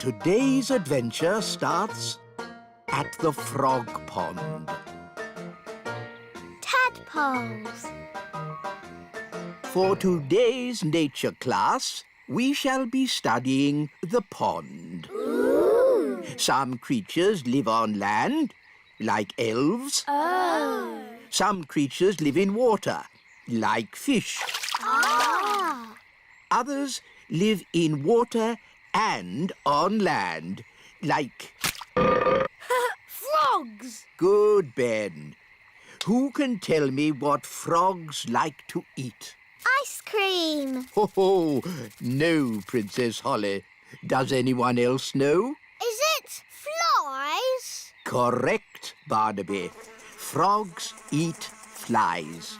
today's adventure starts at the frog pond. Tadpoles. For today's nature class, we shall be studying the pond. Ooh. Some creatures live on land, like elves. Oh. Some creatures live in water, like fish. Ah. Others live in water and on land, like... Frogs. Good, Ben. Who can tell me what frogs like to eat? Ice cream. Ho, no, Princess Holly. Does anyone else know? Is it flies? Correct, Barnaby. Frogs eat flies.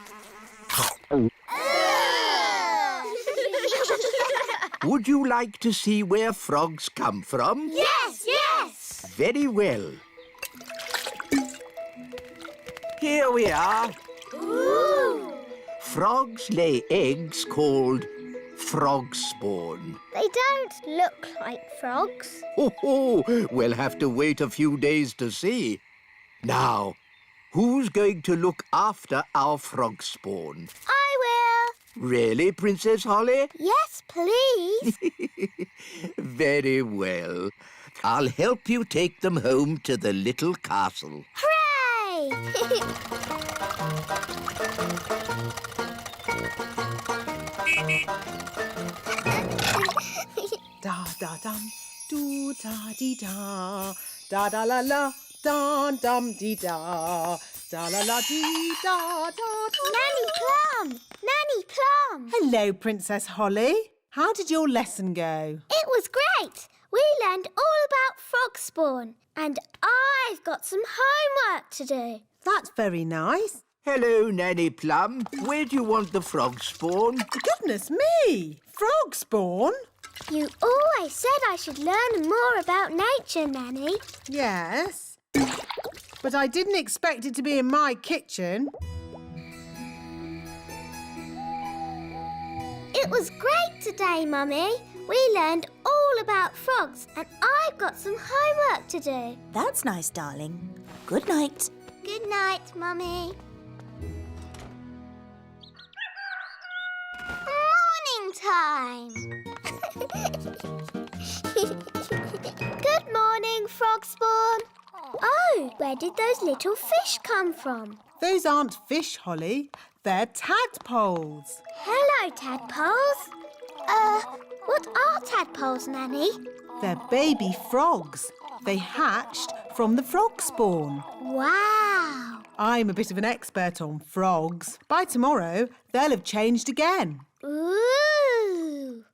Would you like to see where frogs come from? Yes, yes. Very well. Here we are. Ooh. Frogs lay eggs called frog spawn. They don't look like frogs. We'll have to wait a few days to see. Now, who's going to look after our frog spawn? I will. Really, Princess Holly? Yes, please. Very well. I'll help you take them home to the little castle. Hooray! Da da dum, do da dee da, da da la la, da dum dee da, da la la dee da da. Nanny Plum! Nanny Plum! Hello, Princess Holly. How did your lesson go? It was great. We learned all about frog spawn, and I've got some homework to do. That's very nice. Hello, Nanny Plum. Where do you want the frog spawn? Goodness me! Frog spawn? You always said I should learn more about nature, Nanny. Yes. But I didn't expect it to be in my kitchen. It was great today, Mummy. We learned all about frogs, and I've got some homework to do. That's nice, darling. Good night. Good night, Mummy. Morning time. Good morning, frog spawn. Oh, where did those little fish come from? Those aren't fish, Holly. They're tadpoles. Hello, tadpoles. What are tadpoles, Nanny? They're baby frogs. They hatched from the frog spawn. Wow. I'm a bit of an expert on frogs. By tomorrow, they'll have changed again. Ooh.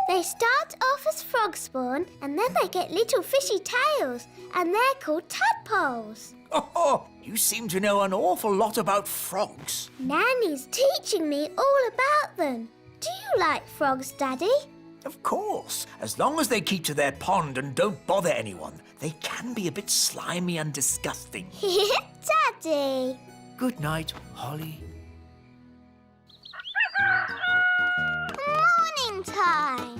They start off as frog spawn and then they get little fishy tails and they're called tadpoles. Oh, you seem to know an awful lot about frogs. Nanny's teaching me all about them. Do you like frogs, Daddy? Of course, as long as they keep to their pond and don't bother anyone. They can be a bit slimy and disgusting. Daddy. Good night, Holly. Morning time.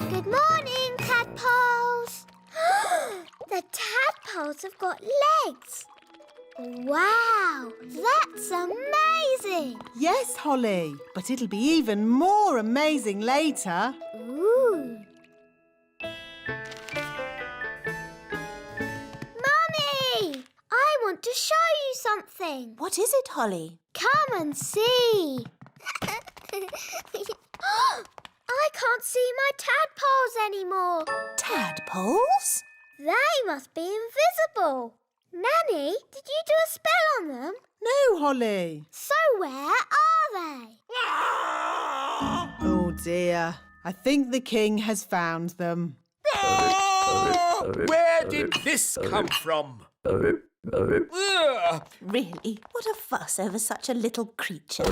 Good morning, tadpoles. The tadpoles have got legs. Wow, that's amazing. Yes, Holly, but it'll be even more amazing later. Ooh. Mummy, I want to show you something. What is it, Holly? Come and see. I can't see my tadpoles anymore. Tadpoles? They must be invisible. Nanny, did you do a spell on them? No, Holly. So where are they? Oh, dear. I think the king has found them. Oh, where did this come from? Ugh. Really? What a fuss over such a little creature.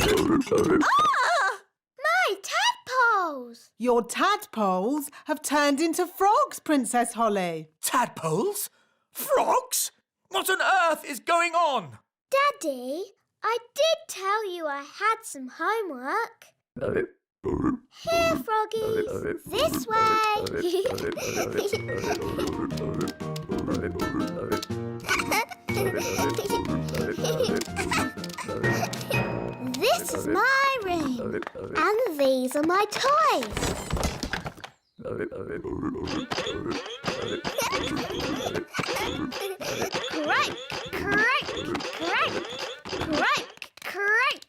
My tadpoles! Your tadpoles have turned into frogs, Princess Holly. Tadpoles? Frogs? What on earth is going on? Daddy, I did tell you I had some homework. Here, froggies. This way. This is my room. And these are my toys. Crank, crank, crank, crank, crank.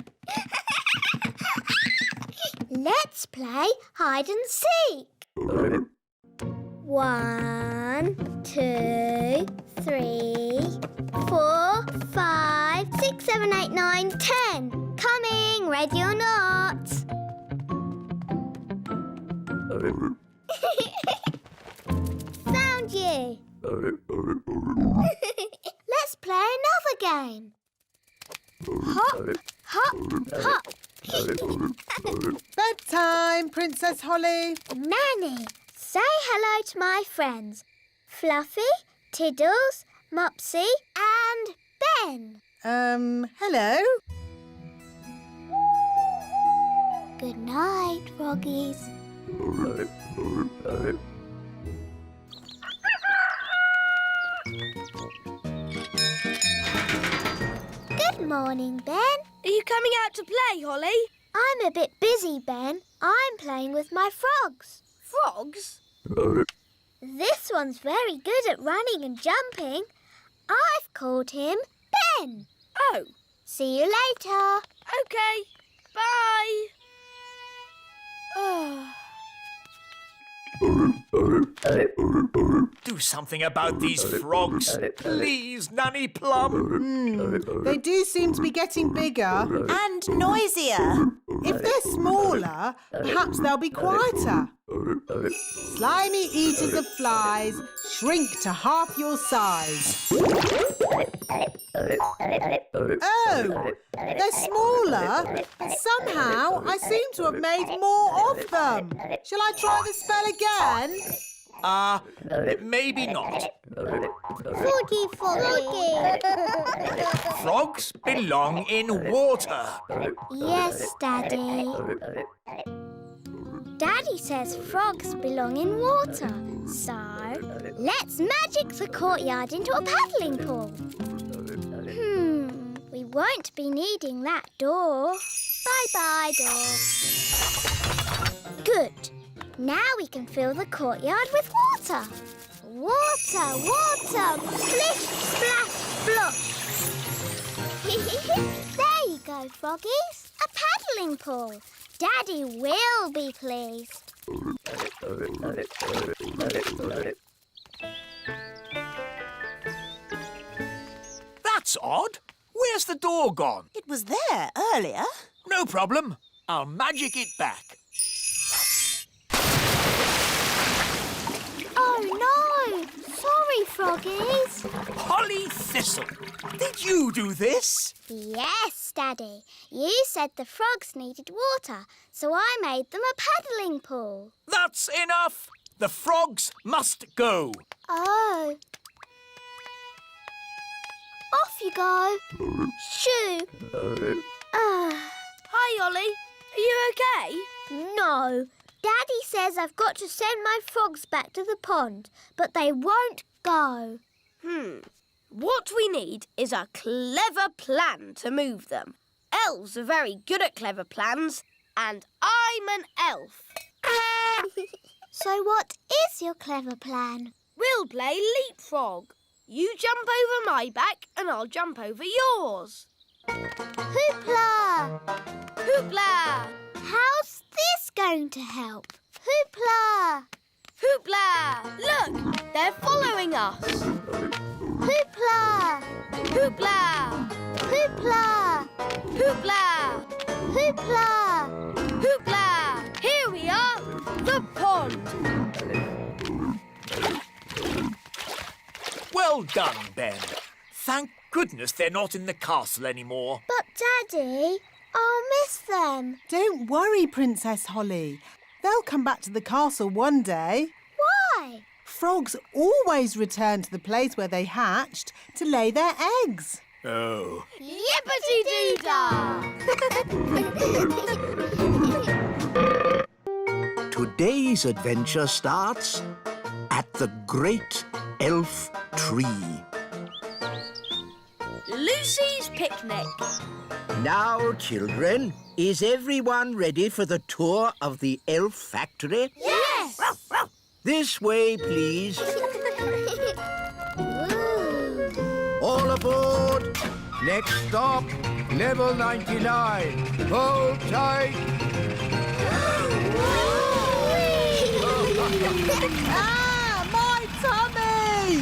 Let's play hide and seek. 1, 2, 3, 4, 5, 6, 7, 8, 9, 10. Coming, ready or not? Found you. Let's play another game. Hop, hop, hop. Bedtime, Princess Holly. Nanny, say hello to my friends. Fluffy, Tiddles, Mopsy and Ben. Hello? Good night, froggies. Good morning, Ben. Are you coming out to play, Holly? I'm a bit busy, Ben. I'm playing with my frogs. Frogs? This one's very good at running and jumping. I've called him Ben. Oh, See you later. okay. Bye. Oh. Do something about these frogs. Please, Nanny Plum. They do seem to be getting bigger. And noisier. If they're smaller, perhaps they'll be quieter. Slimy eaters of flies, shrink to half your size. Oh, they're smaller. Somehow I seem to have made more of them. Shall I try the spell again? Maybe not. Froggy, froggy. Frogs belong in water. Yes, Daddy. Daddy says frogs belong in water. So, let's magic the courtyard into a paddling pool. We won't be needing that door. Bye-bye, door. Good. Now we can fill the courtyard with water. Water, water, splish, splash, splosh. There you go, froggies. A paddling pool. Daddy will be pleased. That's odd. Where's the door gone? It was there earlier. No problem. I'll magic it back. Oh, no. Sorry, froggies. Holly Thistle, did you do this? Yes, Daddy. You said the frogs needed water, so I made them a paddling pool. That's enough. The frogs must go. Oh. Off you go. Shoo. Hi, Holly. Are you okay? No. Daddy says I've got to send my frogs back to the pond, but they won't go. What we need is a clever plan to move them. Elves are very good at clever plans, and I'm an elf. So what is your clever plan? We'll play leapfrog. You jump over my back and I'll jump over yours. Hoopla! Hoopla! How's this going to help? Hoopla! Hoopla! Look, they're following us. Hoopla! Hoopla! Hoopla! Hoopla! Hoopla! Hoopla! Here we are, the pond. Well done, Ben. Thank goodness they're not in the castle anymore. But, Daddy, I'll miss them. Don't worry, Princess Holly. They'll come back to the castle one day. Why? Frogs always return to the place where they hatched to lay their eggs. Oh. Yippity-doo-dah! today's adventure starts at the Great Elf Tree. Lucy's picnic. Now, children, is everyone ready for the tour of the elf factory? Yes! This way, please. All aboard. Next stop, level 99. Hold tight. Ah, my tummy!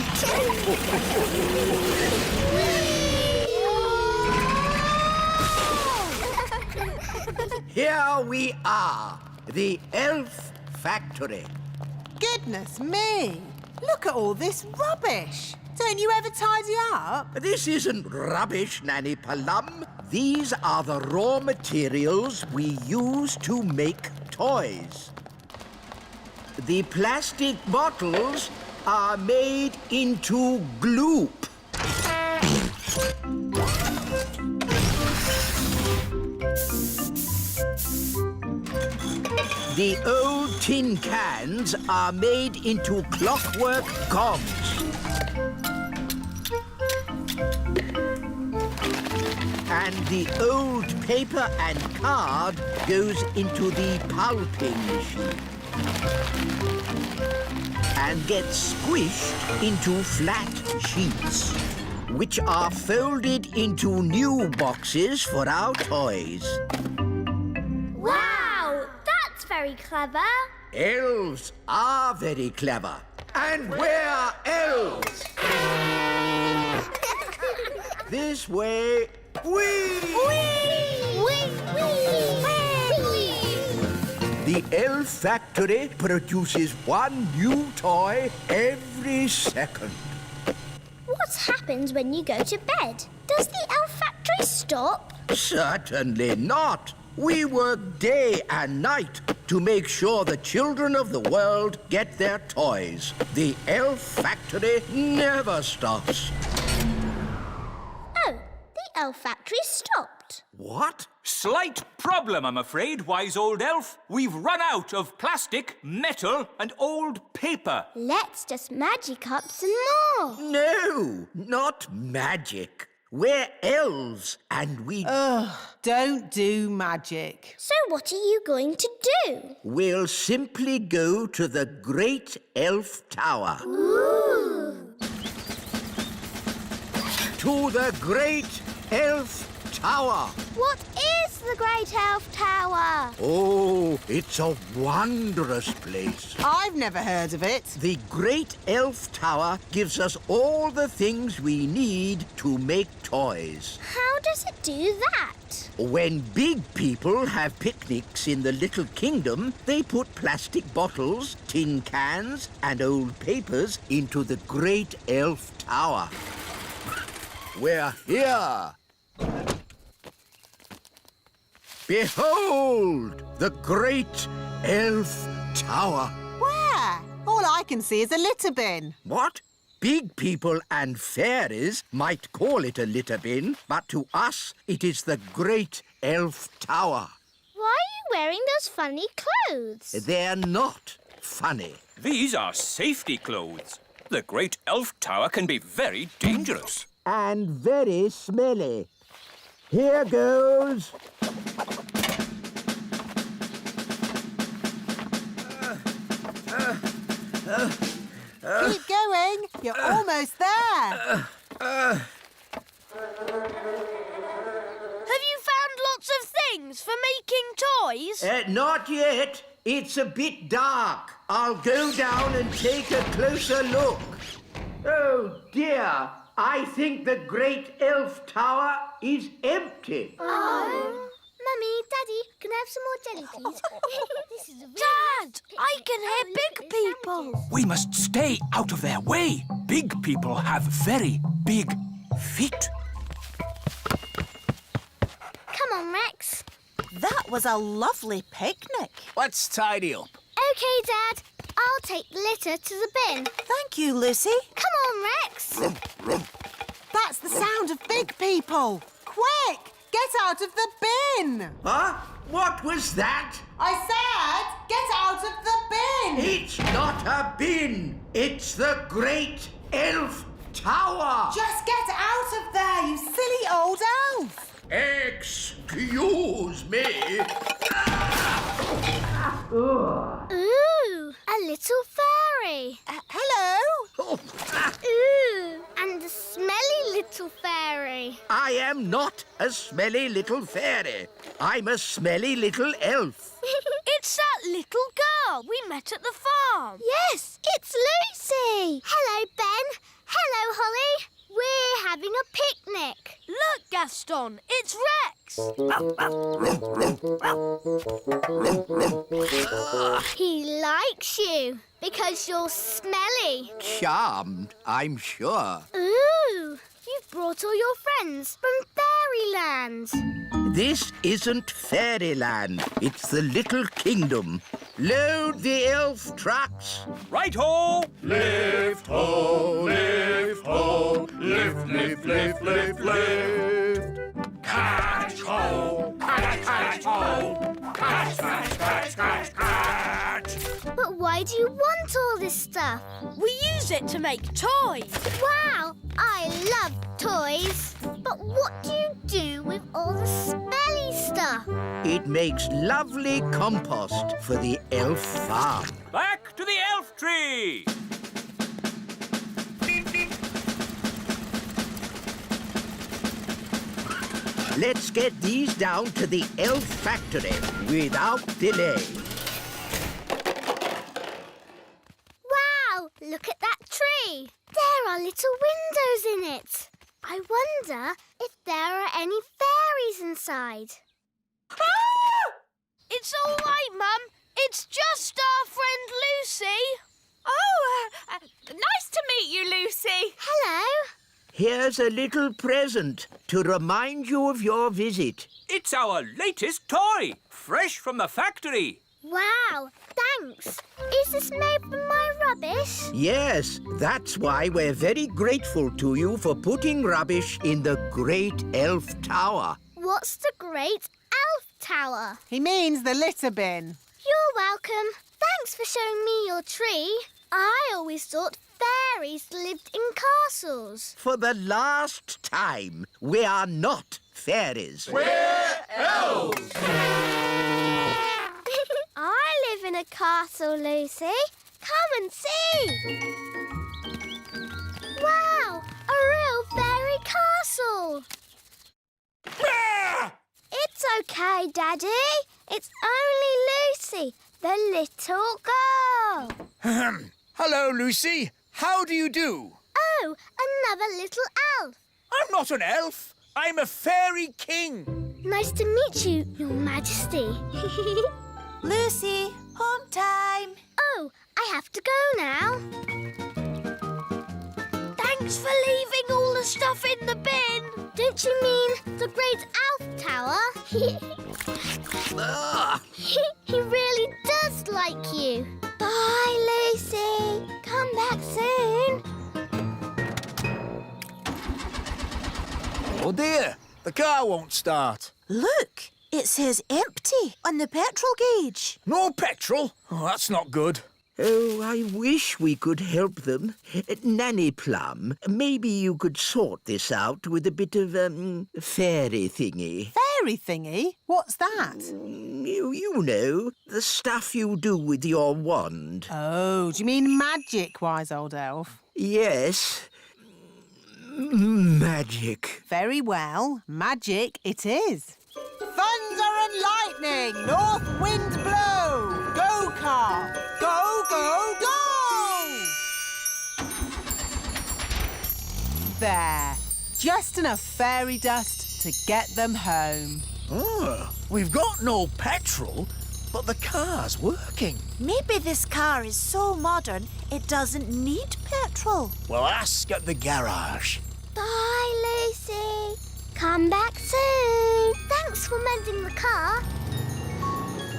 Here we are, the elf factory. Goodness me! Look at all this rubbish. Don't you ever tidy up? This isn't rubbish, Nanny Palum. These are the raw materials we use to make toys. The plastic bottles are made into gloop. The old tin cans are made into clockwork cogs. And the old paper and card goes into the pulping machine and gets squished into flat sheets, which are folded into new boxes for our toys. Wow! That's very clever. Elves are very clever. And we're elves! This way. Whee! The elf factory produces one new toy every second. What happens when you go to bed? Does the elf factory stop? Certainly not. We work day and night to make sure the children of the world get their toys. The elf factory never stops. Oh, the elf factory stopped. What? Slight problem, I'm afraid, wise old elf. We've run out of plastic, metal, and old paper. Let's just magic up some more. No, not magic. We're elves and we... Don't do magic. So what are you going to do? We'll simply go to the Great Elf Tower. Ooh. To the Great Elf Tower. What is the Great Elf Tower? Oh, it's a wondrous place. I've never heard of it. The Great Elf Tower gives us all the things we need to make toys. How does it do that? When big people have picnics in the Little Kingdom, they put plastic bottles, tin cans, and old papers into the Great Elf Tower. We're here. Behold, the Great Elf Tower. Where? All I can see is a litter bin. What? Big people and fairies might call it a litter bin, but to us it is the Great Elf Tower. Why are you wearing those funny clothes? They're not funny. These are safety clothes. The Great Elf Tower can be very dangerous. And very smelly. Here goes. Keep going. You're almost there. Have you found lots of things for making toys? Not yet. It's a bit dark. I'll go down and take a closer look. Oh, dear. I think the Great Elf Tower is empty. Oh. Mummy, Daddy, can I have some more jelly, please? This is a Dad, I can hear big people. We must stay out of their way. Big people have very big feet. Come on, Rex. That was a lovely picnic. Let's tidy up. OK, Dad. I'll take the litter to the bin. Thank you, Lucy. Come on, Rex. That's the sound of big people. Quick! Get out of the bin! Huh? What was that? I said, get out of the bin! It's not a bin. It's the Great Elf Tower. Just get out of there, you silly old elf! Excuse me. Ooh, a little fairy. Hello? Ooh, and a smelly little fairy. I am not a smelly little fairy. I'm a smelly little elf. It's that little girl we met at the farm. Yes, it's Lucy. Hello, Ben. Hello, Holly. We're having a picnic. Look, Gaston, it's Rex. He likes you because you're smelly. Charmed, I'm sure. Ooh, you've brought all your friends from fairyland. This isn't fairyland. It's the Little Kingdom. Load the elf trucks. Right-ho! Lift ho, lift ho, lift, lift, lift, lift, lift. Catch ho, catch ho, catch. But why do you want all this stuff? We use it to make toys. Wow, I love toys. But what do you do with all the smelly stuff? It makes lovely compost for the elf farm. Back to the elf tree! Let's get these down to the elf factory without delay. Wow, look at that tree. There are little windows in it. I wonder if there are any fairies inside. Ah! It's all right, Mum. It's just our friend Lucy. Oh, nice to meet you, Lucy. Hello. Here's a little present to remind you of your visit. It's our latest toy, fresh from the factory. Wow, thanks. Is this made from my rubbish? Yes, that's why we're very grateful to you for putting rubbish in the Great Elf Tower. What's the Great Elf Tower? He means the litter bin. You're welcome. Thanks for showing me your tree. I always thought fairies lived in castles. For the last time, we are not fairies. We're elves. I live in a castle, Lucy. Come and see. Wow, a real fairy castle. It's okay, Daddy. It's only Lucy, the little girl. Hello, Lucy. How do you do? Oh, another little elf. I'm not an elf. I'm a fairy king. Nice to meet you, Your Majesty. Lucy, home time. Oh, I have to go now. Thanks for leaving all the stuff in the bin. Don't you mean the Great Elf Tower? He really does like you. Bye, Lucy. Come back soon. Oh, dear. The car won't start. Look, it says empty on the petrol gauge. No petrol? Oh, that's not good. Oh, I wish we could help them. Nanny Plum, maybe you could sort this out with a bit of, fairy thingy. Fairy thingy? What's that? You know, the stuff you do with your wand. Oh, do you mean magic, wise old elf? Yes. Magic. Very well, magic it is. Thunder and lightning, north wind blow. Go, car, go, go, go! There, just enough fairy dust to get them home. Oh, we've got no petrol, but the car's working. Maybe this car is so modern it doesn't need petrol. Well, ask at the garage. Bye, Lucy. Come back soon. Thanks for mending the car.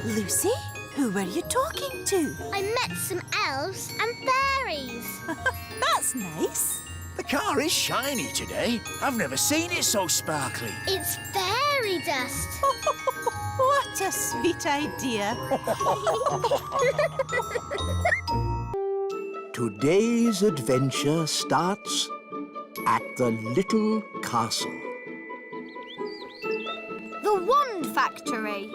Lucy, who were you talking to? I met some elves and fairies. That's nice. The car is shiny today. I've never seen it so sparkly. It's fairy dust. What a sweet idea. Today's adventure starts at the little castle. The Wand Factory.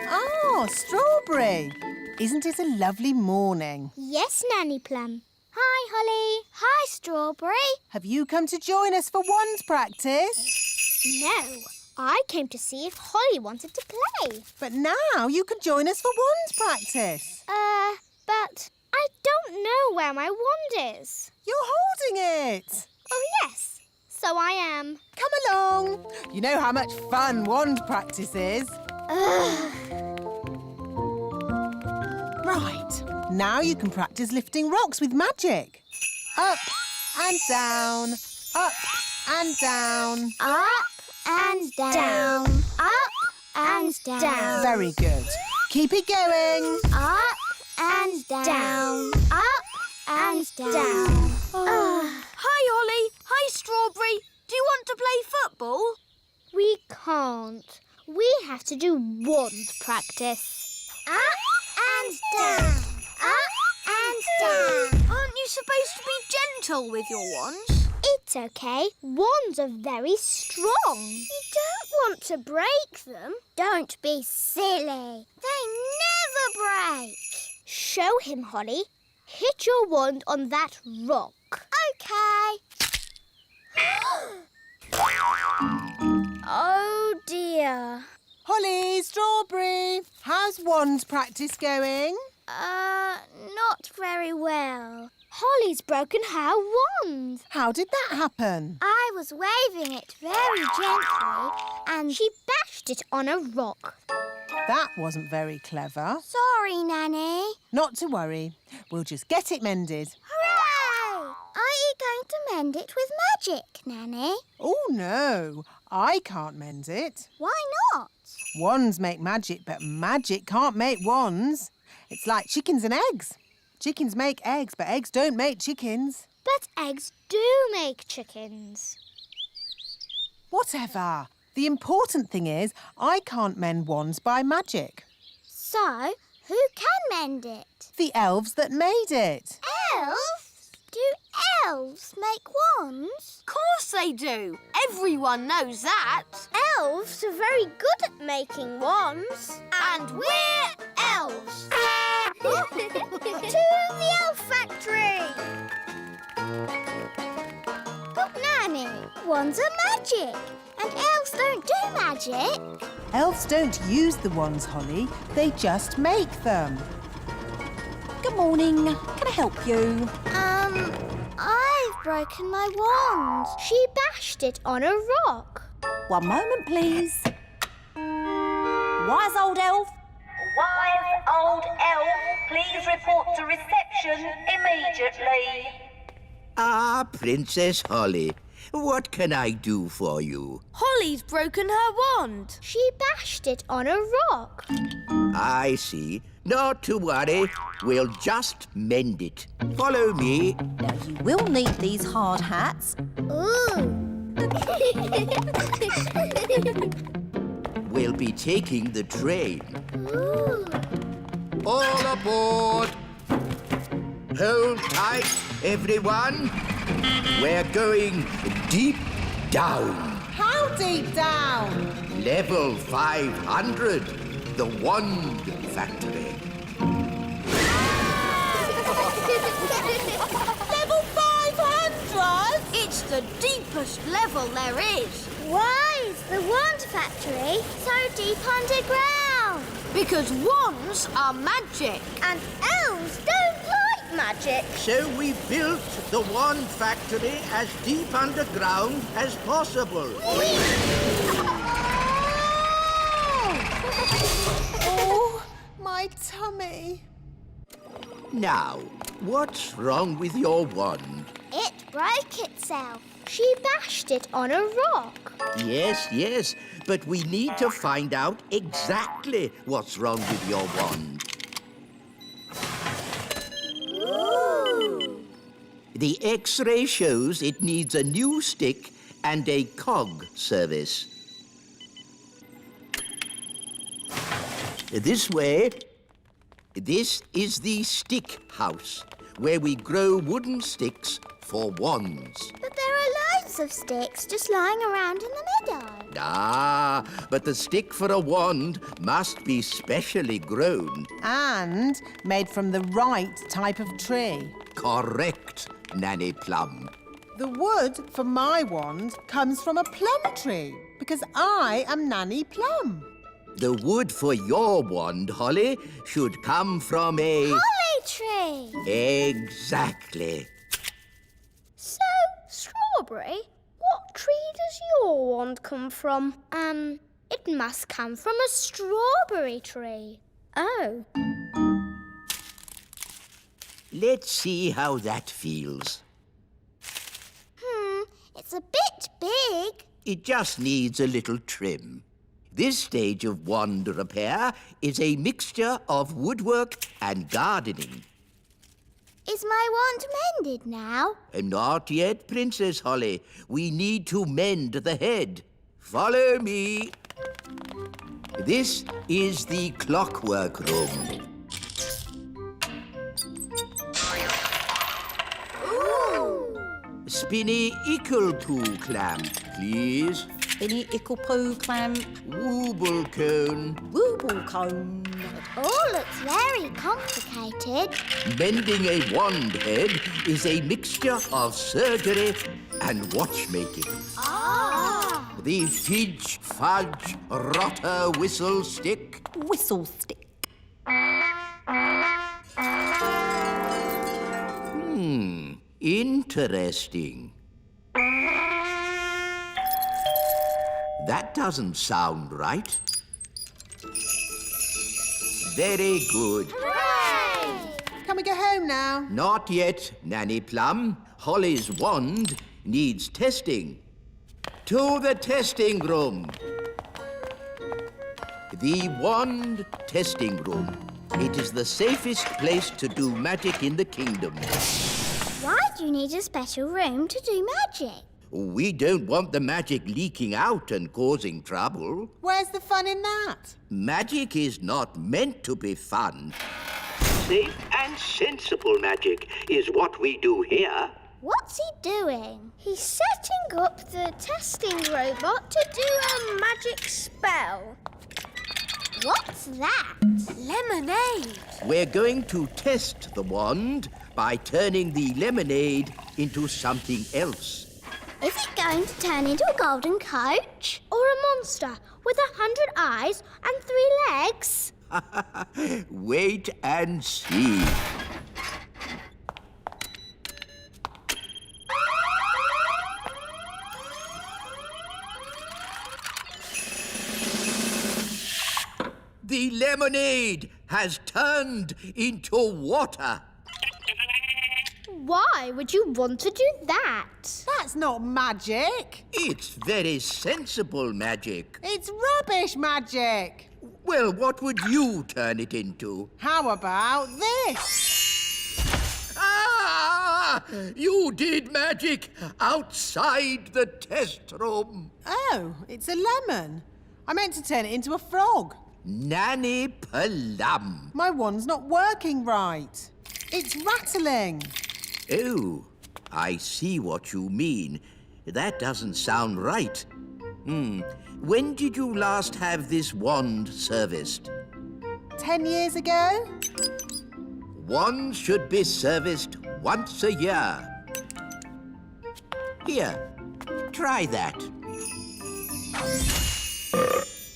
Oh, Strawberry. Isn't it a lovely morning? Yes, Nanny Plum. Hi, Holly. Hi, Strawberry. Have you come to join us for wand practice? No, I came to see if Holly wanted to play. But now you can join us for wand practice. But I don't know where my wand is. You're holding it. Oh, yes. So I am. Come along. You know how much fun wand practice is. Right. Now you can practice lifting rocks with magic. Up and down. Up and down. Up and down. Up and down. Very good. Keep it going. Up and down. Up and down. Hi, Holly. Hi, Strawberry. Do you want to play football? We can't. We have to do wand practice. Up and down. Up and down. Aren't you supposed to be gentle with your wands? It's okay. Wands are very strong. You don't want to break them. Don't be silly. They never break. Show him, Holly. Hit your wand on that rock. Okay. Oh, dear. Holly, Strawberry, how's wand practice going? Not very well. Holly's broken her wand. How did that happen? I was waving it very gently and she bashed it on a rock. That wasn't very clever. Sorry, Nanny. Not to worry. We'll just get it mended. Hooray! Are you going to mend it with magic, Nanny? Oh, no. I can't mend it. Why not? Wands make magic, but magic can't make wands. It's like chickens and eggs. Chickens make eggs, but eggs don't make chickens. But eggs do make chickens. Whatever. The important thing is I can't mend wands by magic. So, who can mend it? The elves that made it. Elves? Do elves make wands? Of course they do. Everyone knows that. Elves are very good at making wands. And we're elves. To the elf factory! But Nanny, wands are magic, and elves don't do magic. Elves don't use the wands, Holly. They just make them. Good morning. Can I help you? I've broken my wand. She bashed it on a rock. One moment, please. Wise old elf. Wise old elf, please report to reception immediately. Ah, Princess Holly, what can I do for you? Holly's broken her wand. She bashed it on a rock. I see. Not to worry. We'll just mend it. Follow me. Now, you will need these hard hats. Ooh. We'll be taking the train. Ooh. All aboard. Hold tight, everyone. We're going deep down. How deep down? Level 500, the Wand Factory. Level 500? It's the deepest level there is. Why is the wand factory so deep underground? Because wands are magic. And elves don't like magic. So we built the Wand Factory as deep underground as possible. Oh, my tummy. Now, what's wrong with your wand? It broke itself. She bashed it on a rock. Yes, but we need to find out exactly what's wrong with your wand. Ooh. The X-ray shows it needs a new stick and a cog service. This way. This is the stick house, where we grow wooden sticks for wands. But there are loads of sticks just lying around in the meadow. Ah, but the stick for a wand must be specially grown. And made from the right type of tree. Correct, Nanny Plum. The wood for my wand comes from a plum tree because I am Nanny Plum. The wood for your wand, Holly, should come from a... Holly tree! Exactly. So, Strawberry, what tree does your wand come from? It must come from a strawberry tree. Oh. Let's see how that feels. It's a bit big. It just needs a little trim. This stage of wand repair is a mixture of woodwork and gardening. Is my wand mended now? Not yet, Princess Holly. We need to mend the head. Follow me. This is the clockwork room. Ooh! Spinny Ickle-Poo clam, please. Spinny Ickle-Poo clam. Wooble cone. Wooble cone. It all looks very complicated. Mending a wand head is a mixture of surgery and watchmaking. Ah! The Fidge Fudge Rotter Whistle Stick. Whistle stick. Interesting. That doesn't sound right. Very good. Hooray! Can we go home now? Not yet, Nanny Plum. Holly's wand needs testing. To the testing room. The wand testing room. It is the safest place to do magic in the kingdom. Why do you need a special room to do magic? We don't want the magic leaking out and causing trouble. Where's the fun in that? Magic is not meant to be fun. Safe and sensible magic is what we do here. What's he doing? He's setting up the testing robot to do a magic spell. What's that? Lemonade. We're going to test the wand by turning the lemonade into something else. Is it going to turn into a golden coach? Or a monster with 100 eyes and 3 legs? Wait and see. The lemonade has turned into water. Why would you want to do that? That's not magic. It's very sensible magic. It's rubbish magic. Well, what would you turn it into? How about this? Ah! You did magic outside the test room. Oh, it's a lemon. I meant to turn it into a frog. Nanny Plum. My wand's not working right. It's rattling. Oh, I see what you mean. That doesn't sound right. When did you last have this wand serviced? 10 years ago? Wands should be serviced once a year. Here, try that.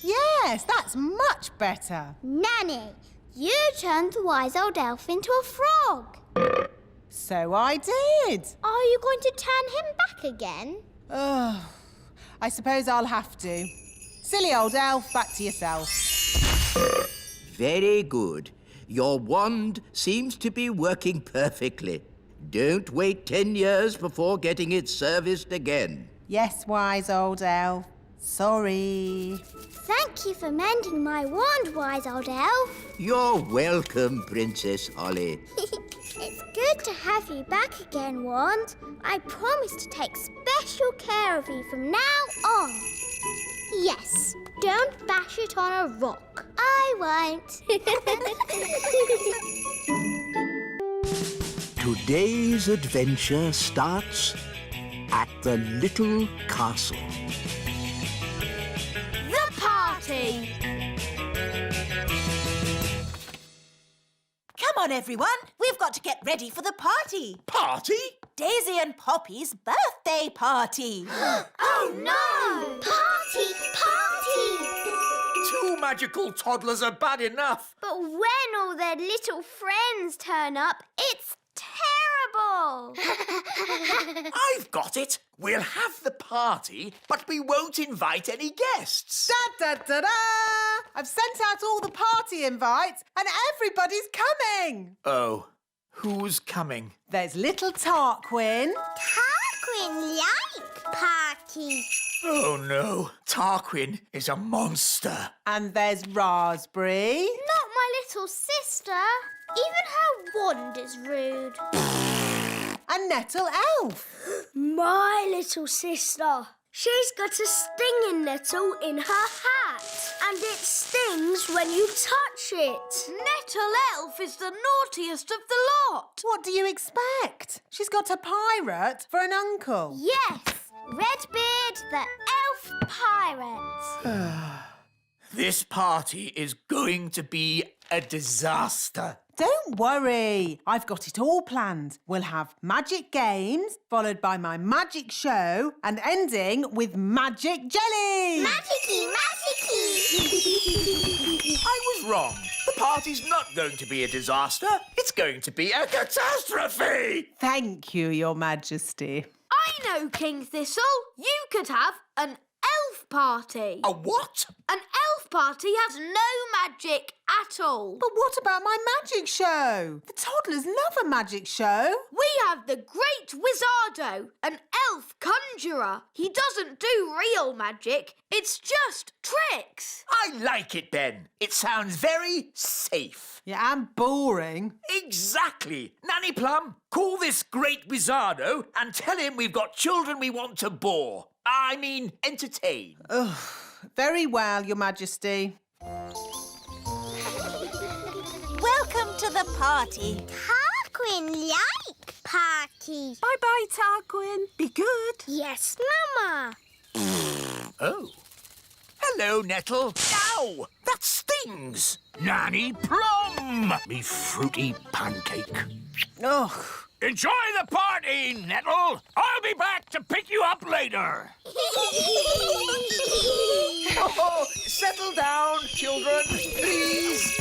Yes, that's much better. Nanny, you turned the wise old elf into a frog. So I did. Are you going to turn him back again? Oh, I suppose I'll have to. Silly old elf, back to yourself. Very good. Your wand seems to be working perfectly. Don't wait 10 years before getting it serviced again. Yes, wise old elf. Sorry. Thank you for mending my wand, wise old elf. You're welcome, Princess Holly. It's good to have you back again, Wand. I promise to take special care of you from now on. Yes, don't bash it on a rock. I won't. Today's adventure starts at the little castle. The party! Come on, everyone. We've got to get ready for the party. Party? Daisy and Poppy's birthday party. Oh, no! Party! Party! 2 magical toddlers are bad enough. But when all their little friends turn up, it's terrible! I've got it. We'll have the party, but we won't invite any guests. Da-da-da-da! I've sent out all the party invites and everybody's coming. Oh, who's coming? There's little Tarquin. Tarquin like party. Oh, no. Tarquin is a monster. And there's Raspberry. Not my little sister. Even her wand is rude. And Nettle Elf. My little sister. She's got a stinging nettle in her hat. And it stings when you touch it. Nettle Elf is the naughtiest of the lot. What do you expect? She's got a pirate for an uncle. Yes, Redbeard the elf pirate. This party is going to be a disaster. Don't worry. I've got it all planned. We'll have magic games, followed by my magic show, and ending with magic jelly. Magicy, magicy. I was wrong. The party's not going to be a disaster. It's going to be a catastrophe. Thank you, Your Majesty. I know, King Thistle. You could have an elf party. A what? An elf party has no magic at all. But what about my magic show? The toddlers love a magic show. We have the Great Wizardo, an elf conjurer. He doesn't do real magic. It's just tricks. I like it, Ben. It sounds very safe. Yeah, and boring. Exactly. Nanny Plum, call this Great Wizardo and tell him we've got children we want to bore. I mean, entertain. Ugh, very well, Your Majesty. Welcome to the party. Tarquin like party. Bye-bye, Tarquin. Be good. Yes, Mama. Oh. Hello, Nettle. Ow! That stings. Nanny Plum, me fruity pancake. Ugh. Enjoy the party, Nettle. I'll be back to pick you up later. Oh, settle down, children, please.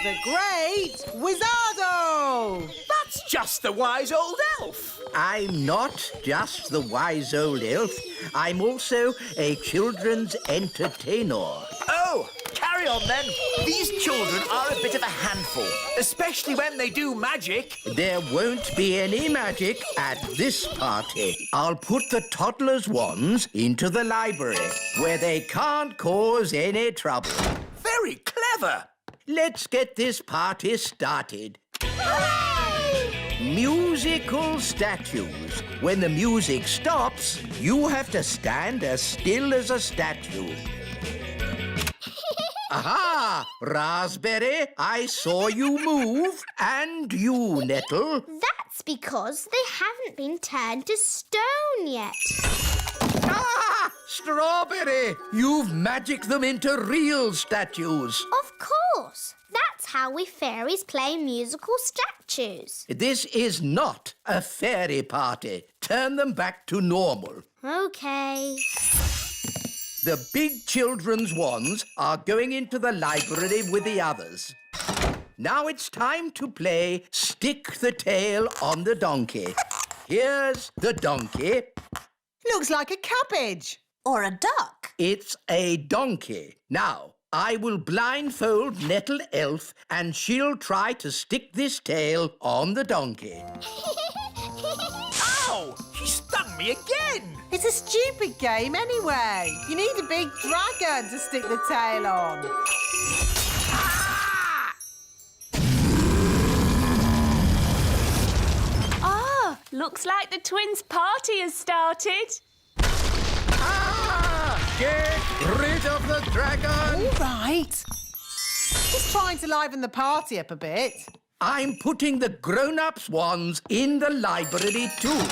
The Great Wizardo! That's just the wise old elf. I'm not just the wise old elf. I'm also a children's entertainer. Oh, carry on then. These children are a bit of a handful, especially when they do magic. There won't be any magic at this party. I'll put the toddlers' wands into the library, where they can't cause any trouble. Very clever. Let's get this party started. Musical statues. When the music stops, you have to stand as still as a statue. Aha! Raspberry, I saw you move. And you, Nettle. That's because they haven't been turned to stone yet. Ah! Strawberry! You've magicked them into real statues. Of course. That's how we fairies play musical statues. This is not a fairy party. Turn them back to normal. OK. The big children's wands are going into the library with the others. Now it's time to play Stick the Tail on the Donkey. Here's the donkey. Looks like a cabbage. Or a duck. It's a donkey. Now, I will blindfold Nettle Elf and she'll try to stick this tail on the donkey. Ow! She stung me again. It's a stupid game anyway. You need a big dragon to stick the tail on. Ah! Looks like the twins' party has started. Get rid of the dragon! All right. Just trying to liven the party up a bit. I'm putting the grown-ups' wands in the library too.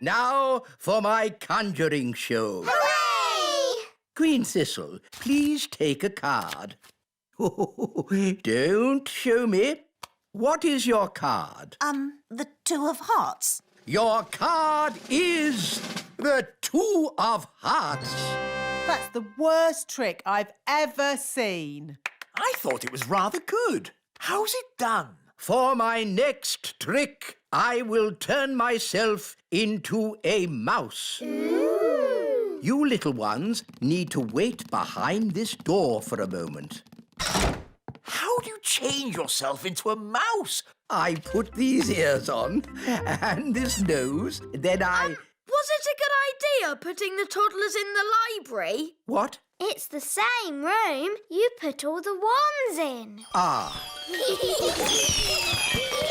Now for my conjuring show. Hooray! Queen Thistle, please take a card. Don't show me. What is your card? The Two of Hearts. Your card is the Two of Hearts. That's the worst trick I've ever seen. I thought it was rather good. How's it done? For my next trick, I will turn myself into a mouse. Ooh. You little ones need to wait behind this door for a moment. How do you change yourself into a mouse? I put these ears on and this nose, then I... Was it a good idea putting the toddlers in the library? What? It's the same room. You put all the wands in. Ah.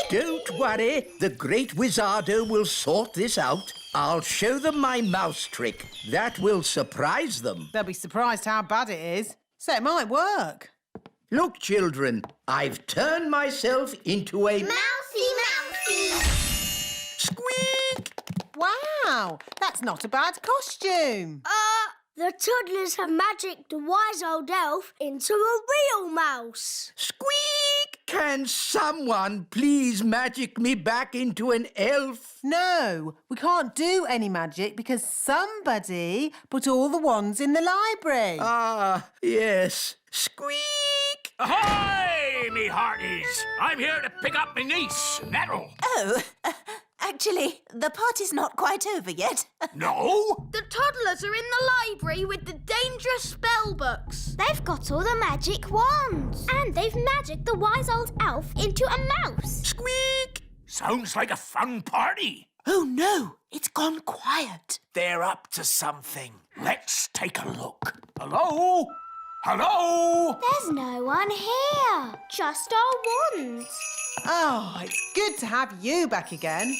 Don't worry, the great Wizardo will sort this out. I'll show them my mouse trick. That will surprise them. They'll be surprised how bad it is. So it might work. Look, children, I've turned myself into a... Mousy! Squeak! Wow, that's not a bad costume. The toddlers have magicked the wise old elf into a real mouse. Squeak! Can someone please magic me back into an elf? No, we can't do any magic because somebody put all the wands in the library. Ah, yes. Squeak! Ahoy, me hearties! I'm here to pick up me niece, Nettle. Oh, actually, the party's not quite over yet. No? The toddlers are in the library with the dangerous spell books. They've got all the magic wands. And they've magicked the wise old elf into a mouse. Squeak! Sounds like a fun party. Oh, no, it's gone quiet. They're up to something. Let's take a look. Hello? Hello? There's no one here. Just our wands. Oh, it's good to have you back again.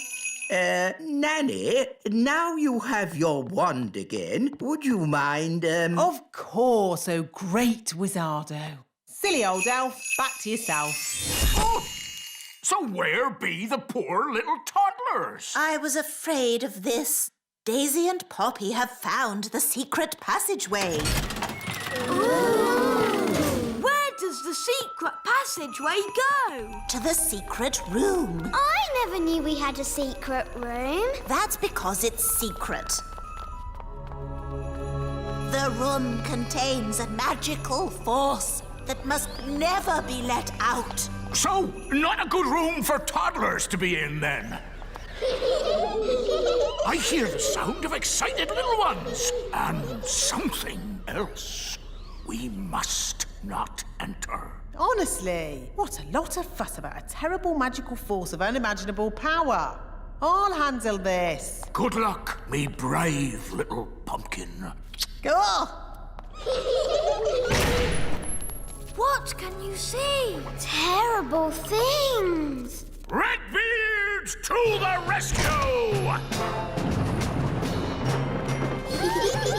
Nanny, now you have your wand again, would you mind, Of course, oh great Wizardo. Silly old elf, back to yourself. Oh, so where be the poor little toddlers? I was afraid of this. Daisy and Poppy have found the secret passageway. Where does the secret passageway go? To the secret room. I never knew we had a secret room. That's because it's secret. The room contains a magical force that must never be let out. So, not a good room for toddlers to be in, then. I hear the sound of excited little ones. And something else. We must not enter. Honestly, what a lot of fuss about a terrible magical force of unimaginable power. I'll handle this. Good luck, me brave little pumpkin. Go! What can you see? Terrible things. Redbeards to the rescue!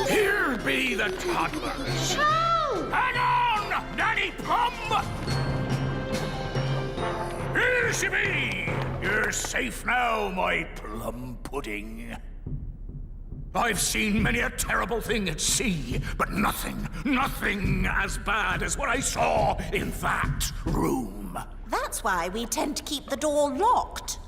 Here be the toddlers. Hang on, Nanny Plum! Here she be! You're safe now, my plum pudding. I've seen many a terrible thing at sea, but nothing as bad as what I saw in that room. That's why we tend to keep the door locked.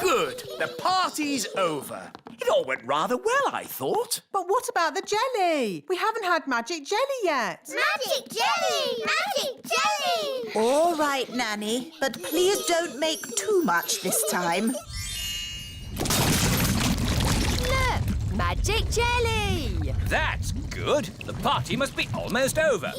Good. The party's over. It all went rather well, I thought. But what about the jelly? We haven't had magic jelly yet. Magic jelly! Magic jelly! All right, Nanny, but please don't make too much this time. Look, magic jelly. That's good. The party must be almost over.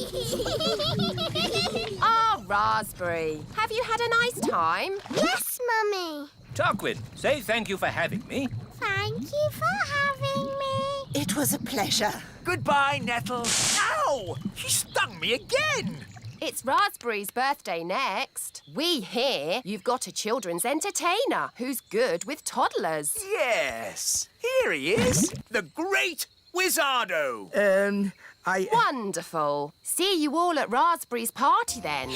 Ah, Raspberry. Have you had a nice time? Yes, Mummy. Tarquin, say thank you for having me. Thank you for having me. It was a pleasure. Goodbye, Nettle. Ow! She stung me again. It's Raspberry's birthday next. We hear you've got a children's entertainer who's good with toddlers. Yes, here he is, the great Wizardo. Wonderful. See you all at Raspberry's party then.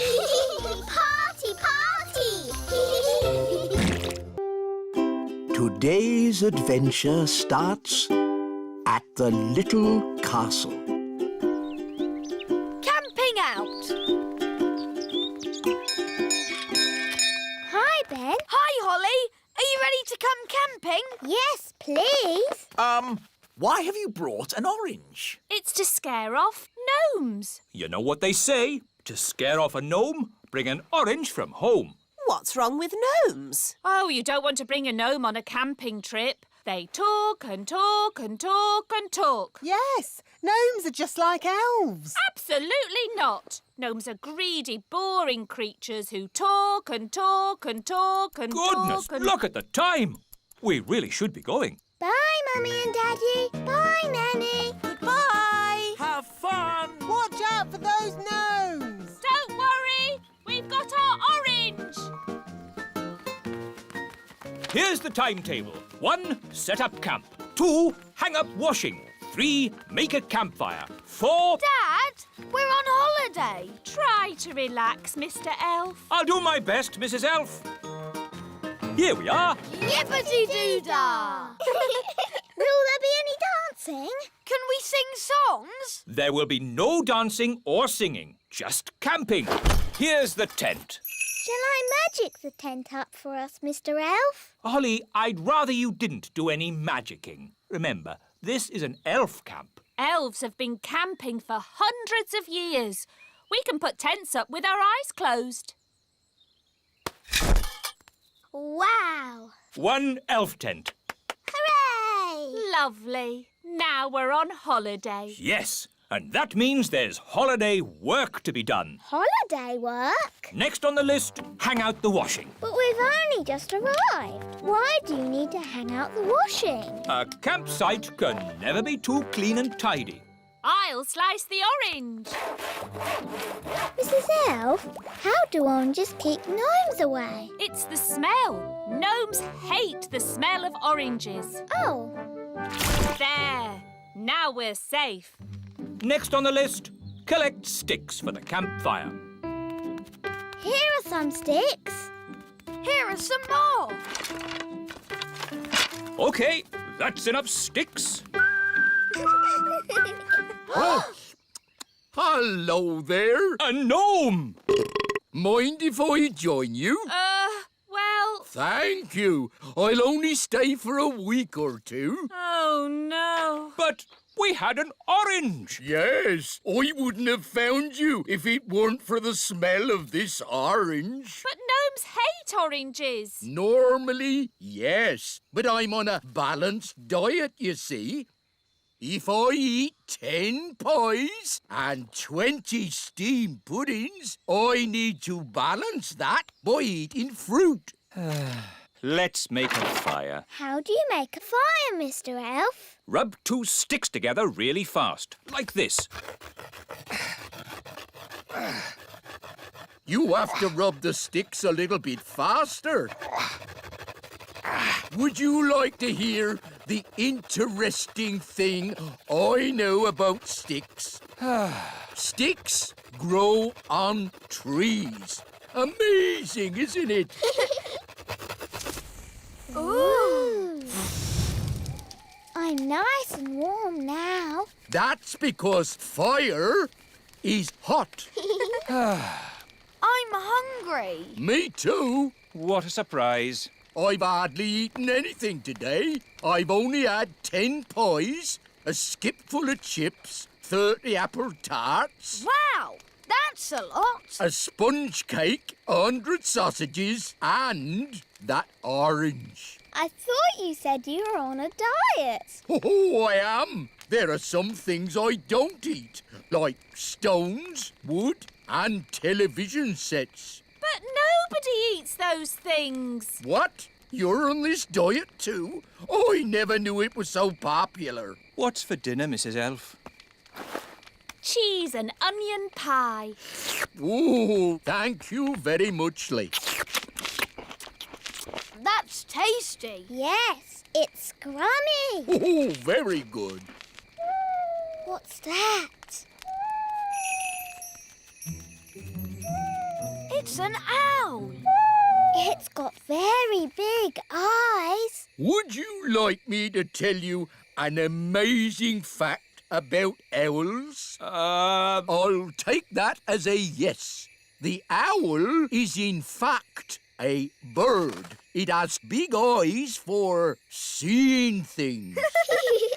Party, party! Today's adventure starts at the little castle. Camping out. Hi, Ben. Hi, Holly. Are you ready to come camping? Yes, please. Why have you brought an orange? It's to scare off gnomes. You know what they say? To scare off a gnome, bring an orange from home. What's wrong with gnomes? Oh, you don't want to bring a gnome on a camping trip. They talk and talk and talk and talk. Yes, gnomes are just like elves. Absolutely not. Gnomes are greedy, boring creatures who talk and talk and talk and Goodness, talk and... look at the time. We really should be going. Bye, Mummy and Daddy. Bye, Nanny. Goodbye. Have fun. Watch out for those gnomes. Don't worry, we've got our orange. Here's the timetable. 1, set up camp. 2, hang up washing. 3, make a campfire. 4... Dad, we're on holiday. Try to relax, Mr. Elf. I'll do my best, Mrs. Elf. Here we are. Yippity-doo-dah. Will there be any dancing? Can we sing songs? There will be no dancing or singing, just camping. Here's the tent. Shall I magic the tent up for us, Mr. Elf? Holly, I'd rather you didn't do any magicking. Remember, this is an elf camp. Elves have been camping for hundreds of years. We can put tents up with our eyes closed. Wow! 1 elf tent. Hooray! Lovely. Now we're on holiday. Yes, and that means there's holiday work to be done. Holiday work? Next on the list, hang out the washing. But we've only just arrived. Why do you need to hang out the washing? A campsite can never be too clean and tidy. I'll slice the orange. Mrs. Elf, how do oranges keep gnomes away? It's the smell. Gnomes hate the smell of oranges. Oh. There. Now we're safe. Next on the list, collect sticks for the campfire. Here are some sticks. Here are some more. OK, that's enough sticks. Hello there. A gnome! Mind if I join you? Well... Thank you. I'll only stay for a week or two. Oh, no. But we had an orange. Yes, I wouldn't have found you if it weren't for the smell of this orange. But gnomes hate oranges. Normally, yes, but I'm on a balanced diet, you see. If I eat 10 pies and 20 steamed puddings, I need to balance that by eating fruit. Let's make a fire. How do you make a fire, Mr. Elf? Rub 2 sticks together really fast, like this. You have to rub the sticks a little bit faster. Would you like to hear the interesting thing I know about sticks? Sticks grow on trees. Amazing, isn't it? Ooh. I'm nice and warm now. That's because fire is hot. I'm hungry. Me too. What a surprise. I've hardly eaten anything today. I've only had 10 pies, a skipful of chips, 30 apple tarts. Wow, that's a lot. A sponge cake, 100 sausages, and that orange. I thought you said you were on a diet. Oh, I am. There are some things I don't eat, like stones, wood, and television sets. But nobody eats those things. What? You're on this diet too? I never knew it was so popular. What's for dinner, Mrs. Elf? cheese and onion pie. Oh, thank you very much, That's tasty. Yes, it's scrummy. Oh, very good. What's that? It's an owl. It's got very big eyes. Would you like me to tell you an amazing fact about owls? I'll take that as a yes. The owl is in fact a bird. It has big eyes for seeing things.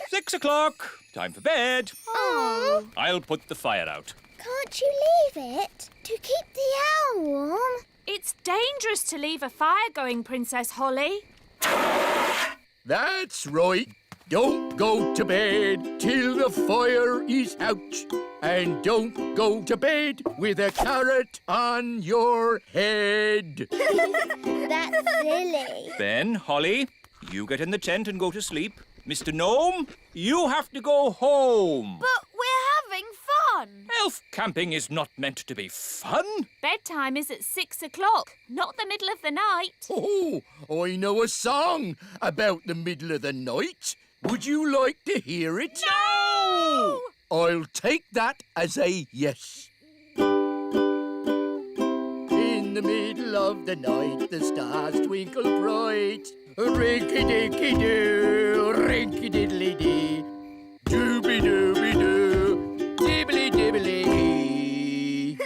6 o'clock. Time for bed. Oh, I'll put the fire out. can't you leave it to keep the owl warm? It's dangerous to leave a fire going, Princess Holly. That's right. Don't go to bed till the fire is out. And don't go to bed with a carrot on your head. That's silly. Ben, Holly, you get in the tent and go to sleep. Mr. Gnome, you have to go home. But we're having fun. Elf camping is not meant to be fun. Bedtime is at 6 o'clock, not the middle of the night. Oh, I know a song about the middle of the night. Would you like to hear it? No! I'll take that as a yes. In the middle of the night, the stars twinkle bright. Rinky-dinky-doo, rinky-diddly-dee. Dooby-dooby-doo, dibbly-dibbly-dee.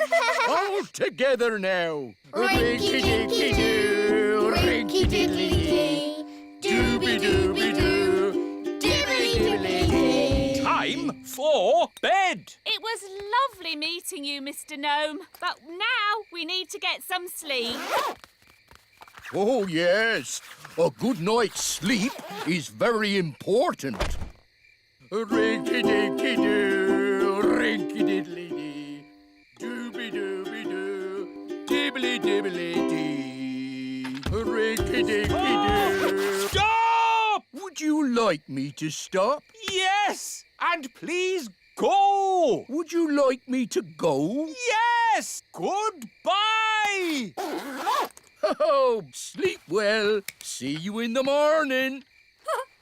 All together now. Rinky-dinky-doo, rinky-diddly-dee. Dooby-dooby-doo, dibbly-dibbly-dee. Time for bed. It was lovely meeting you, Mr. Gnome, but now we need to get some sleep. Oh, yes. A good night's sleep is very important. Rinky-dinky-doo, rinky-diddly-dee. Dooby-dooby-doo, dibbly-dibbly-dee. Rinky-dinky-doo. Stop! Would you like me to stop? Yes! And please go! Would you like me to go? Yes! Goodbye! Oh, sleep well. See you in the morning.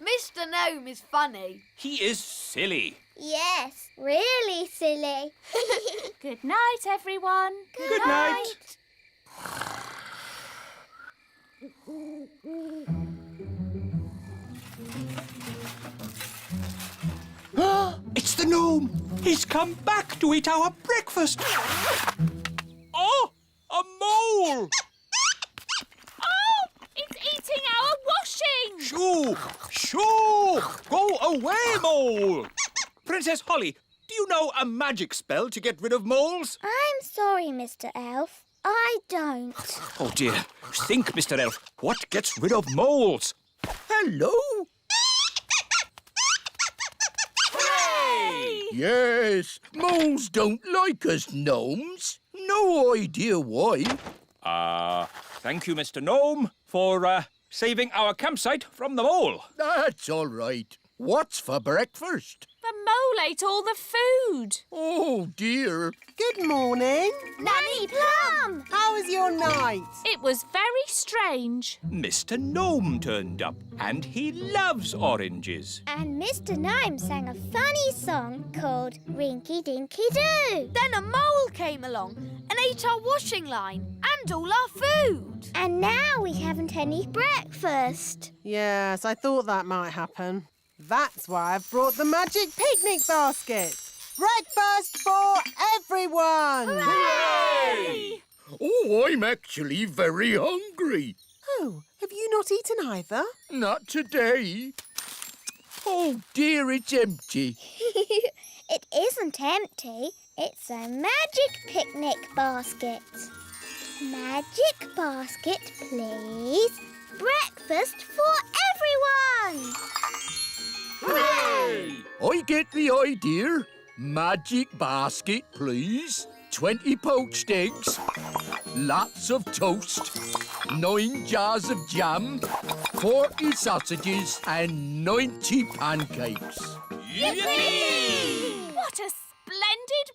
Mr. Gnome is funny. He is silly. Yes, really silly. Good night, everyone. Good night. It's the gnome. He's come back to eat our breakfast. Oh, a mole! Oh, it's eating our washing. Shoo! Shoo! Go away, mole! Princess Holly, do you know a magic spell to get rid of moles? I'm sorry, Mr. Elf. I don't. Oh, dear. Think, Mr. Elf. What gets rid of moles? Hello? Hooray! Yes, moles don't like us gnomes. No idea why. Thank you, Mr. Gnome, for saving our campsite from the mole. That's all right. What's for breakfast? The mole ate all the food. Oh, dear. Good morning. Nanny Plum! How was your night? It was very strange. Mr. Gnome turned up, and he loves oranges. And Mr. Gnome sang a funny song called Rinky Dinky Doo. Then a mole came along and ate our washing line and all our food. And now we haven't any breakfast. Yes, I thought that might happen. That's why I've brought the magic picnic basket. Breakfast for everyone! Hooray! Oh, I'm actually very hungry. Oh, have you not eaten either? Not today. Oh, dear, it's empty. It isn't empty. It's a magic picnic basket. Magic basket, please. Breakfast for everyone! Hooray! I get the idea. Magic basket, please. 20 poached eggs, lots of toast, 9 jars of jam, 40 sausages and 90 pancakes. Yippee! What a splendid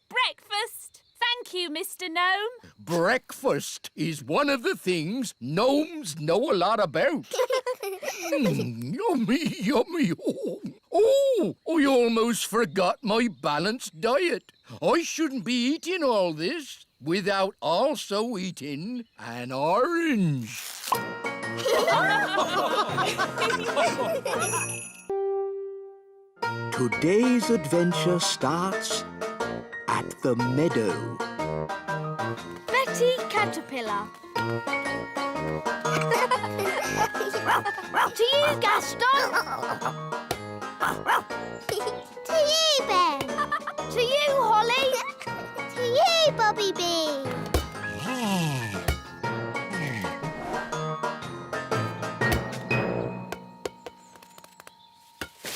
you, Mr. Gnome? Breakfast is one of the things gnomes know a lot about. Yummy, yummy. Oh, I almost forgot my balanced diet. I shouldn't be eating all this without also eating an orange. Today's adventure starts at the meadow. Betty Caterpillar. To you, Gaston. To you, Ben. To you, Holly. To you, Bobby Bee.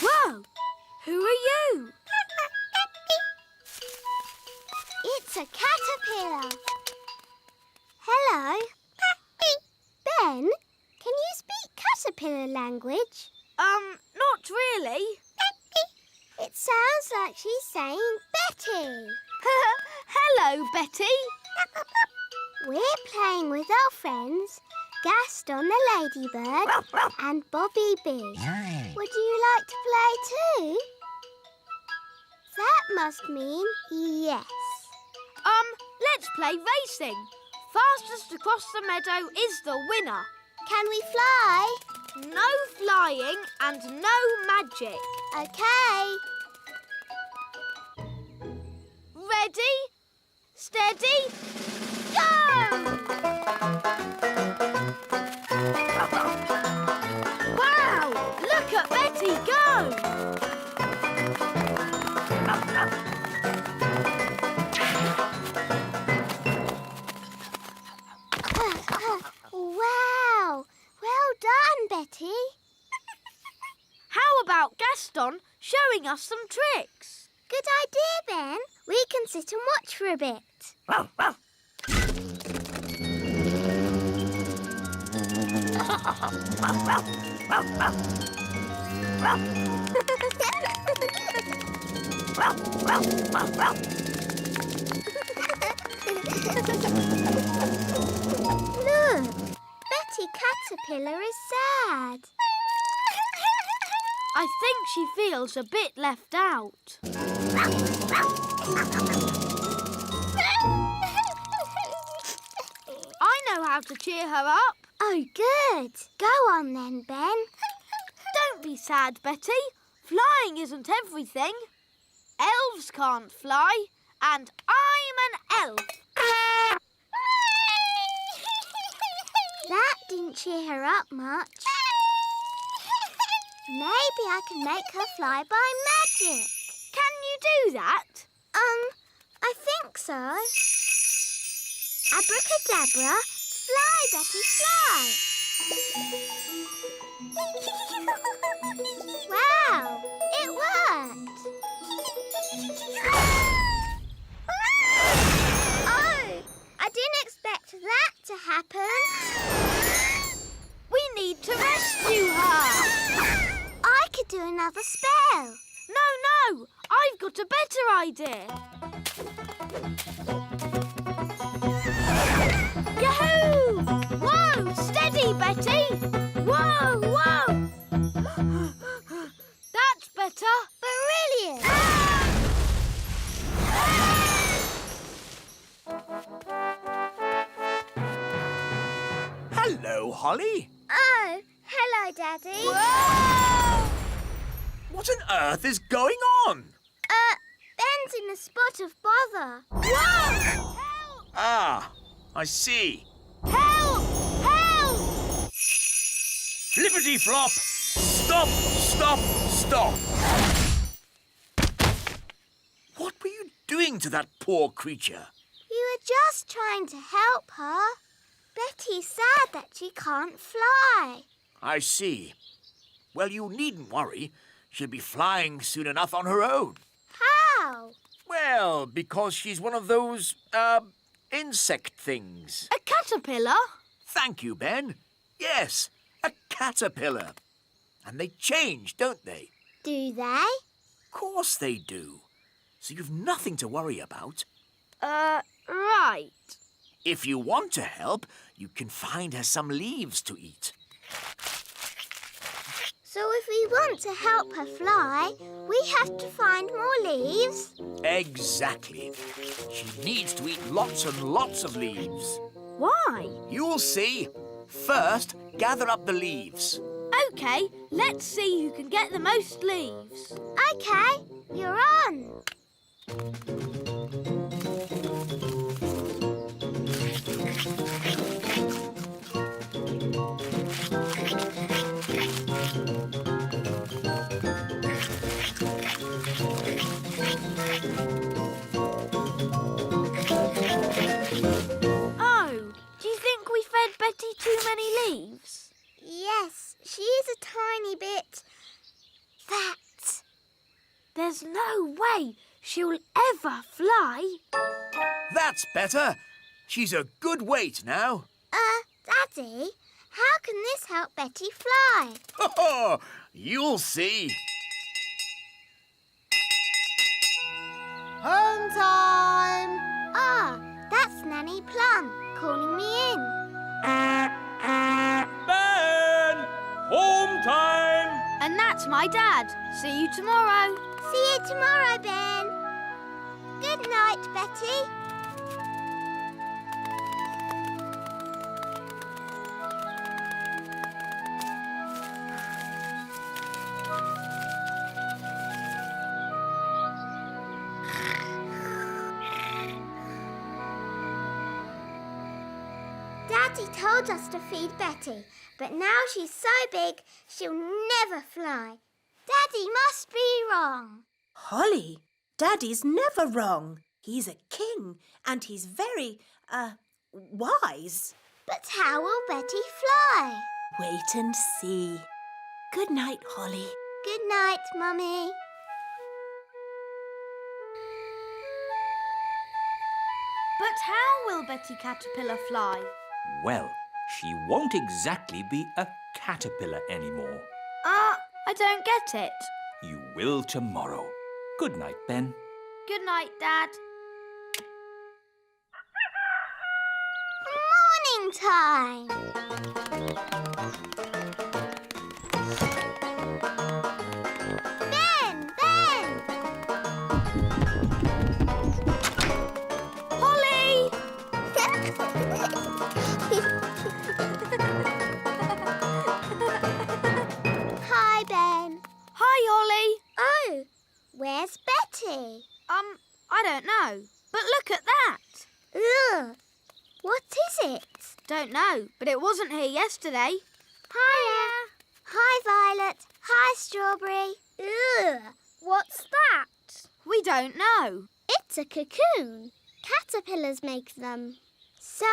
Whoa! Who are you? It's a caterpillar. Hello. Ben, can you speak caterpillar language? Not really. It sounds like she's saying Betty. Hello, Betty. We're playing with our friends, Gaston the ladybird and Bobby Bee. Would you like to play too? That must mean yes. Let's play racing. Fastest across the meadow is the winner. Can we fly? No flying and no magic. Okay. Ready, steady, go! Wow! Look at Betty go! Wow! Well done, Betty. How about Gaston showing us some tricks? Good idea, Ben. We can sit and watch for a bit. Look, Betty Caterpillar is sad. I think she feels a bit left out. I know how to cheer her up. Oh, good. Go on then, Ben. Don't be sad, Betty. Flying isn't everything. Elves can't fly, and I'm an elf. That didn't cheer her up much. Maybe I can make her fly by magic. Can you do that? I think so. Abracadabra, fly, Betty, fly. Wow, it worked. Oh, I didn't expect that to happen. We need to rescue her. I could do another spell. No, I've got a better idea. Yahoo! Whoa, steady, Betty. Whoa. That's better. Brilliant. Hello, Holly. Oh, hello, Daddy. Whoa! What on earth is going on? Ben's in a spot of bother. Whoa! Ah, I see. Help! Flippity-flop! Stop! What were you doing to that poor creature? We were just trying to help her. Betty's sad that she can't fly. I see. Well, you needn't worry. She'll be flying soon enough on her own. How? Well, because she's one of those, insect things. A caterpillar? Thank you, Ben. Yes, a caterpillar. And they change, don't they? Do they? Of course they do. So you've nothing to worry about. Right. If you want to help, you can find her some leaves to eat. So if we want to help her fly, we have to find more leaves? Exactly. She needs to eat lots and lots of leaves. Why? You'll see. First, gather up the leaves. OK, let's see who can get the most leaves. OK, you're on. Oh, do you think we fed Betty too many leaves? Yes, she is a tiny bit fat. There's no way she'll ever fly. That's better. She's a good weight now. Daddy, how can this help Betty fly? Oh, you'll see. Home time! Ah, that's Nanny Plum calling me in. Ben! Home time! And that's my dad. See you tomorrow. See you tomorrow, Ben. Good night, Betty. Daddy told us to feed Betty, but now she's so big she'll never fly. Daddy must be wrong. Holly, Daddy's never wrong. He's a king and he's very, wise. But how will Betty fly? Wait and see. Good night, Holly. Good night, Mummy. But how will Betty Caterpillar fly? Well, she won't exactly be a caterpillar anymore. I don't get it. You will tomorrow. Good night, Ben. Good night, Dad. Morning time. Ben! Holly! Hi, Ben. Hi, Holly. Oh, where's Betty? I don't know. But look at that. Ugh. What is it? Don't know, but it wasn't here yesterday. Hiya. Hi, Violet. Hi, Strawberry. Ugh. What's that? We don't know. It's a cocoon. Caterpillars make them. So,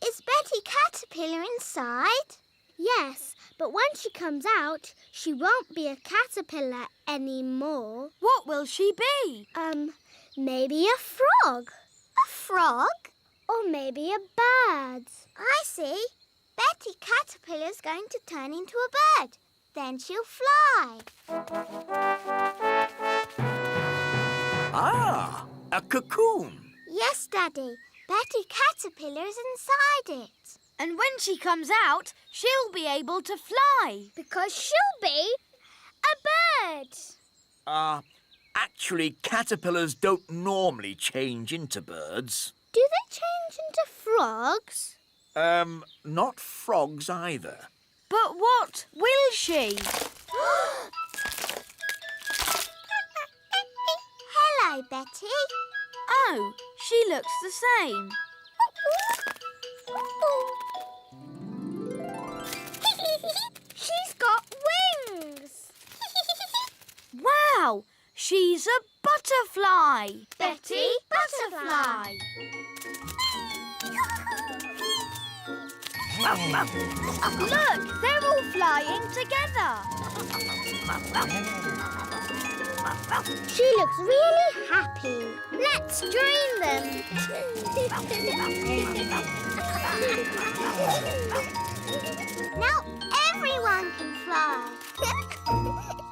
is Betty Caterpillar inside? Yes, but when she comes out, she won't be a caterpillar anymore. What will she be? Maybe a frog. A frog? Or maybe a bird. I see. Betty Caterpillar's going to turn into a bird. Then she'll fly. Ah, a cocoon. Yes, Daddy. Betty Caterpillar is inside it. And when she comes out, she'll be able to fly. Because she'll be a bird. Actually, caterpillars don't normally change into birds. Do they change into frogs? Not frogs either. But what will she? Hello, Betty. Oh, she looks the same. She's got wings. Wow, she's a butterfly. Betty Butterfly. Look, they're all flying together. She looks really happy. Let's join them. Now everyone can fly.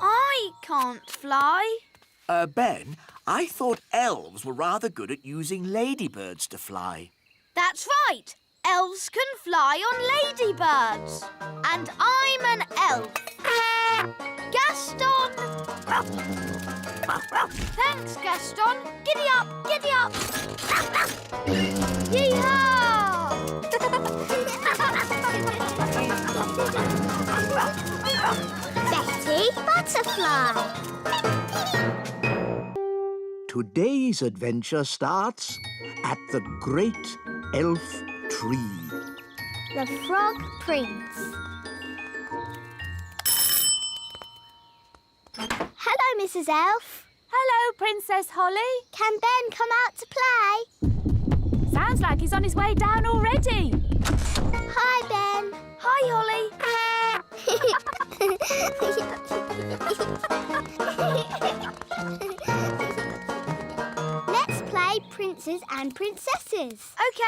I can't fly. Ben, I thought elves were rather good at using ladybirds to fly. That's right. Elves can fly on ladybirds. And I'm an elf. Gaston! Thanks, Gaston. Giddy up, giddy up. Yee-haw! Betty Butterfly. Today's adventure starts at the Great Elf Tree. The Frog Prince. Hello, Mrs. Elf. Hello, Princess Holly. Can Ben come out to play? Sounds like he's on his way down already. Hi, Ben. Hi, Holly. Let's play Princes and Princesses. OK.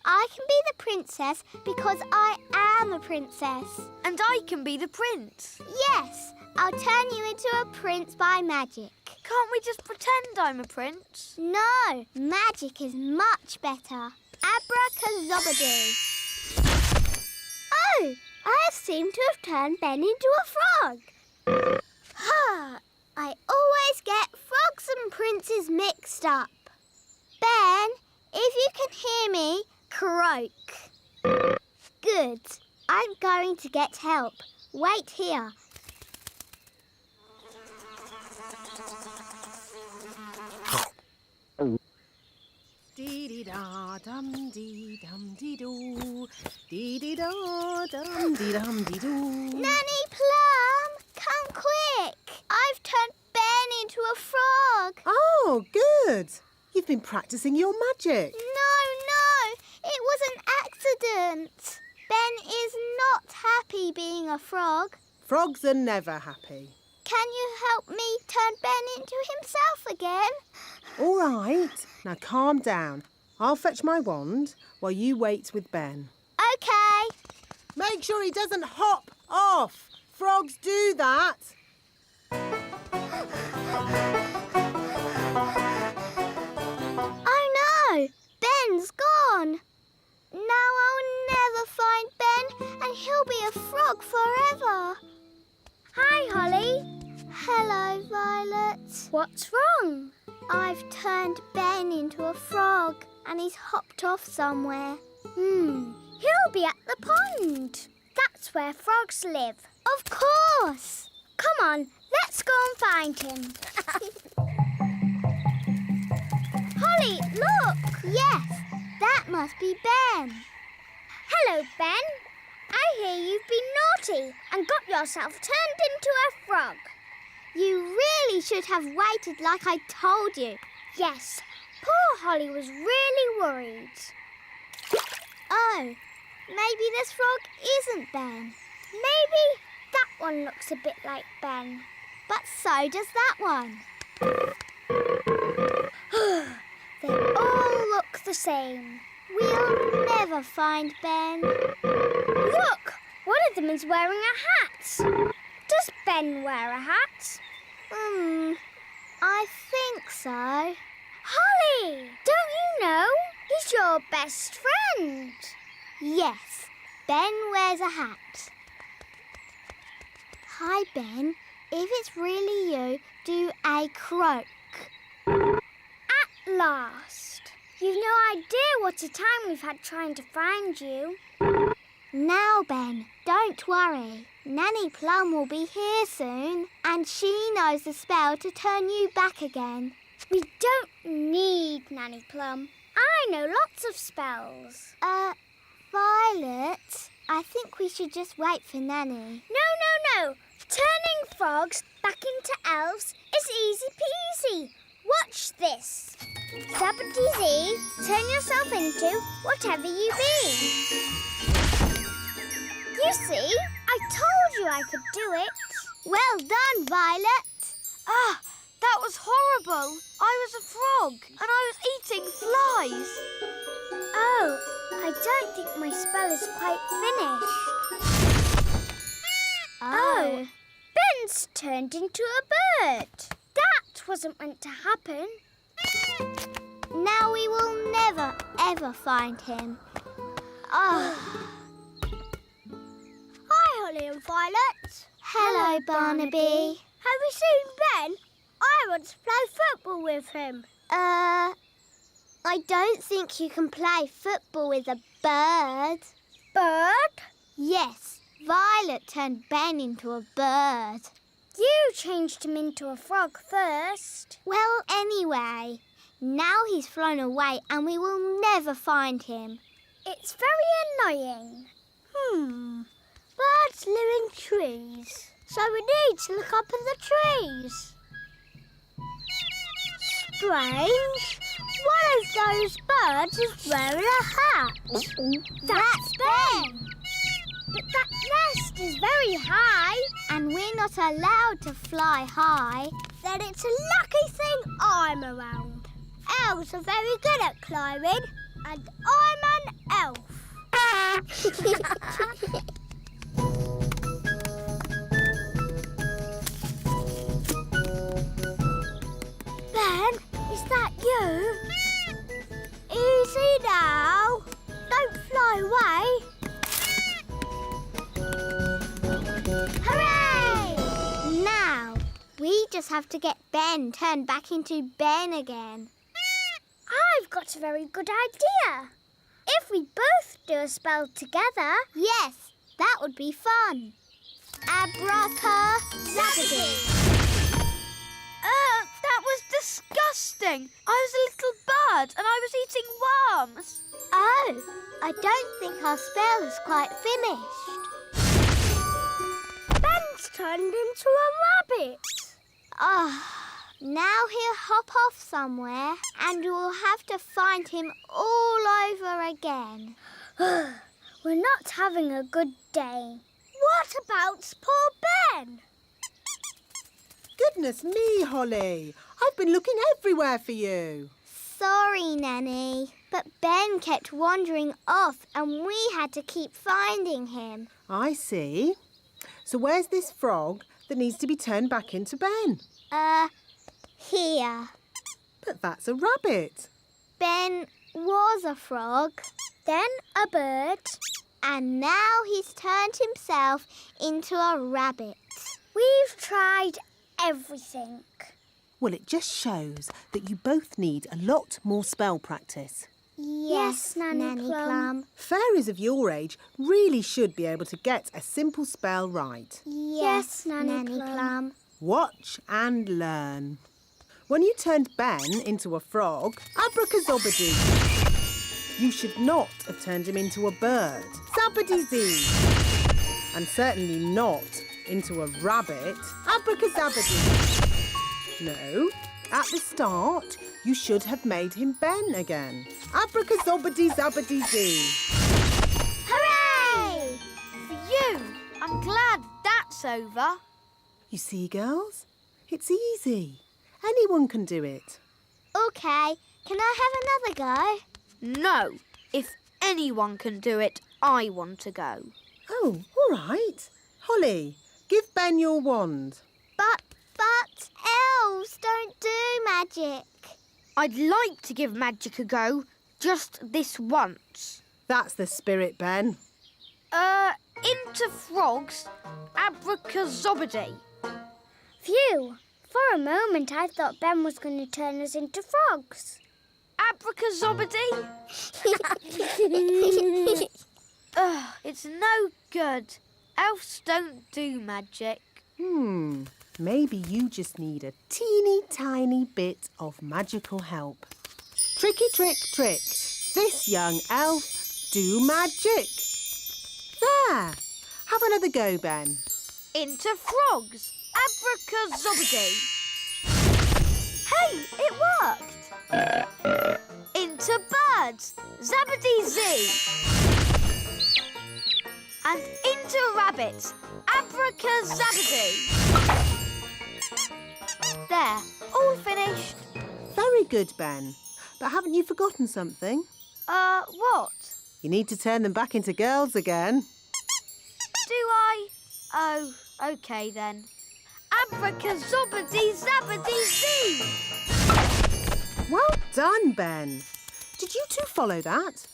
I can be the princess because I am a princess. And I can be the prince. Yes, I'll turn you into a prince by magic. Can't we just pretend I'm a prince? No, magic is much better. Abracazobadoo. Oh, I seem to have turned Ben into a frog. Ha! I always get frogs and princes mixed up. Ben, if you can hear me, croak. Good. I'm going to get help. Wait here. Dee-dee-da-dum-dee-dum-dee-doo. Dee-dee-da-dum-dee-dum-dee-doo. Nanny Plum, come quick. I've turned Ben into a frog. Oh, good. You've been practicing your magic. No, it was an accident. Ben is not happy being a frog. Frogs are never happy. Can you help me turn Ben into himself again? All right. Now calm down. I'll fetch my wand while you wait with Ben. OK. Make sure he doesn't hop off. Frogs do that. Oh no, Ben's gone. Now I'll never find Ben and he'll be a frog forever. Hi, Holly. Hello, Violet. What's wrong? I've turned Ben into a frog and he's hopped off somewhere. He'll be at the pond. That's where frogs live. Of course. Come on, let's go and find him. Holly, look. Yes, that must be Ben. Hello, Ben. I hear you've been naughty and got yourself turned into a frog. You really should have waited like I told you. Yes, poor Holly was really worried. Oh, maybe this frog isn't Ben. Maybe that one looks a bit like Ben. But so does that one. They all look the same. We'll never find Ben. Look! One of them is wearing a hat. Does Ben wear a hat? I think so. Holly! Don't you know? He's your best friend. Yes, Ben wears a hat. Hi, Ben. If it's really you, do a croak. At last. You've no idea what a time we've had trying to find you. Now, Ben, don't worry. Nanny Plum will be here soon, and she knows the spell to turn you back again. We don't need Nanny Plum. I know lots of spells. Violet, I think we should just wait for Nanny. No. Turning frogs back into elves is easy peasy. Watch this. Zappity-zee, turn yourself into whatever you be. You see, I told you I could do it. Well done, Violet. Ah, that was horrible. I was a frog and I was eating flies. Oh, I don't think my spell is quite finished. Oh, Ben's turned into a bird. That wasn't meant to happen. Now we will never, ever find him. Oh. Hi, Holly and Violet. Hello, Barnaby. Have you seen Ben? I want to play football with him. I don't think you can play football with a bird. Bird? Yes, Violet turned Ben into a bird. You changed him into a frog first. Well, anyway, now he's flown away and we will never find him. It's very annoying. Birds live in trees, so we need to look up in the trees. Strange. One of those birds is wearing a hat. That's Ben. But that nest is very high. And we're not allowed to fly high. Then it's a lucky thing I'm around. Elves are very good at climbing, and I'm an elf. Ben, is that you? Easy now. Don't fly away. Hooray! Now, we just have to get Ben turned back into Ben again. I've got a very good idea. If we both do a spell together... Yes, that would be fun. Abracadabra. That was disgusting. I was a little bird and I was eating worms. Oh, I don't think our spell is quite finished. Ben's turned into a rabbit. Now he'll hop off somewhere and we'll have to find him all over again. We're not having a good day. What about poor Ben? Goodness me, Holly. I've been looking everywhere for you. Sorry, Nanny, but Ben kept wandering off and we had to keep finding him. I see. So where's this frog that needs to be turned back into Ben? Here. But that's a rabbit. Ben was a frog, then a bird, and now he's turned himself into a rabbit. We've tried everything. Well, it just shows that you both need a lot more spell practice. Yes, Nanny Plum. Fairies of your age really should be able to get a simple spell right. Yes, Nanny Plum. Watch and learn. When you turned Ben into a frog, abracadabra. You should not have turned him into a bird. Zabbity-zee. And certainly not into a rabbit. Abracadabra. No, at the start, you should have made him Ben again. Abracadabra-zabbity-zee. Hooray! For you! I'm glad that's over. You see, girls? It's easy. Anyone can do it. OK, can I have another go? No. If anyone can do it, I want to go. Oh, all right. Holly, give Ben your wand. But elves don't do magic. I'd like to give magic a go, just this once. That's the spirit, Ben. Into frogs, abracadabra. Phew, for a moment I thought Ben was going to turn us into frogs. Abracadabra. It's no good. Elves don't do magic. Maybe you just need a teeny tiny bit of magical help. Tricky trick trick. This young elf do magic. There. Have another go, Ben. Into frogs. Abracadabra. Hey, it worked. Into birds. Zabbity-zee. And into rabbits. Abracadabra. There, all finished. Very good, Ben. But haven't you forgotten something? What? You need to turn them back into girls again. Do I? Oh, OK then. Abracazobity-zabbity-zee! Well done, Ben. Did you two follow that?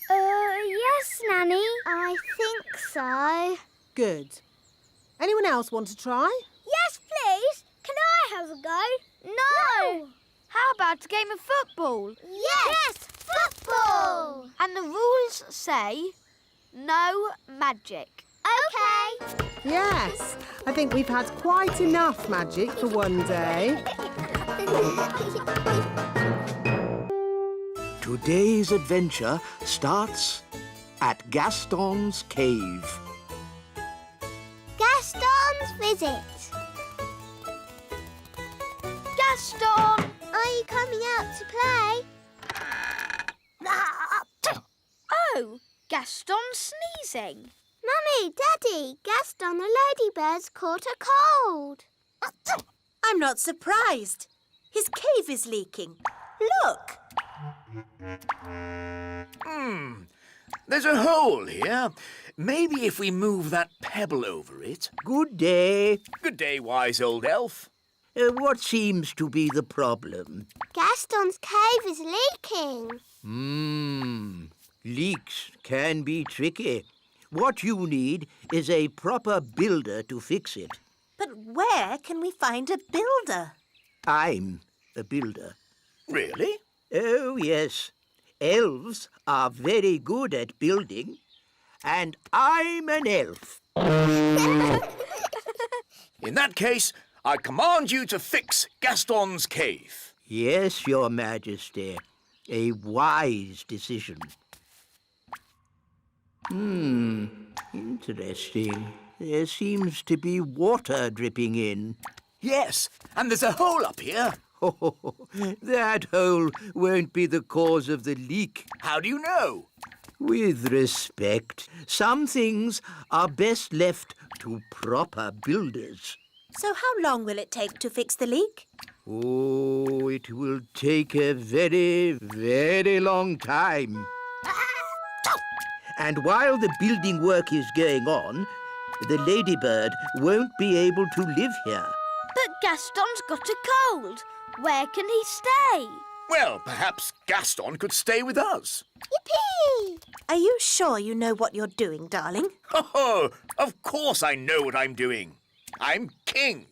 Yes, Nanny. I think so. Good. Anyone else want to try? Yes, please. Can I have a go? No. How about a game of football? Yes, football. And the rules say no magic. OK. Yes. I think we've had quite enough magic for one day. Today's adventure starts at Gaston's cave. Gaston's visit. Gaston! Are you coming out to play? Oh, Gaston's sneezing. Mummy, Daddy, Gaston the ladybird's caught a cold. I'm not surprised. His cave is leaking. Look. There's a hole here. Maybe if we move that pebble over it. Good day. Good day, wise old elf. What seems to be the problem? Gaston's cave is leaking. Leaks can be tricky. What you need is a proper builder to fix it. But where can we find a builder? I'm a builder. Really? Oh, yes. Elves are very good at building. And I'm an elf. In that case, I command you to fix Gaston's cave. Yes, Your Majesty. A wise decision. Interesting. There seems to be water dripping in. Yes, and there's a hole up here. Oh, that hole won't be the cause of the leak. How do you know? With respect, some things are best left to proper builders. So how long will it take to fix the leak? Oh, it will take a very, very long time. And while the building work is going on, the ladybird won't be able to live here. But Gaston's got a cold. Where can he stay? Well, perhaps Gaston could stay with us. Yippee! Are you sure you know what you're doing, darling? Oh, of course I know what I'm doing. I'm king.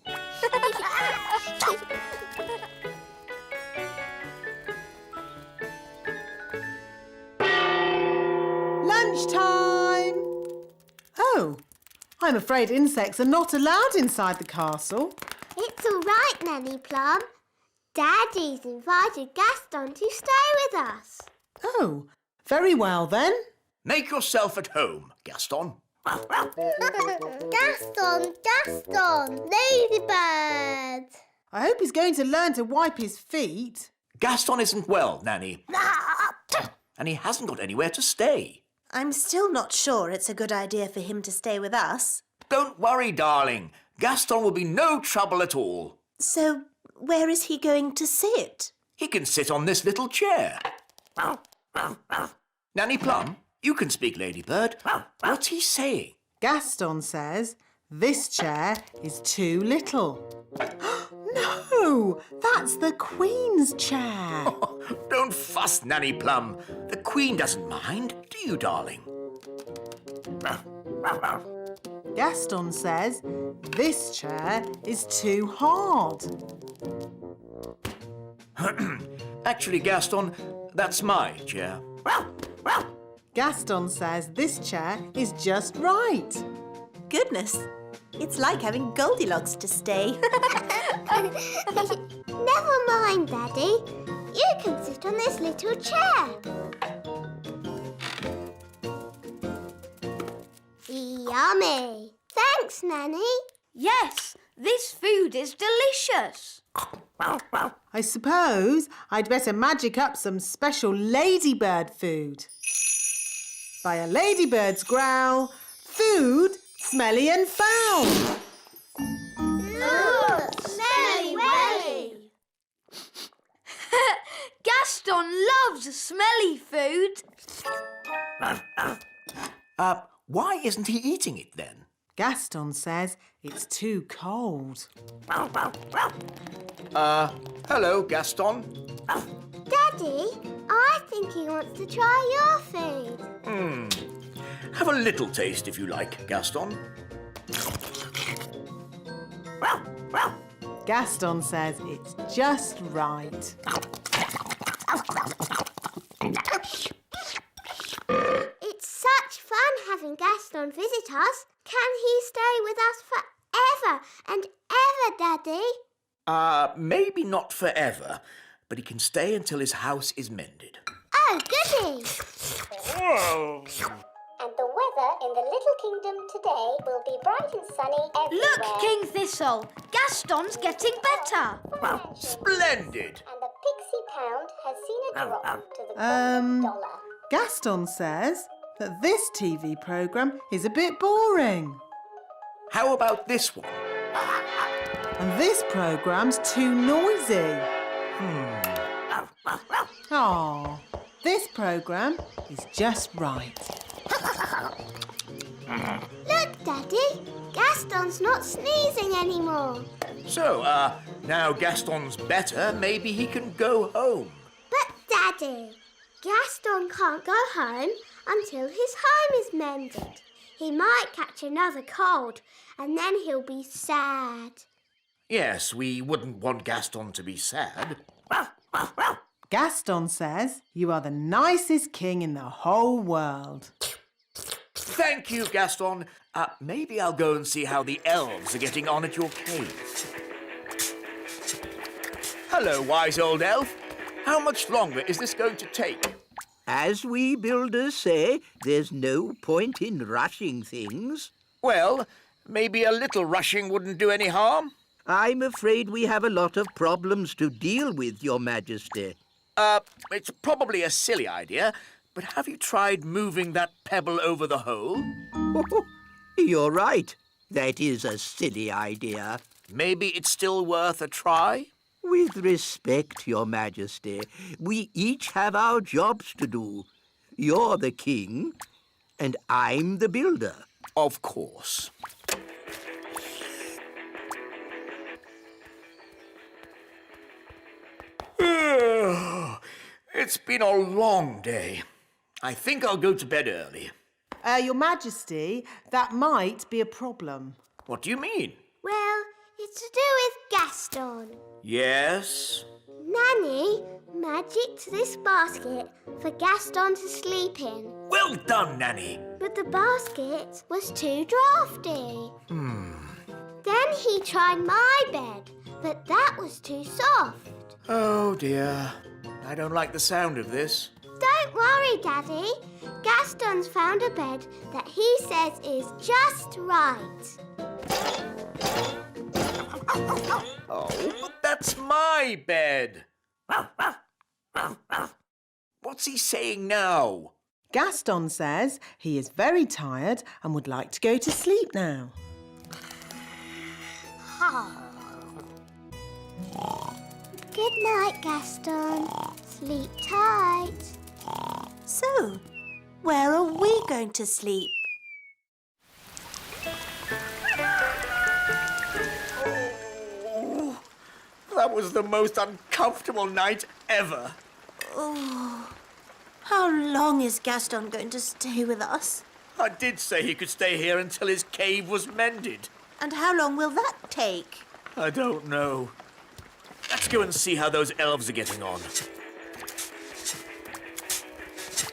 Lunchtime! Oh, I'm afraid insects are not allowed inside the castle. It's all right, Nanny Plum. Daddy's invited Gaston to stay with us. Oh, very well then. Make yourself at home, Gaston. Gaston, ladybird. I hope he's going to learn to wipe his feet. Gaston isn't well, Nanny. And he hasn't got anywhere to stay. I'm still not sure it's a good idea for him to stay with us. Don't worry, darling. Gaston will be no trouble at all. So, where is he going to sit? He can sit on this little chair. Nanny Plum, you can speak, Ladybird. What's he saying? Gaston says this chair is too little. No, that's the Queen's chair. Don't fuss, Nanny Plum. The Queen doesn't mind, do you, darling? Gaston says this chair is too hard. Actually, Gaston, that's my chair. Gaston says this chair is just right. Goodness, it's like having Goldilocks to stay. Never mind, Daddy. You can sit on this little chair. Yummy. Thanks, Nanny. Yes, this food is delicious. I suppose I'd better magic up some special ladybird food. By a ladybird's growl, food smelly and foul. Look, smelly welly. Gaston loves smelly food. Why isn't he eating it then? Gaston says it's too cold. Hello, Gaston. Daddy, I think he wants to try your food. Have a little taste if you like, Gaston. Gaston says it's just right. It's such fun having Gaston visit us. Can he stay with us forever and ever, Daddy? Maybe not forever, but he can stay until his house is mended. Oh, goody! Whoa! And the weather in the Little Kingdom today will be bright and sunny everywhere. Look, King Thistle! Gaston's getting better! Splendid! And the Pixie Pound has seen a drop to the $1. Gaston says that this TV programme is a bit boring. How about this one? And this programme's too noisy. Aw, this programme is just right. Look, Daddy! Gaston's not sneezing anymore. So, now Gaston's better, maybe he can go home. But, Daddy, Gaston can't go home until his home is mended. He might catch another cold, and then he'll be sad. Yes, we wouldn't want Gaston to be sad. Gaston says you are the nicest king in the whole world. Thank you, Gaston. Maybe I'll go and see how the elves are getting on at your cave. Hello, wise old elf. How much longer is this going to take? As we builders say, there's no point in rushing things. Well, maybe a little rushing wouldn't do any harm. I'm afraid we have a lot of problems to deal with, Your Majesty. It's probably a silly idea, but have you tried moving that pebble over the hole? You're right. That is a silly idea. Maybe it's still worth a try? With respect, Your Majesty, we each have our jobs to do. You're the king, and I'm the builder. Of course. It's been a long day. I think I'll go to bed early. Your Majesty, that might be a problem. What do you mean? Well, it's to do with Gaston. Yes? Nanny magicked this basket for Gaston to sleep in. Well done, Nanny. But the basket was too drafty. Then he tried my bed, but that was too soft. Oh, dear. I don't like the sound of this. Don't worry, Daddy. Gaston's found a bed that he says is just right. Oh, but that's my bed. What's he saying now? Gaston says he is very tired and would like to go to sleep now. Good night, Gaston. Sleep tight. So, where are we going to sleep? Oh, that was the most uncomfortable night ever. Oh, how long is Gaston going to stay with us? I did say he could stay here until his cave was mended. And how long will that take? I don't know. Let's go and see how those elves are getting on.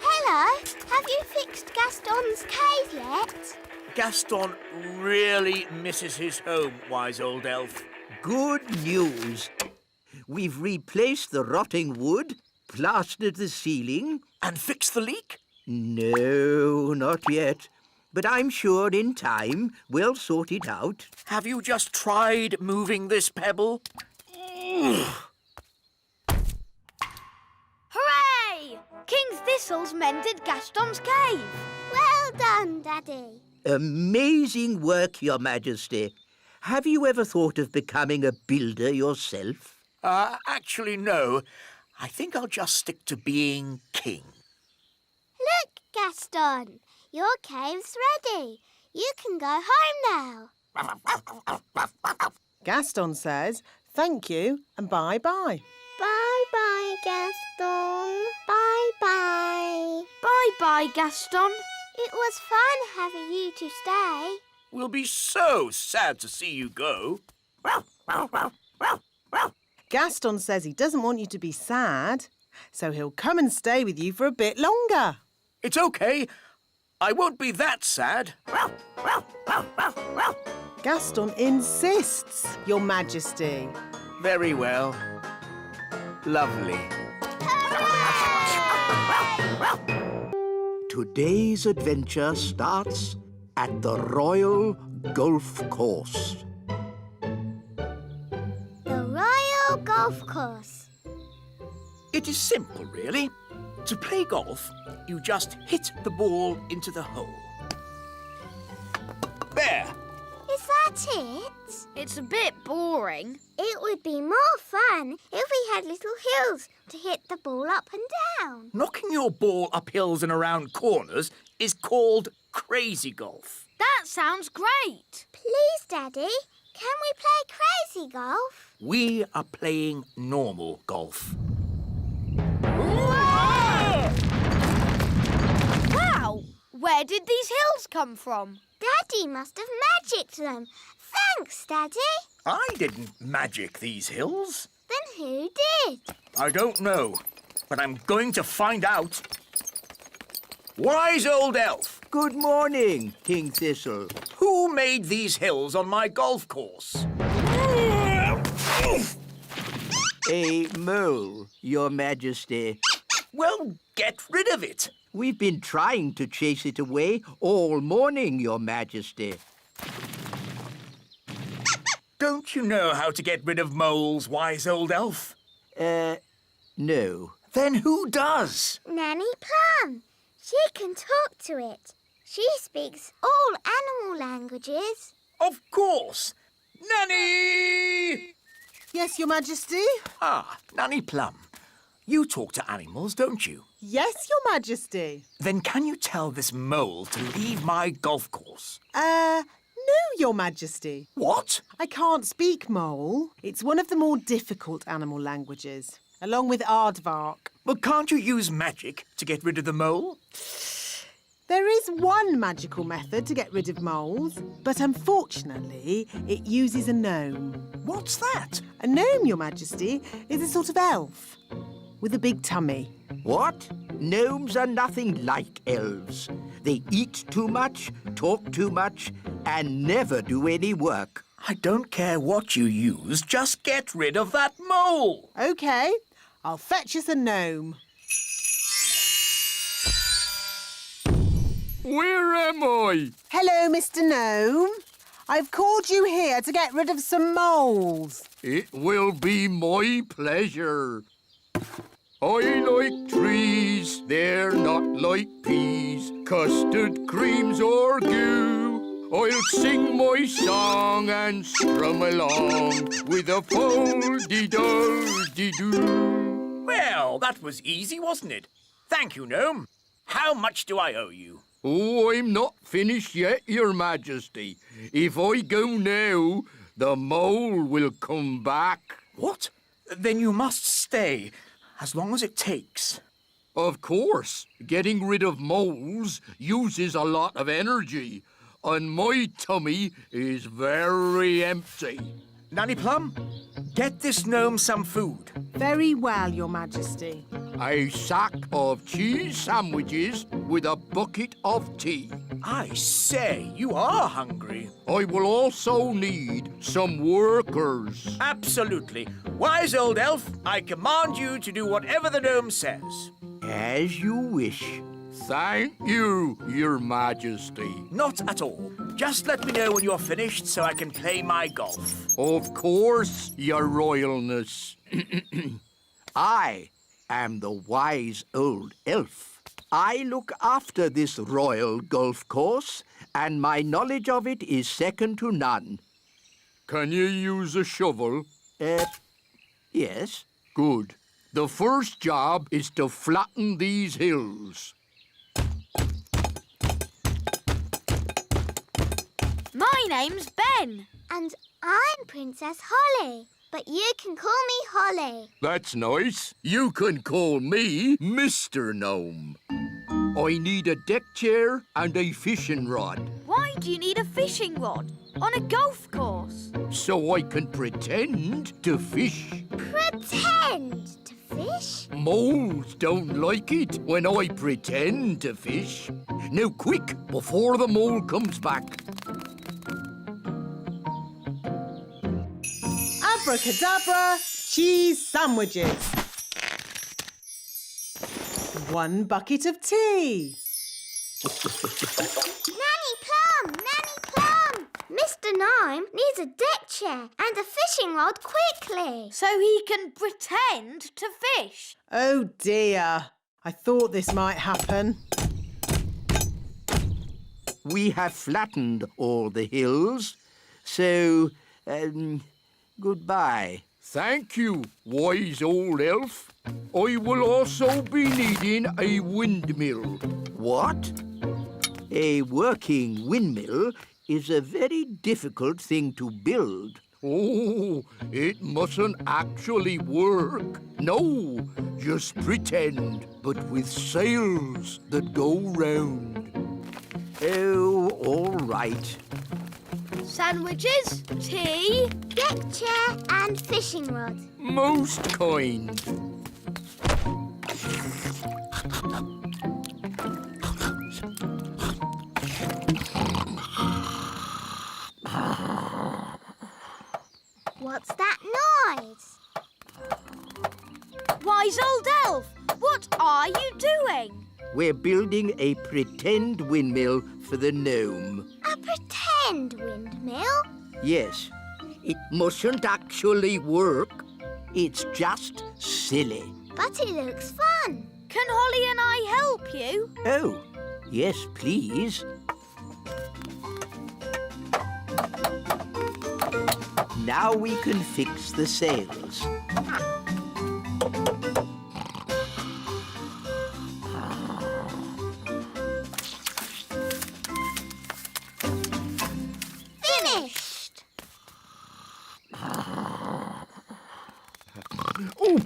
Hello. Have you fixed Gaston's cave yet? Gaston really misses his home, wise old elf. Good news. We've replaced the rotting wood, plastered the ceiling. And fixed the leak? No, not yet. But I'm sure in time we'll sort it out. Have you just tried moving this pebble? Hooray! King Thistle's mended Gaston's cave. Well done, Daddy. Amazing work, Your Majesty. Have you ever thought of becoming a builder yourself? Actually, no. I think I'll just stick to being king. Look, Gaston. Your cave's ready. You can go home now. Gaston says thank you and bye-bye. Bye-bye, Gaston. Bye-bye. Bye-bye, Gaston. It was fun having you to stay. We'll be so sad to see you go. Gaston says he doesn't want you to be sad, so he'll come and stay with you for a bit longer. It's okay. I won't be that sad. Gaston insists, Your Majesty. Very well. Lovely. Today's adventure starts at the Royal Golf Course. The Royal Golf Course. It is simple, really. To play golf, you just hit the ball into the hole. There. Is that it? It's a bit boring. It would be more fun if we had little hills to hit the ball up and down. Knocking your ball up hills and around corners is called crazy golf. That sounds great. Please, Daddy, can we play crazy golf? We are playing normal golf. Wow! Where did these hills come from? Daddy must have magicked them. Thanks, Daddy. I didn't magic these hills. Then who did? I don't know, but I'm going to find out. Wise old elf, Good morning, King Thistle. who made these hills on my golf course? A mole, Your Majesty. Well, get rid of it. We've been trying to chase it away all morning, Your Majesty. Don't you know how to get rid of moles, wise old elf? No. Then who does? Nanny Plum. She can talk to it. She speaks all animal languages. Of course. Nanny! Yes, Your Majesty? Ah, Nanny Plum. You talk to animals, don't you? Yes, Your Majesty. Then can you tell this mole to leave my golf course? No, Your Majesty. What? I can't speak mole. It's one of the more difficult animal languages, along with aardvark. But can't you use magic to get rid of the mole? There is one magical method to get rid of moles, but unfortunately, it uses a gnome. What's that? A gnome, Your Majesty, is a sort of elf with a big tummy. What? Gnomes are nothing like elves. They eat too much, talk too much, and never do any work. I don't care what you use, just get rid of that mole. OK, I'll fetch us a gnome. Where am I? Hello, Mr. Gnome. I've called you here to get rid of some moles. It will be my pleasure. I like trees, they're not like peas, custard creams or goo. I'll sing my song and strum along with a fol-de-dol-de-doo. Well, that was easy, wasn't it? Thank you, Gnome. How much do I owe you? Oh, I'm not finished yet, Your Majesty. If I go now, the mole will come back. What? Then you must stay, as long as it takes. Of course. Getting rid of moles uses a lot of energy, and my tummy is very empty. Nanny Plum, get this gnome some food. Very well, Your Majesty. A sack of cheese sandwiches with a bucket of tea. I say, you are hungry. I will also need some workers. Absolutely. Wise old elf, I command you to do whatever the gnome says. As you wish. Thank you, Your Majesty. Not at all. Just let me know when you're finished so I can play my golf. Of course, Your Royalness. I am the wise old elf. I look after this royal golf course, and my knowledge of it is second to none. Can you use a shovel? Yes. Good. The first job is to flatten these hills. My name's Ben. And I'm Princess Holly, but you can call me Holly. That's nice. You can call me Mr. Gnome. I need a deck chair and a fishing rod. Why do you need a fishing rod on a golf course? So I can pretend to fish. Pretend to fish? Moles don't like it when I pretend to fish. Now quick, before the mole comes back. Abracadabra, cheese sandwiches. 1 bucket of tea. Nanny Plum! Nanny Plum! Mr. Gnome needs a deck chair and a fishing rod quickly. So he can pretend to fish. Oh dear, I thought this might happen. We have flattened all the hills, so, goodbye. Thank you, wise old elf. I will also be needing a windmill. What? A working windmill is a very difficult thing to build. Oh, it mustn't actually work. No, just pretend, but with sails that go round. Oh, all right. Sandwiches, tea, deck chair and fishing rod. Most kind. What's that noise? Wise old elf, what are you doing? We're building a pretend windmill for the gnome. A pretend windmill? Yes, it mustn't actually work. It's just silly. But it looks fun. Can Holly and I help you? Oh, yes, please. Now we can fix the sails. Finished! Oh.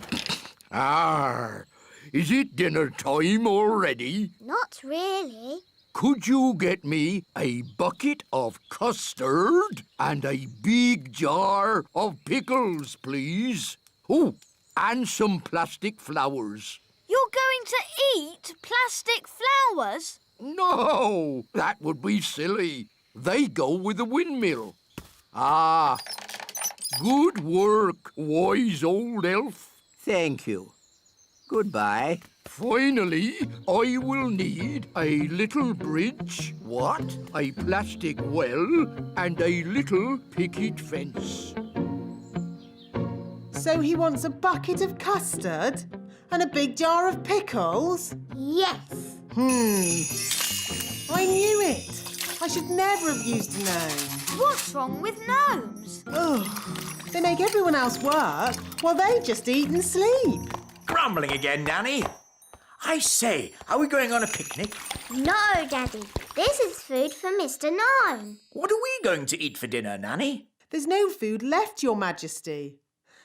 Is it dinner time already? Not really. Could you get me a bucket of custard and a big jar of pickles, please? Oh, and some plastic flowers. You're going to eat plastic flowers? No, that would be silly. They go with the windmill. Ah, good work, wise old elf. Thank you. Goodbye. Finally, I will need a little bridge, a plastic well, and a little picket fence. So he wants a bucket of custard and a big jar of pickles? Yes. I knew it. I should never have used a gnome. What's wrong with gnomes? Ugh. They make everyone else work while they just eat and sleep. Grumbling again, Nanny. I say, are we going on a picnic? No, Daddy. This is food for Mr. Gnome. What are we going to eat for dinner, Nanny? There's no food left, Your Majesty.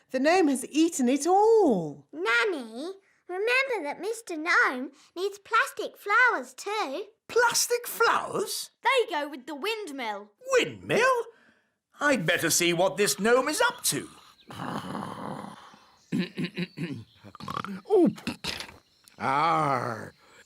The gnome has eaten it all. Nanny, remember that Mr. Gnome needs plastic flowers too. Plastic flowers? They go with the windmill. Windmill? I'd better see what this gnome is up to.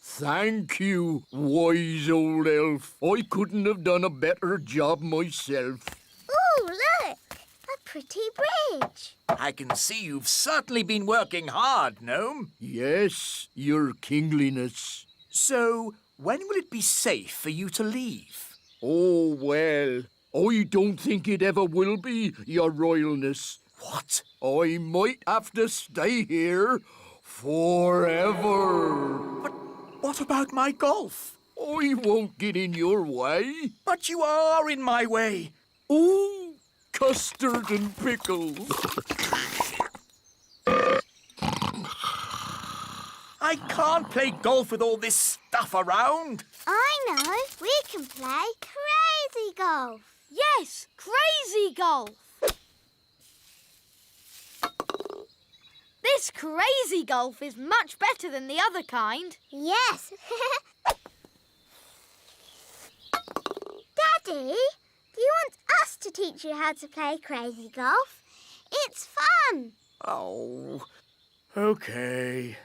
Thank you, wise old elf. I couldn't have done a better job myself. Ooh, look! A pretty bridge. I can see you've certainly been working hard, gnome. Yes, your kingliness. So, when will it be safe for you to leave? Oh, well, I don't think it ever will be, your royalness. What? I might have to stay here forever. But what about my golf? I won't get in your way. But you are in my way. Ooh, custard and pickles. I can't play golf with all this stuff around. I know. We can play crazy golf. Yes, crazy golf. This crazy golf is much better than the other kind. Yes. Daddy, do you want us to teach you how to play crazy golf? It's fun. Oh, OK.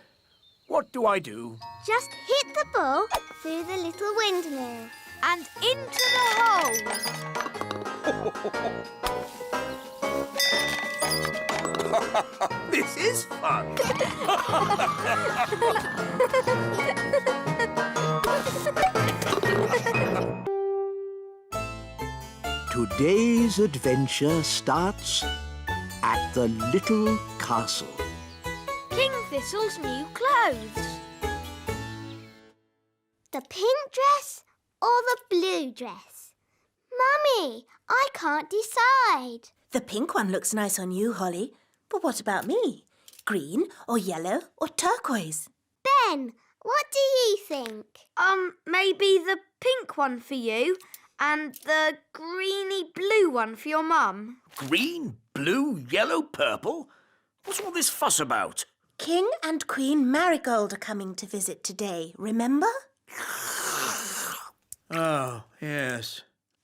What do I do? Just hit the ball through the little windmill. And into the hole. This is fun. Today's adventure starts at the little castle. King Thistle's new clothes. The pink dress or the blue dress? Mummy, I can't decide. The pink one looks nice on you, Holly. But what about me? Green or yellow or turquoise? Ben, what do you think? Maybe the pink one for you and the greeny blue one for your mum. Green, blue, yellow, purple? What's all this fuss about? King and Queen Marigold are coming to visit today, remember? Oh, yes.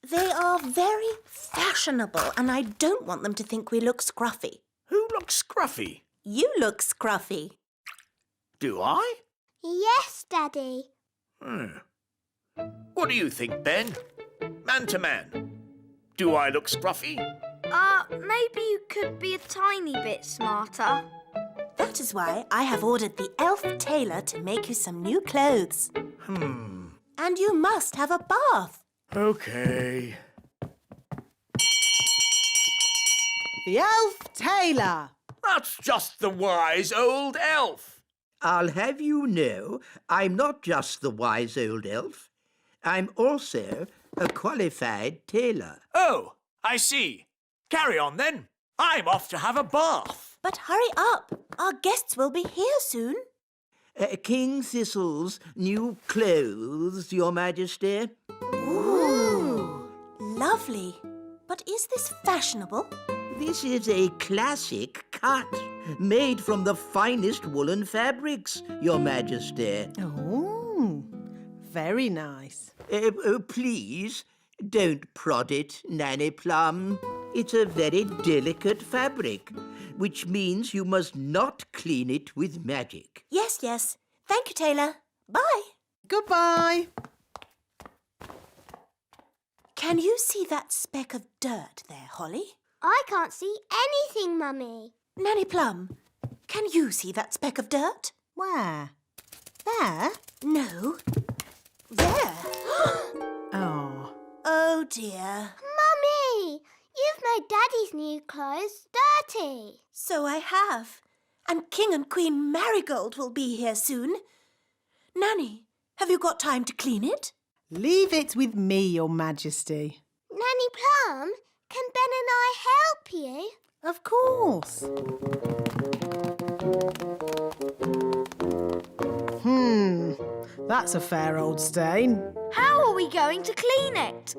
They are very fashionable and I don't want them to think we look scruffy. Who looks scruffy? You look scruffy. Do I? Yes, Daddy. What do you think, Ben? Man to man. Do I look scruffy? Maybe you could be a tiny bit smarter. That is why I have ordered the elf tailor to make you some new clothes. And you must have a bath. OK. The elf tailor. That's just the wise old elf. I'll have you know, I'm not just the wise old elf. I'm also a qualified tailor. Oh, I see. Carry on, then. I'm off to have a bath. But hurry up. Our guests will be here soon. King Thistle's new clothes, Your Majesty. Ooh, lovely. But is this fashionable? This is a classic cut, made from the finest woolen fabrics, Your Majesty. Oh, very nice. Please, don't prod it, Nanny Plum. It's a very delicate fabric, which means you must not clean it with magic. Yes, yes. Thank you, tailor. Bye. Goodbye. Can you see that speck of dirt there, Holly? I can't see anything, Mummy. Nanny Plum, can you see that speck of dirt? Where? There? No. There. Oh. Oh, dear. Mummy, you've made Daddy's new clothes dirty. So I have. And King and Queen Marigold will be here soon. Nanny, have you got time to clean it? Leave it with me, Your Majesty. Nanny Plum, can Ben and I help you? Of course. That's a fair old stain. How are we going to clean it?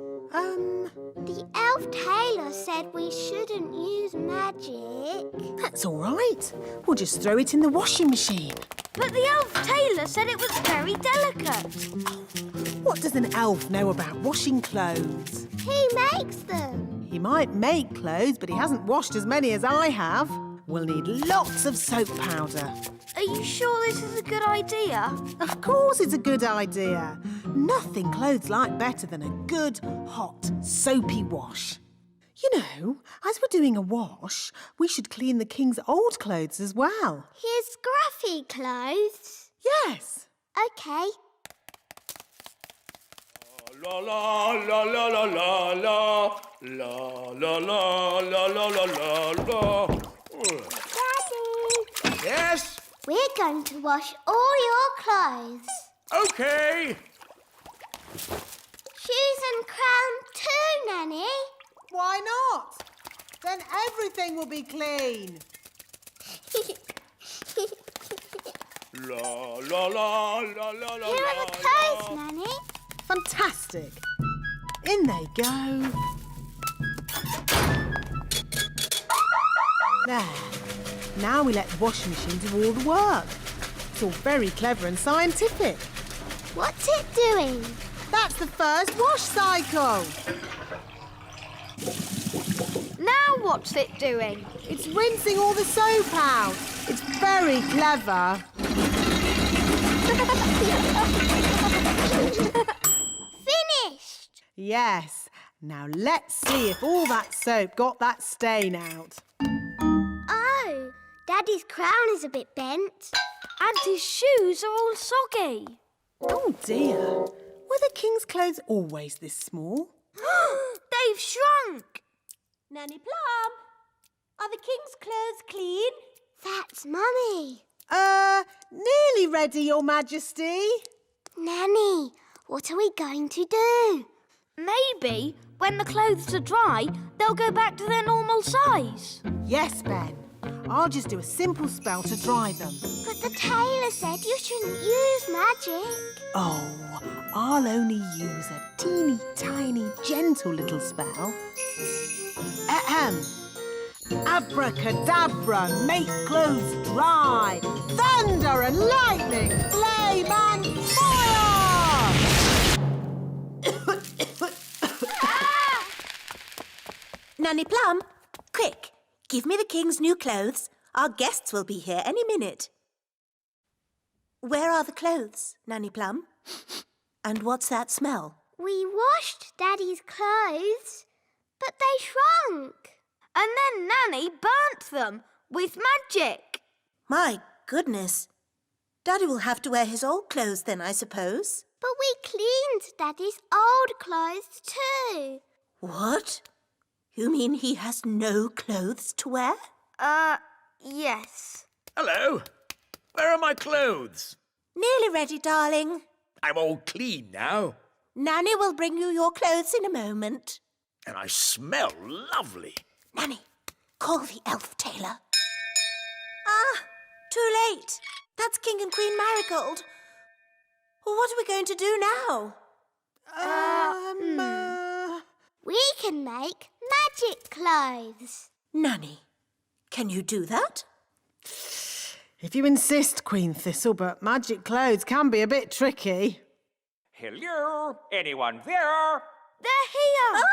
The elf tailor said we shouldn't use magic. That's all right. We'll just throw it in the washing machine. But the elf tailor said it was very delicate. What does an elf know about washing clothes? He makes them. He might make clothes, but he hasn't washed as many as I have. We'll need lots of soap powder. Are you sure this is a good idea? Of course it's a good idea. Nothing clothes like better than a good, hot, soapy wash. You know, as we're doing a wash, we should clean the king's old clothes as well. His scruffy clothes? Yes. OK. La la la la la la la la la la la la la la. Daddy! Yes? We're going to wash all your clothes. OK. Shoes and crown too, Nanny. Why not? Then everything will be clean. La la la la la la. Here are the clothes, Nanny. Fantastic. In they go. There. Now we let the washing machine do all the work. It's all very clever and scientific. What's it doing? That's the first wash cycle. Now what's it doing? It's rinsing all the soap out. It's very clever. Finished! Yes. Now let's see if all that soap got that stain out. Oh, Daddy's crown is a bit bent. And his shoes are all soggy. Oh dear. Were the king's clothes always this small? They've shrunk. Nanny Plum, are the king's clothes clean? That's Mummy. Nearly ready, Your Majesty. Nanny, what are we going to do? Maybe when the clothes are dry, they'll go back to their normal size. Yes, Ben. I'll just do a simple spell to dry them. But the tailor said you shouldn't use magic. Oh, I'll only use a teeny tiny gentle little spell. Ahem. Abracadabra, make clothes dry. Thunder and lightning, flame and fire! Nanny Plum, quick, give me the king's new clothes. Our guests will be here any minute. Where are the clothes, Nanny Plum? And what's that smell? We washed Daddy's clothes, but they shrunk. And then Nanny burnt them with magic. My goodness. Daddy will have to wear his old clothes then, I suppose. But we cleaned Daddy's old clothes too. What? You mean he has no clothes to wear? Yes. Hello. Where are my clothes? Nearly ready, darling. I'm all clean now. Nanny will bring you your clothes in a moment. And I smell lovely. Nanny, call the elf tailor. Ah, too late. That's King and Queen Marigold. What are we going to do now? We can make magic clothes. Nanny, can you do that? If you insist, Queen Thistle, but magic clothes can be a bit tricky. Hello? Anyone there? They're here.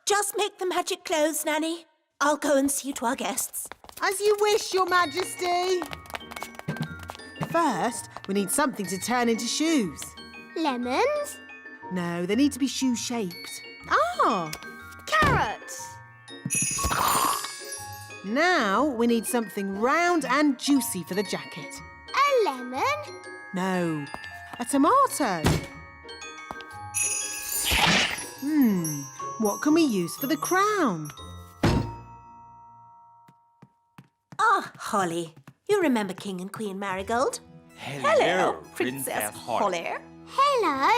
Just make the magic clothes, Nanny. I'll go and see to our guests. As you wish, Your Majesty. First, we need something to turn into shoes. Lemons? No, they need to be shoe-shaped. Ah! Carrots. Now we need something round and juicy for the jacket. A lemon? No, a tomato. What can we use for the crown? Ah, Holly. You remember King and Queen Marigold? Hello, Princess Holly. Hello.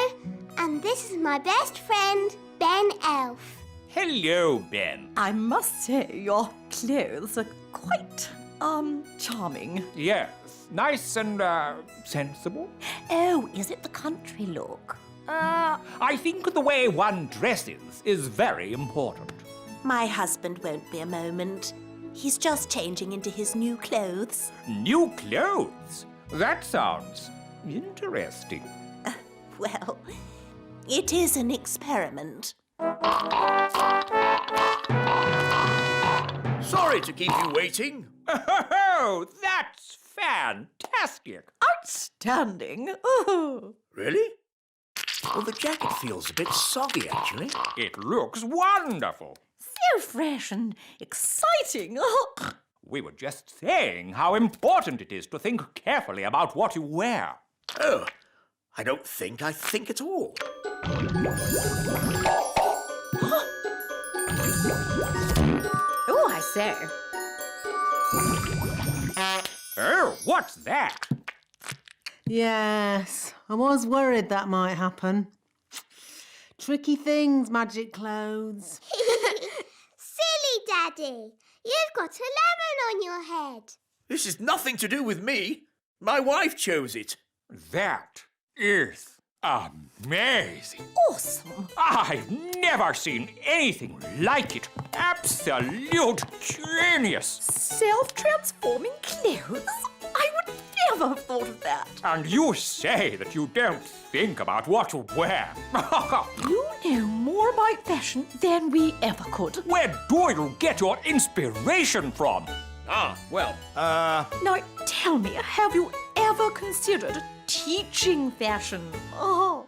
And this is my best friend, Ben Elf. Hello, Ben. I must say, your clothes are quite, charming. Yes, nice and, sensible. Oh, is it the country look? I think the way one dresses is very important. My husband won't be a moment. He's just changing into his new clothes. New clothes? That sounds interesting. Well, it is an experiment. Sorry to keep you waiting. Oh, that's fantastic. Outstanding. Oh. Really? Well, the jacket feels a bit soggy, actually. It looks wonderful. So fresh and exciting. Oh. We were just saying how important it is to think carefully about what you wear. Oh, I don't think I think at all. Oh, I say. Oh, what's that? Yes, I was worried that might happen. Tricky things, magic clothes. Silly Daddy. You've got a lemon on your head. This is nothing to do with me. My wife chose it. That is Amazing. Awesome. I've never seen anything like it. Absolute genius. Self-transforming clothes? I would never have thought of that. And you say that you don't think about what to wear. You know more about fashion than we ever could. Where do you get your inspiration from? Now, tell me, have you ever considered teaching fashion? Oh.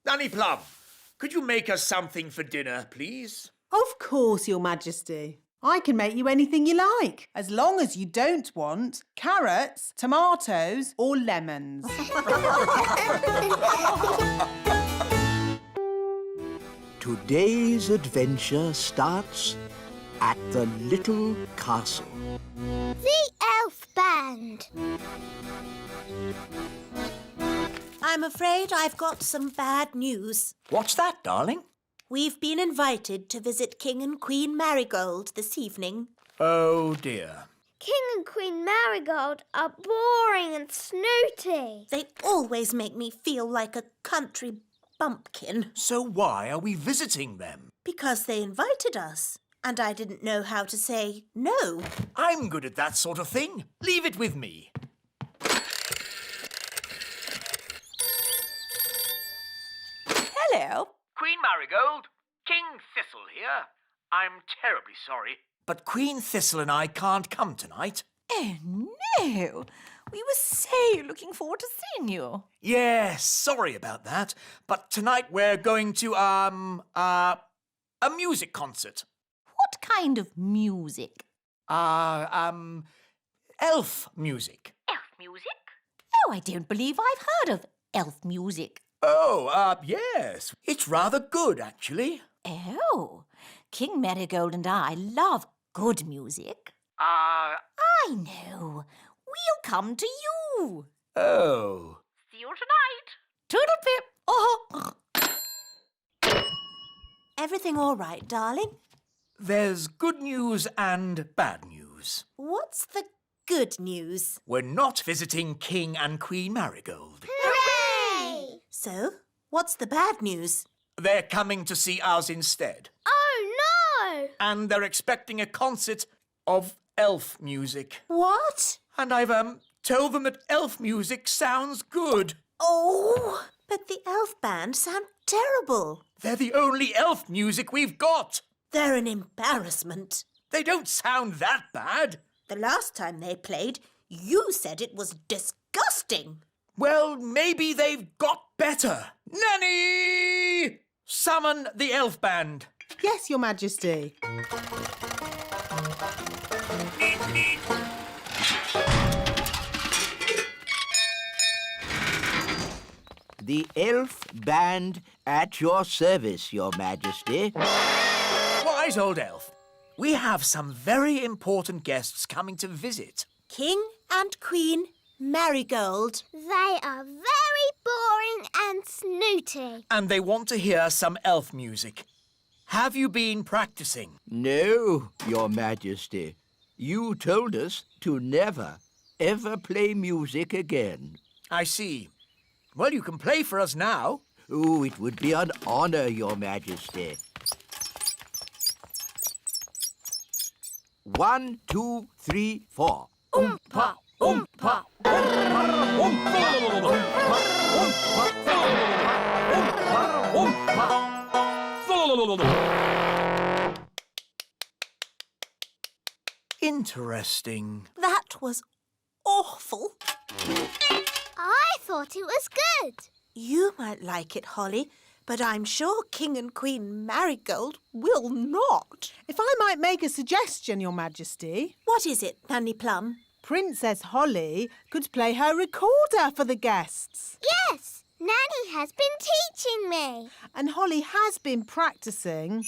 Nanny Plum, could you make us something for dinner, please? Of course, Your Majesty. I can make you anything you like, as long as you don't want carrots, tomatoes or lemons. Today's adventure starts at the little castle. The Elf Band. I'm afraid I've got some bad news. What's that, darling? We've been invited to visit King and Queen Marigold this evening. Oh, dear. King and Queen Marigold are boring and snooty. They always make me feel like a country bumpkin. So why are we visiting them? Because they invited us, and I didn't know how to say no. I'm good at that sort of thing. Leave it with me. Hello. Queen Marigold, King Thistle here. I'm terribly sorry, but Queen Thistle and I can't come tonight. Oh, no. We were so looking forward to seeing you. Yes, sorry about that. But tonight we're going to, a music concert. What kind of music? Elf music. Elf music? Oh, I don't believe I've heard of elf music. Oh, yes. It's rather good, actually. Oh, King Marigold and I love good music. I know. We'll come to you. Oh. See you tonight. Toodle-pip. Oh. Everything all right, darling? There's good news and bad news. What's the good news? We're not visiting King and Queen Marigold. Hooray! So, what's the bad news? They're coming to see us instead. Oh, no! And they're expecting a concert of elf music. What? And I've, told them that elf music sounds good. Oh, but the elf band sound terrible. They're the only elf music we've got. They're an embarrassment. They don't sound that bad. The last time they played, you said it was disgusting. Well, maybe they've got better. Nanny! Summon the elf band. Yes, Your Majesty. The elf band at your service, Your Majesty. Wise old elf. We have some very important guests coming to visit. King and Queen Marigold. They are very boring and snooty. And they want to hear some elf music. Have you been practicing? No, Your Majesty. You told us to never, ever play music again. I see. Well, you can play for us now. Oh, it would be an honor, Your Majesty. 1, 2, 3, 4. Oompa, oompa. Interesting. That was awful. I thought it was good. You might like it, Holly, but I'm sure King and Queen Marigold will not. If I might make a suggestion, Your Majesty. What is it, Nanny Plum? Princess Holly could play her recorder for the guests. Yes, Nanny has been teaching me. And Holly has been practicing.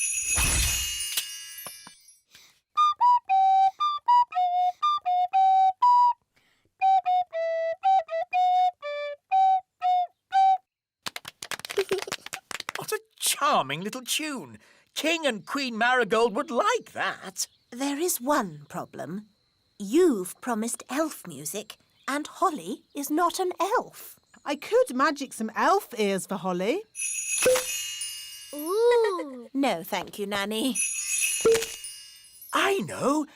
What a charming little tune. King and Queen Marigold would like that. There is one problem. You've promised elf music, And Holly is not an elf. I could magic some elf ears for Holly. Ooh. No, thank you, Nanny. I know.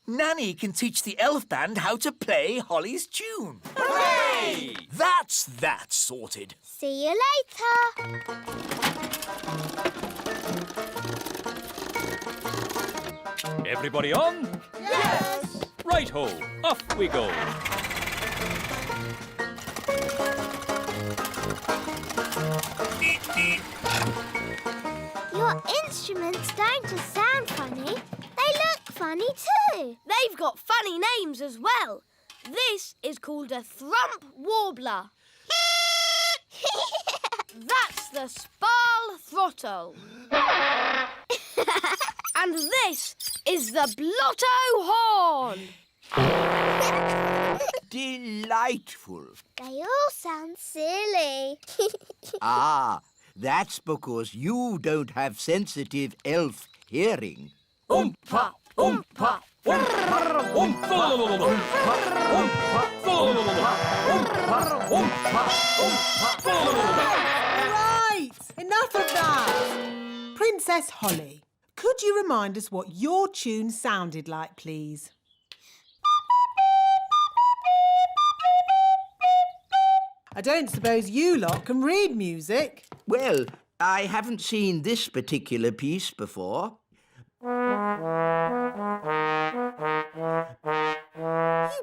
Nanny can teach the elf band how to play Holly's tune. Hooray! That's that sorted. See you later. Everybody on? Yes. Right-ho, off we go. Your instruments don't just sound funny, they look funny too. They've got funny names as well. This is called a thrump warbler. That's the sparl throttle. And this is the blotto horn. Delightful. They all sound silly. Ah, that's because you don't have sensitive elf hearing. Oompa, oompa, oompa, oompa, Right, enough of that. Princess Holly, could you remind us what your tune sounded like, please? I don't suppose you lot can read music. Well, I haven't seen this particular piece before. You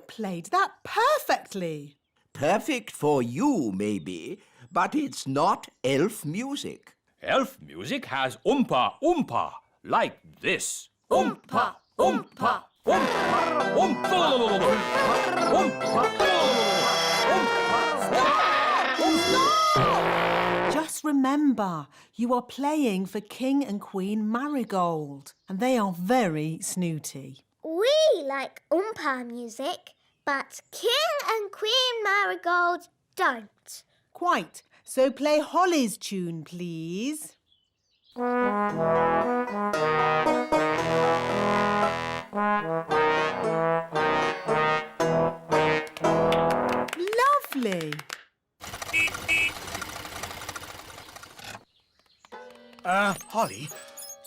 played that perfectly. Perfect for you, maybe, but it's not elf music. Elf music has oompa, oompa, like this. Oompa, oompa, oompa, oompa, Just remember, you are playing for King and Queen Marigold, and they are very snooty. We like Oompa music, but King and Queen Marigold don't. Quite. So play Holly's tune, please. Lovely. Holly,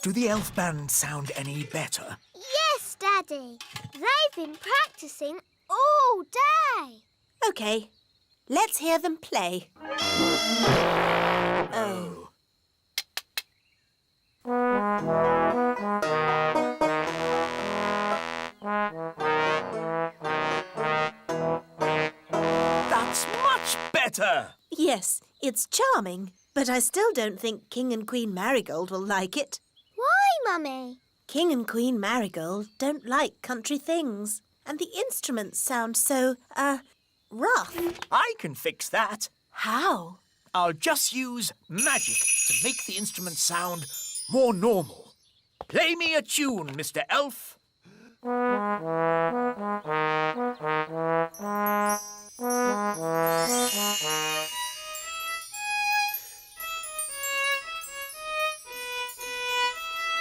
do the elf band sound any better? Yes, Daddy. They've been practicing all day. OK, let's hear them play. Oh. That's much better. Yes, it's charming, but I still don't think King and Queen Marigold will like it. Why, Mummy? King and Queen Marigold don't like country things, and the instruments sound so, rough. I can fix that. How? I'll just use magic to make the instrument sound more normal. Play me a tune, Mr. Elf.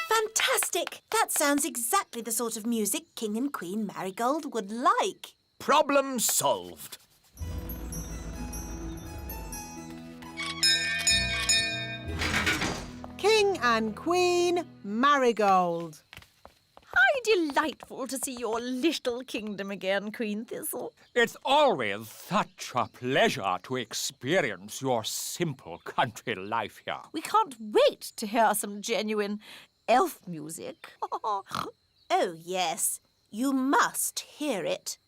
Fantastic! That sounds exactly the sort of music King and Queen Marigold would like. Problem solved. King and Queen Marigold. How delightful to see your little kingdom again, Queen Thistle. It's always such a pleasure to experience your simple country life here. We can't wait to hear some genuine elf music. Oh, yes. You must hear it.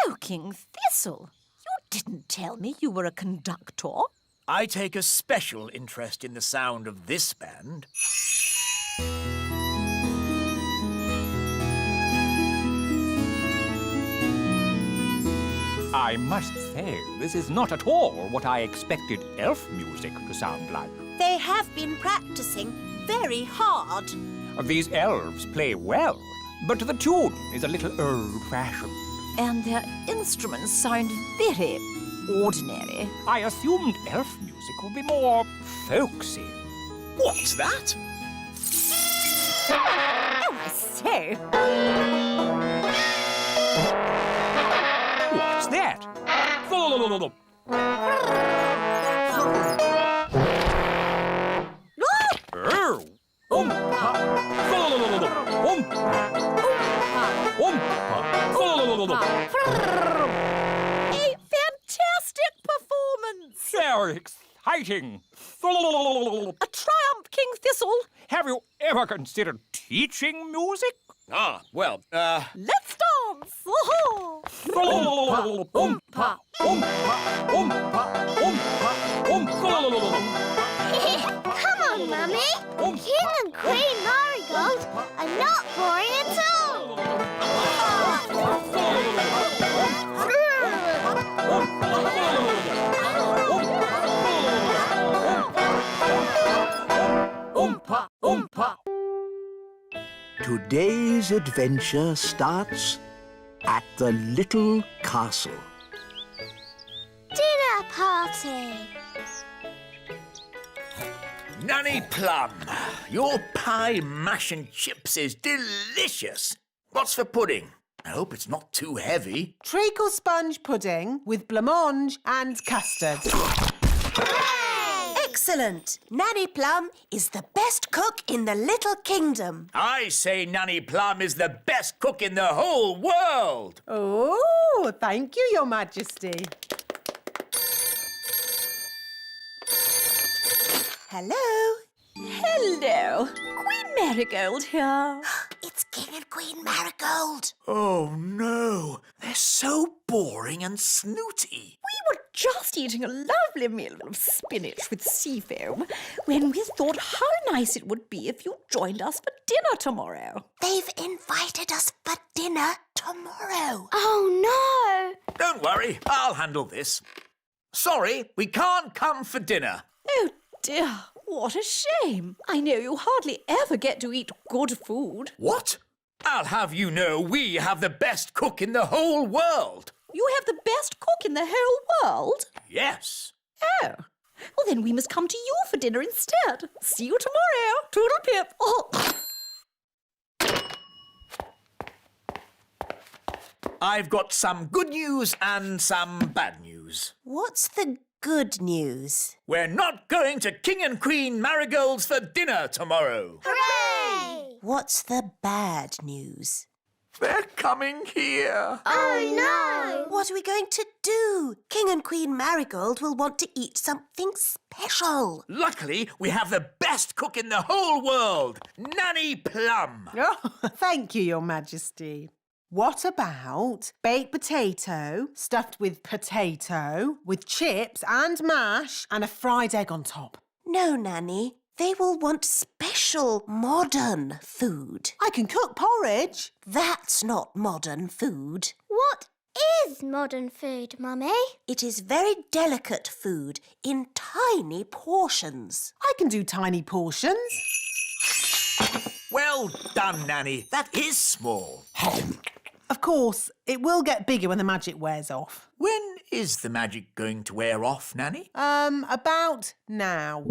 Oh, King Thistle, you didn't tell me you were a conductor. I take a special interest in the sound of this band. I must say, this is not at all what I expected elf music to sound like. They have been practicing very hard. These elves play well, but the tune is a little old-fashioned. And their instruments sound very ordinary. I assumed elf music would be more folksy. What's that? Oh, I say. A fantastic performance! Very exciting. A triumph, King Thistle! Have you ever considered teaching music? Let's dance! Oh-ho! Come on, Mummy. King and Queen Marigold are not boring at all. Today's adventure starts at the little castle. Dinner party. Nanny Plum, your pie, mash and chips is delicious. What's for pudding? I hope it's not too heavy. Treacle sponge pudding with blancmange and custard. Excellent! Nanny Plum is the best cook in the Little Kingdom. I say Nanny Plum is the best cook in the whole world. Oh, thank you, Your Majesty. Hello? Hello, Queen Marigold here. It's King and Queen Marigold. Oh no, they're so boring and snooty. We were just eating a lovely meal of spinach with sea foam when we thought how nice it would be if you joined us for dinner tomorrow. They've invited us for dinner tomorrow. Oh no! Don't worry, I'll handle this. Sorry, we can't come for dinner. Oh dear, what a shame. I know you hardly ever get to eat good food. What? I'll have you know we have the best cook in the whole world. You have the best cook in the whole world? Yes. Oh. Well, then we must come to you for dinner instead. See you tomorrow. Toodle-pip. Oh. I've got some good news and some bad news. What's the good news? We're not going to King and Queen Marigold's for dinner tomorrow. Hooray! What's the bad news? They're coming here. Oh no! What are we going to do? King and Queen Marigold will want to eat something special. Luckily, we have the best cook in the whole world, Nanny Plum. Oh, thank you, Your Majesty. What about baked potato stuffed with potato, with chips and mash and a fried egg on top? No, Nanny. They will want special, modern food. I can cook porridge. That's not modern food. What is modern food, Mummy? It is very delicate food in tiny portions. I can do tiny portions. Well done, Nanny. That is small. Of course, it will get bigger when the magic wears off. When is the magic going to wear off, Nanny? About now.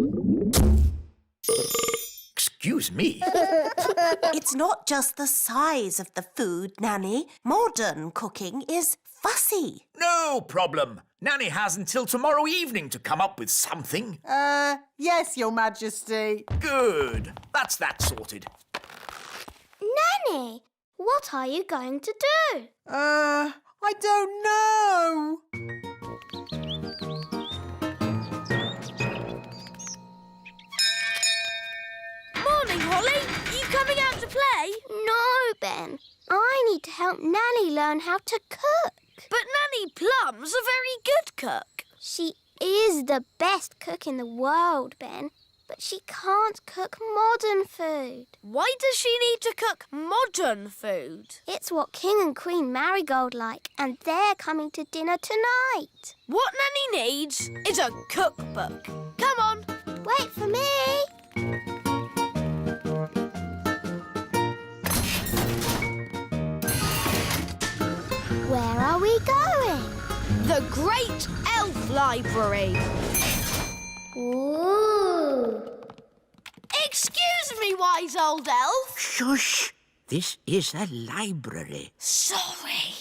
Excuse me. It's not just the size of the food, Nanny. Modern cooking is fussy. No problem. Nanny has until tomorrow evening to come up with something. Yes, Your Majesty. Good. That's that sorted. Nanny, what are you going to do? I don't know. Morning, Holly. Are you coming out to play? No, Ben. I need to help Nanny learn how to cook. But Nanny Plum's a very good cook. She is the best cook in the world, Ben. But she can't cook modern food. Why does she need to cook modern food? It's what King and Queen Marigold like, and they're coming to dinner tonight. What Nanny needs is a cookbook. Come on. Wait for me. Where are we going? The Great Elf Library. Ooh. Excuse me, wise old elf. Shush! This is a library. Sorry.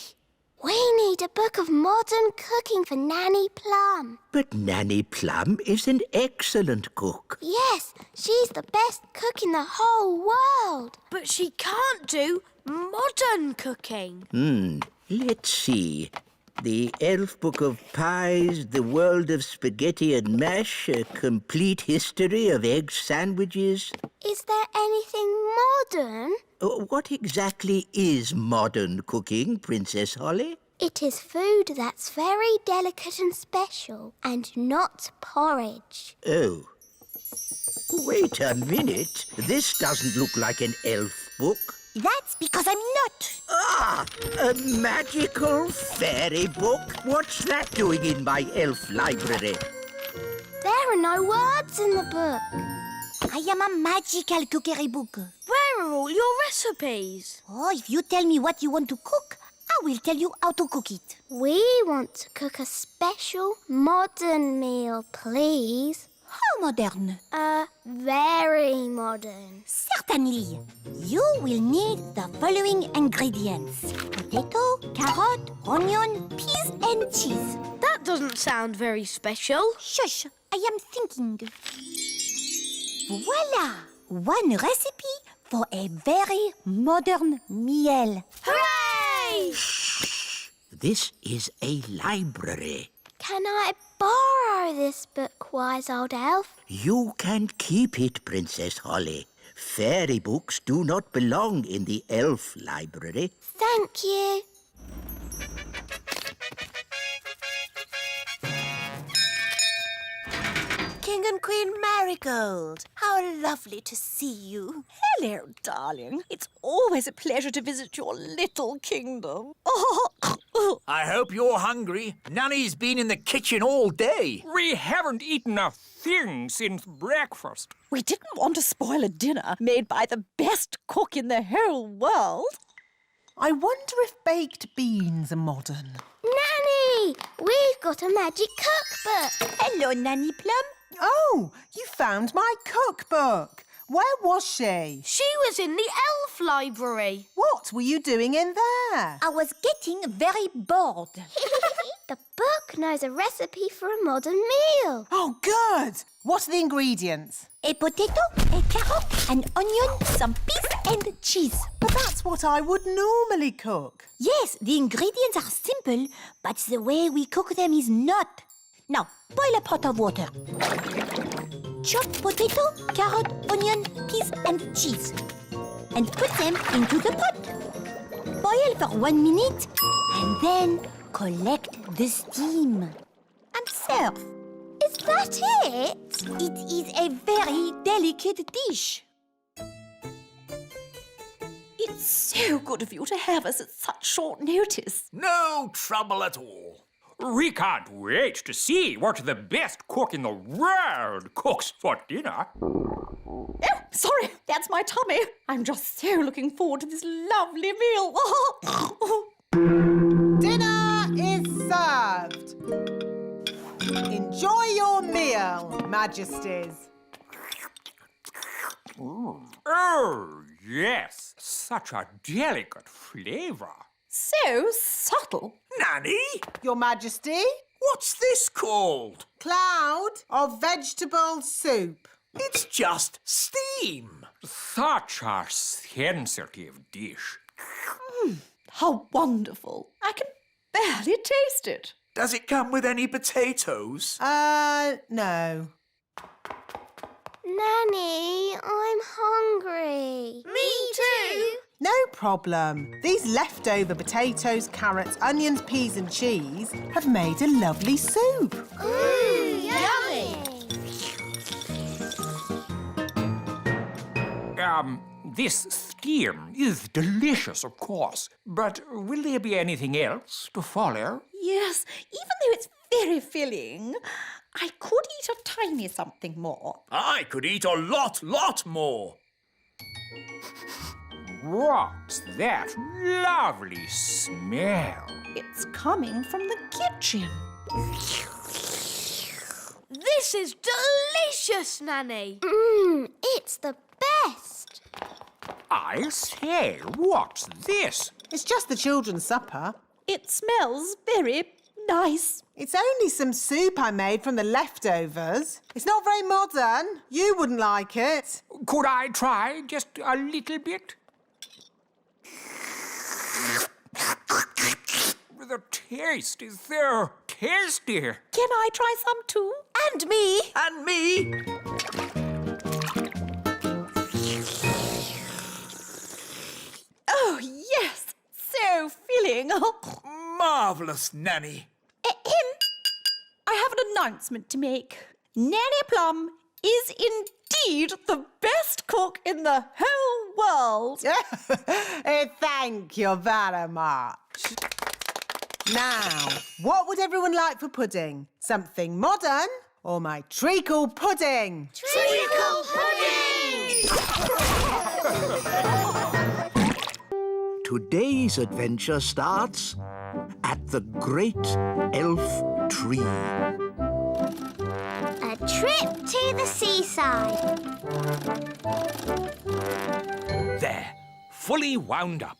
We need a book of modern cooking for Nanny Plum. But Nanny Plum is an excellent cook. Yes, she's the best cook in the whole world. But she can't do modern cooking. Let's see. The Elf Book of Pies, The World of Spaghetti and Mash, A Complete History of Egg Sandwiches. Is there anything modern? What exactly is modern cooking, Princess Holly? It is food that's very delicate and special, and not porridge. Oh. Wait a minute. This doesn't look like an elf book. That's because I'm not. Ah! A magical fairy book? What's that doing in my elf library? There are no words in the book. I am a magical cookery book. Where are all your recipes? Oh, if you tell me what you want to cook, I will tell you how to cook it. We want to cook a special modern meal, please. How modern? Very modern. Certainly. You will need the following ingredients. Potato, carrot, onion, peas and cheese. That doesn't sound very special. Shush, I am thinking. Voila! One recipe for a very modern meal. Hooray! Shh! This is a library. Can I borrow this book, wise old elf? You can keep it, Princess Holly. Fairy books do not belong in the elf library. Thank you. King and Queen Marigold, how lovely to see you. Hello, darling. It's always a pleasure to visit your little kingdom. I hope you're hungry. Nanny's been in the kitchen all day. We haven't eaten a thing since breakfast. We didn't want to spoil a dinner made by the best cook in the whole world. I wonder if baked beans are modern. Nanny! We've got a magic cookbook. Hello, Nanny Plum. Oh, you found my cookbook. Where was she? She was in the elf library. What were you doing in there? I was getting very bored. The book knows a recipe for a modern meal. Oh, good. What are the ingredients? A potato, a carrot, an onion, some peas and cheese. But that's what I would normally cook. Yes, the ingredients are simple, but the way we cook them is not. Now, boil a pot of water. Chop potato, carrot, onion, peas and cheese. And put them into the pot. Boil for 1 minute and then collect the steam. And serve. Is that it? It is a very delicate dish. It's so good of you to have us at such short notice. No trouble at all. We can't wait to see what the best cook in the world cooks for dinner. Oh, sorry, that's my tummy. I'm just so looking forward to this lovely meal. Dinner is served. Enjoy your meal, Majesties. Oh, yes. Such a delicate flavour. So subtle. Nanny? Your Majesty? What's this called? Cloud of vegetable soup. It's just steam. Such a sensitive dish. How wonderful. I can barely taste it. Does it come with any potatoes? No. Nanny, I'm hungry. Me too. No problem. These leftover potatoes, carrots, onions, peas and cheese have made a lovely soup. Yummy. This steam is delicious, of course. But will there be anything else to follow? Yes, even though it's very filling, I could eat a tiny something more. I could eat a lot more. What's that lovely smell? It's coming from the kitchen. This is delicious, Nanny. It's the best. I say, what's this? It's just the children's supper. It smells very nice. It's only some soup I made from the leftovers. It's not very modern. You wouldn't like it. Could I try just a little bit? The taste is so tasty. Can I try some too? And me. And me. Oh, yes. So filling. Marvellous, Nanny. I have an announcement to make. Nanny Plum is indeed the best cook in the whole world. Thank you very much. Now, what would everyone like for pudding? Something modern or my treacle pudding? Treacle pudding! Today's adventure starts at the Great Elf Tree. A trip to the seaside. There, fully wound up.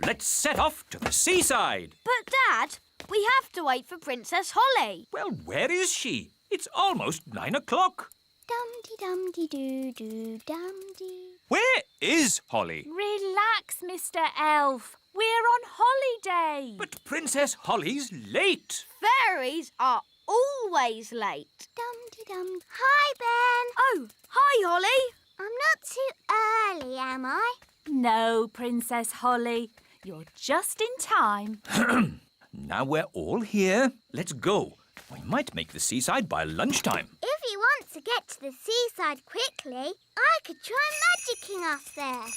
Let's set off to the seaside. But, Dad, we have to wait for Princess Holly. Well, where is she? It's almost 9 o'clock. Dum-de-dum-de-doo-doo-dum-de. Where is Holly? Relax, Mr. Elf. We're on holiday. But Princess Holly's late. Fairies are always late. Dum-de-dum. Hi, Ben. Oh, hi, Holly. I'm not too early, am I? No, Princess Holly. You're just in time. Now we're all here. Let's go. We might make the seaside by lunchtime. If you want to get to the seaside quickly, I could try magicking us there.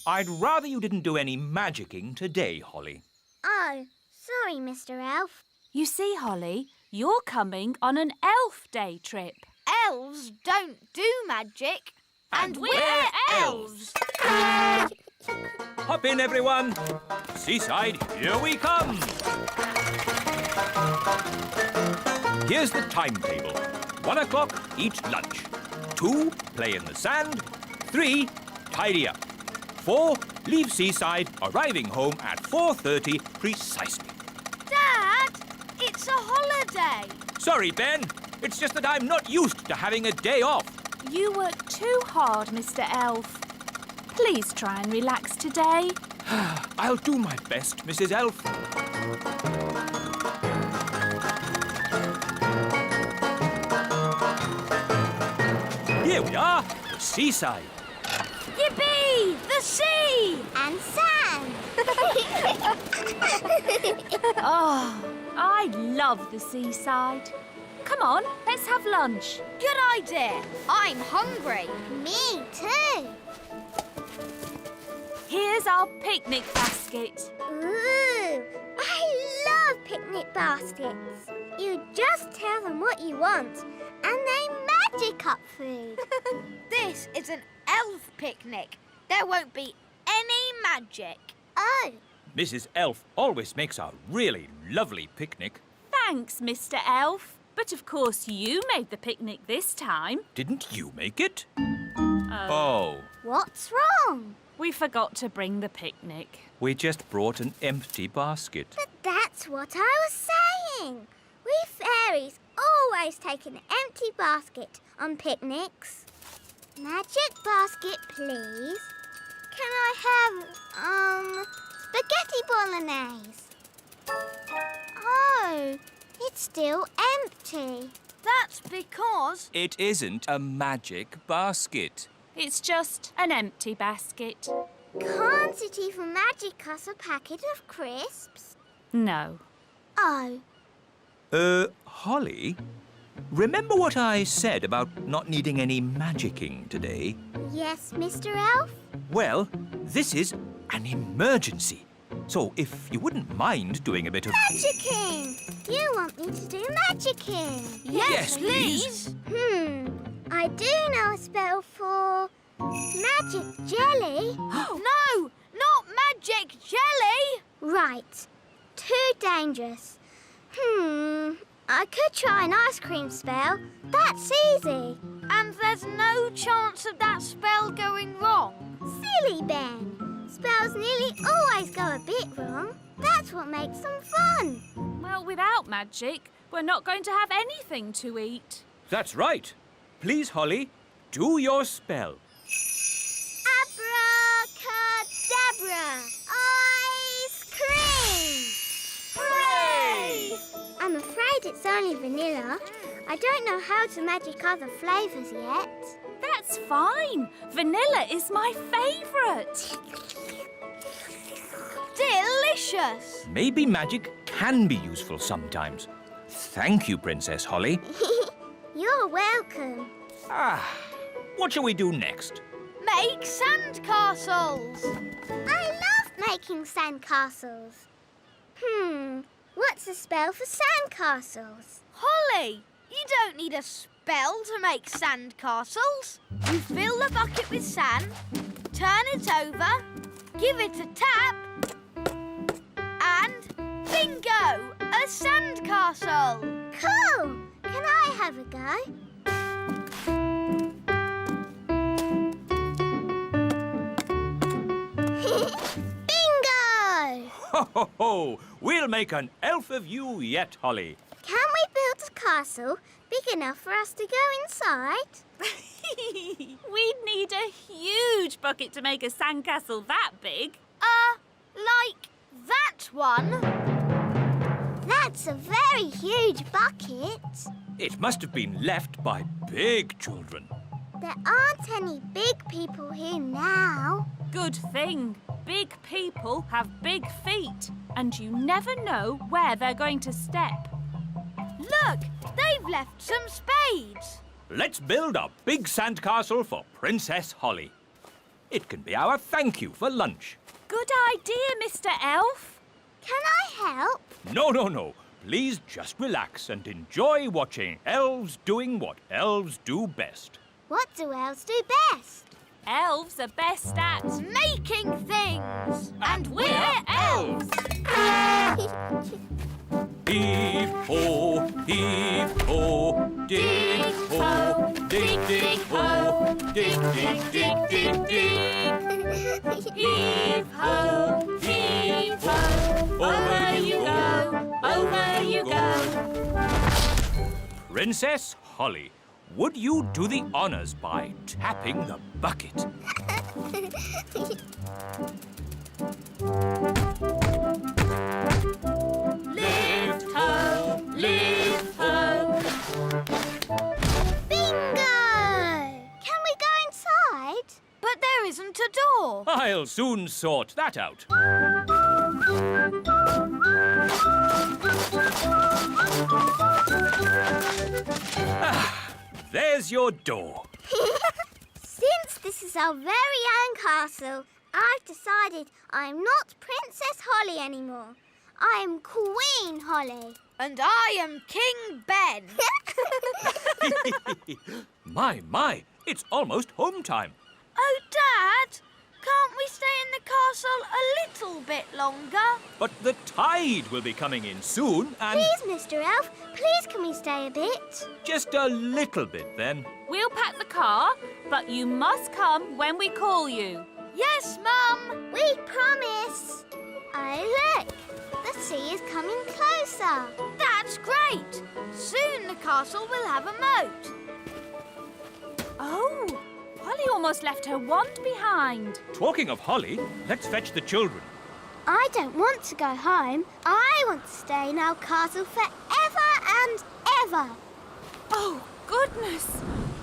I'd rather you didn't do any magicking today, Holly. Oh, sorry, Mr. Elf. You see, Holly, you're coming on an elf day trip. Elves don't do magic. And we're elves. Hop in, everyone. Seaside, here we come. Here's the timetable. 1 o'clock, eat lunch. 2, play in the sand. 3, tidy up. 4, leave seaside, arriving home at 4:30 precisely. Dad, it's a holiday. Sorry, Ben. It's just that I'm not used to having a day off. You work too hard, Mr. Elf. Please try and relax today. I'll do my best, Mrs. Elf. Here we are, the seaside. Yippee! The sea! And sand. Oh, I love the seaside. Come on, let's have lunch. Good idea. I'm hungry. Me too. Here's our picnic basket. Ooh, I love picnic baskets. You just tell them what you want and they magic up food. This is an elf picnic. There won't be any magic. Oh. Mrs. Elf always makes a really lovely picnic. Thanks, Mr. Elf. But of course you made the picnic this time. Didn't you make it? Oh. What's wrong? We forgot to bring the picnic. We just brought an empty basket. But that's what I was saying. We fairies always take an empty basket on picnics. Magic basket, please. Can I have, spaghetti bolognese? Oh, it's still empty. That's because... It isn't a magic basket. It's just an empty basket. Can't it even magic us a packet of crisps? No. Oh. Holly? Remember what I said about not needing any magicking today? Yes, Mr. Elf? Well, this is an emergency. So if you wouldn't mind doing a bit of... Magicking! You want me to do magicking? Yes, please. I do know a spell for magic jelly. No, not magic jelly. Right. Too dangerous. I could try an ice cream spell. That's easy. And there's no chance of that spell going wrong. Silly Ben. Spells nearly always go a bit wrong. That's what makes them fun. Well, without magic, we're not going to have anything to eat. That's right. Please, Holly, do your spell. Abracadabra! Ice cream! Hooray! I'm afraid it's only vanilla. I don't know how to magic other flavours yet. That's fine. Vanilla is my favourite. Delicious! Maybe magic can be useful sometimes. Thank you, Princess Holly. You're welcome. What shall we do next? Make sandcastles! I love making sandcastles. What's a spell for sandcastles? Holly, you don't need a spell to make sandcastles. You fill the bucket with sand, turn it over, give it a tap, and bingo! A sandcastle! Cool! Can I have a go? Bingo! Ho, ho, ho! We'll make an elf of you yet, Holly. Can we build a castle big enough for us to go inside? We'd need a huge bucket to make a sandcastle that big. Like that one? That's a very huge bucket. It must have been left by big children. There aren't any big people here now. Good thing. Big people have big feet, and you never know where they're going to step. Look, they've left some spades. Let's build a big sandcastle for Princess Holly. It can be our thank you for lunch. Good idea, Mr. Elf. Can I help? No, no, no. Please just relax and enjoy watching elves doing what elves do best. What do elves do best? Elves are best at making things. And we're elves. Heave-ho, heave-ho, dig-ho, dig-dig-ho, dig-dig-dig-dig-dig. Heave-ho, heave-ho, over you go. Princess Holly, would you do the honours by tapping the bucket? Lift ho, lift ho. Bingo! Can we go inside? But there isn't a door. I'll soon sort that out. There's your door. Since this is our very own castle, I've decided I'm not Princess Holly anymore. I am Queen Holly. And I am King Ben. My, it's almost home time. Oh, Dad, can't we stay in the castle a little bit longer? But the tide will be coming in soon and... Please, Mr. Elf, please can we stay a bit? Just a little bit, then. We'll pack the car, but you must come when we call you. Yes, Mum. We promise. Oh, look. The sea is coming closer. That's great. Soon the castle will have a moat. Oh, Holly almost left her wand behind. Talking of Holly, let's fetch the children. I don't want to go home. I want to stay in our castle forever and ever. Oh, goodness.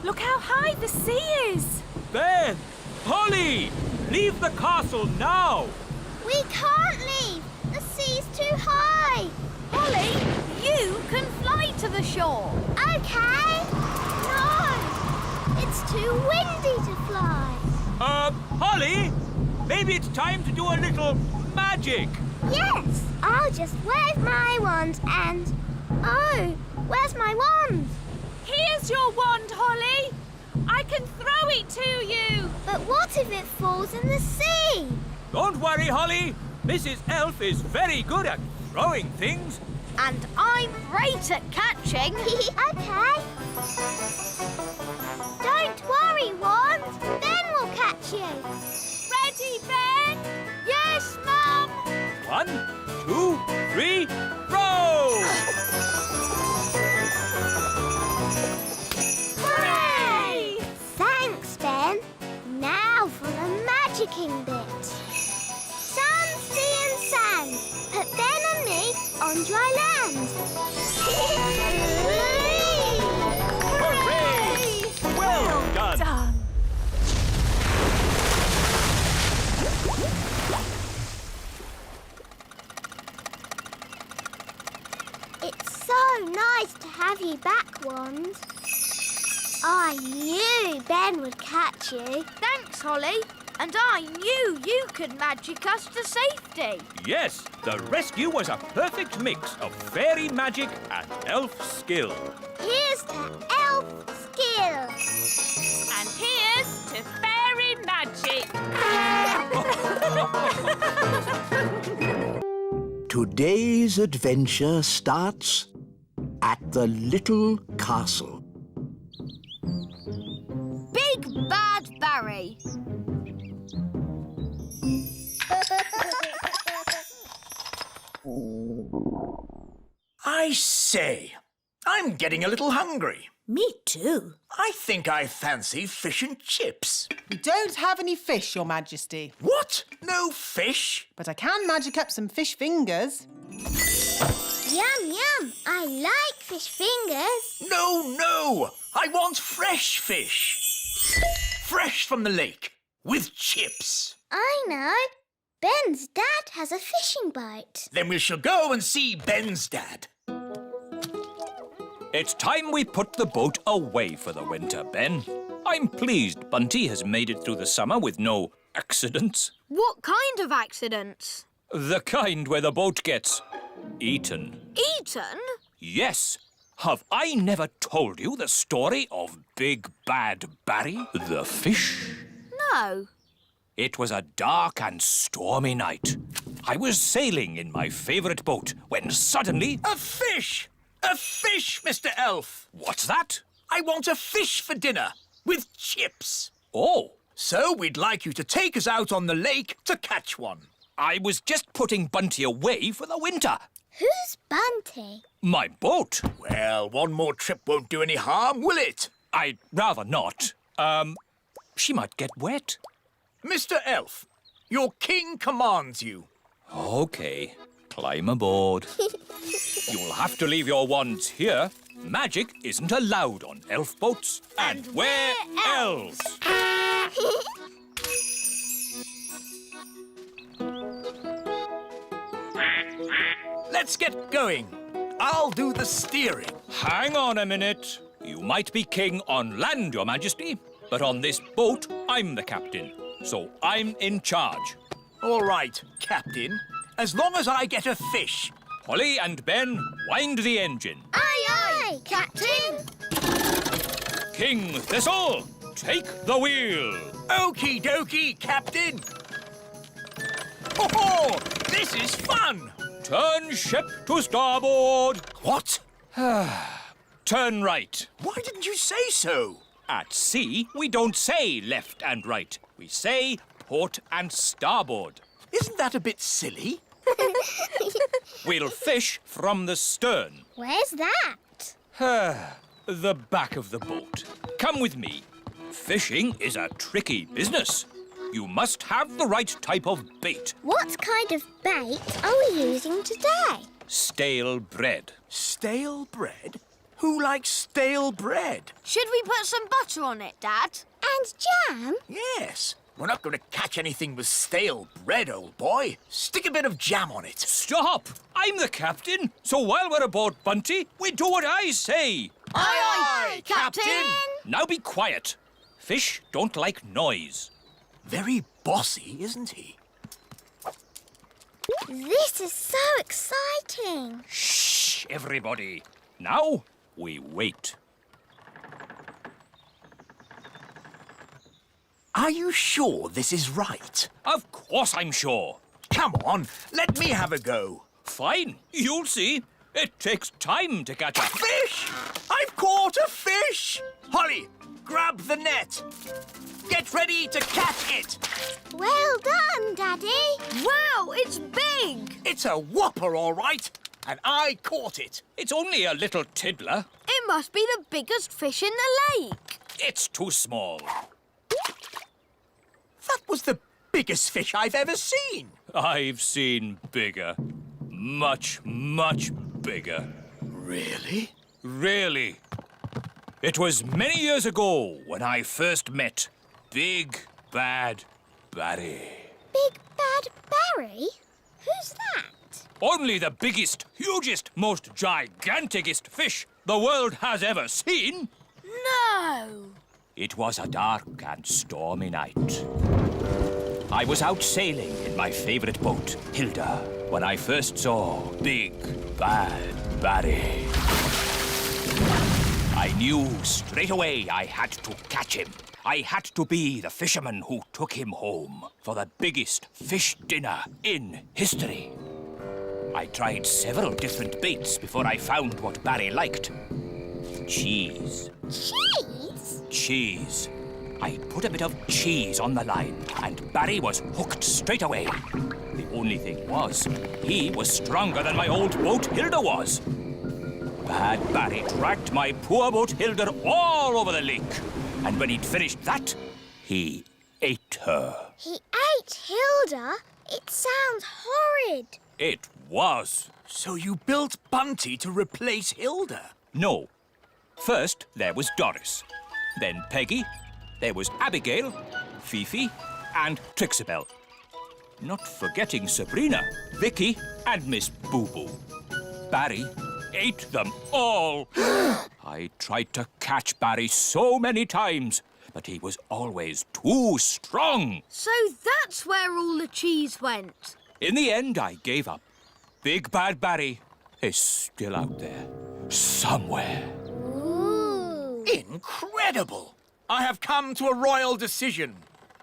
Look how high the sea is. Ben! Holly! Leave the castle now! We can't leave. The sea's too high. Holly, you can fly to the shore. Okay. No, it's too windy to fly. Holly? Maybe it's time to do a little magic. Yes, I'll just wave my wand and... Oh, where's my wand? Here's your wand, Holly. I can throw it to you. But what if it falls in the sea? Don't worry, Holly. Mrs. Elf is very good at throwing things. And I'm great at catching. Okay. Don't worry, Wand. Ben will catch you. Ready, Ben? Yes, Mum. 1, 2, 3, row! Hooray! Thanks, Ben. Now for the magicking bit. Sun, sea and sand. Put Ben and me on dry land. Hooray! Well done! It's so nice to have you back, Wand. I knew Ben would catch you. Thanks, Holly. And I knew you could magic us to safety. Yes, the rescue was a perfect mix of fairy magic and elf skill. Here's to elf skill. And here's to fairy magic. Today's adventure starts at the little castle. Big Bad Barry. I say, I'm getting a little hungry. Me too. I think I fancy fish and chips. We don't have any fish, Your Majesty. What? No fish? But I can magic up some fish fingers. Yum, yum. I like fish fingers. No. I want fresh fish. Fresh from the lake, with chips. I know. Ben's dad has a fishing boat. Then we shall go and see Ben's dad. It's time we put the boat away for the winter, Ben. I'm pleased Bunty has made it through the summer with no accidents. What kind of accidents? The kind where the boat gets eaten. Eaten? Yes. Have I never told you the story of Big Bad Barry, the fish? No. It was a dark and stormy night. I was sailing in my favourite boat when suddenly... A fish! A fish, Mr. Elf! What's that? I want a fish for dinner, with chips. Oh. So we'd like you to take us out on the lake to catch one. I was just putting Bunty away for the winter. Who's Bunty? My boat. Well, one more trip won't do any harm, will it? I'd rather not. She might get wet. Mr. Elf, your king commands you. OK. Climb aboard. You'll have to leave your wands here. Magic isn't allowed on elf boats. And we're elves. Let's get going. I'll do the steering. Hang on a minute. You might be king on land, Your Majesty, but on this boat, I'm the captain. So I'm in charge. All right, Captain. As long as I get a fish. Holly and Ben, wind the engine. Aye, aye, Captain. King Thistle, take the wheel. Okie dokie, Captain. Oh, this is fun. Turn ship to starboard. What? Turn right. Why didn't you say so? At sea, we don't say left and right. We say port and starboard. Isn't that a bit silly? We'll fish from the stern. Where's that? The back of the boat. Come with me. Fishing is a tricky business. You must have the right type of bait. What kind of bait are we using today? Stale bread. Stale bread? Who likes stale bread? Should we put some butter on it, Dad? And jam? Yes. We're not going to catch anything with stale bread, old boy. Stick a bit of jam on it. Stop! I'm the captain. So while we're aboard Bunty, we do what I say. Aye, aye, Captain. Now be quiet. Fish don't like noise. Very bossy, isn't he? This is so exciting. Shh, everybody. Now we wait. Are you sure this is right? Of course I'm sure. Come on, let me have a go. Fine, you'll see. It takes time to catch a fish! I've caught a fish! Holly, grab the net. Get ready to catch it. Well done, Daddy. Wow, it's big! It's a whopper, all right. And I caught it. It's only a little tiddler. It must be the biggest fish in the lake. It's too small. That was the biggest fish I've ever seen. I've seen bigger. Much, much bigger. Really? Really. It was many years ago when I first met Big Bad Barry. Big Bad Barry? Who's that? Only the biggest, hugest, most giganticest fish the world has ever seen. No! It was a dark and stormy night. I was out sailing in my favourite boat, Hilda, when I first saw Big Bad Barry. I knew straight away I had to catch him. I had to be the fisherman who took him home for the biggest fish dinner in history. I tried several different baits before I found what Barry liked. Cheese. Cheese? Cheese. I put a bit of cheese on the line, and Barry was hooked straight away. The only thing was, he was stronger than my old boat Hilda was. Bad Barry dragged my poor boat Hilda all over the lake. And when he'd finished that, he ate her. He ate Hilda? It sounds horrid. It was. So you built Bunty to replace Hilda? No. First, there was Doris. Then Peggy. There was Abigail, Fifi, and Trixabel. Not forgetting Sabrina, Vicky, and Miss Boo-Boo. Barry ate them all. I tried to catch Barry so many times, but he was always too strong. So that's where all the cheese went. In the end, I gave up. Big Bad Barry is still out there, somewhere. Ooh. Incredible! I have come to a royal decision.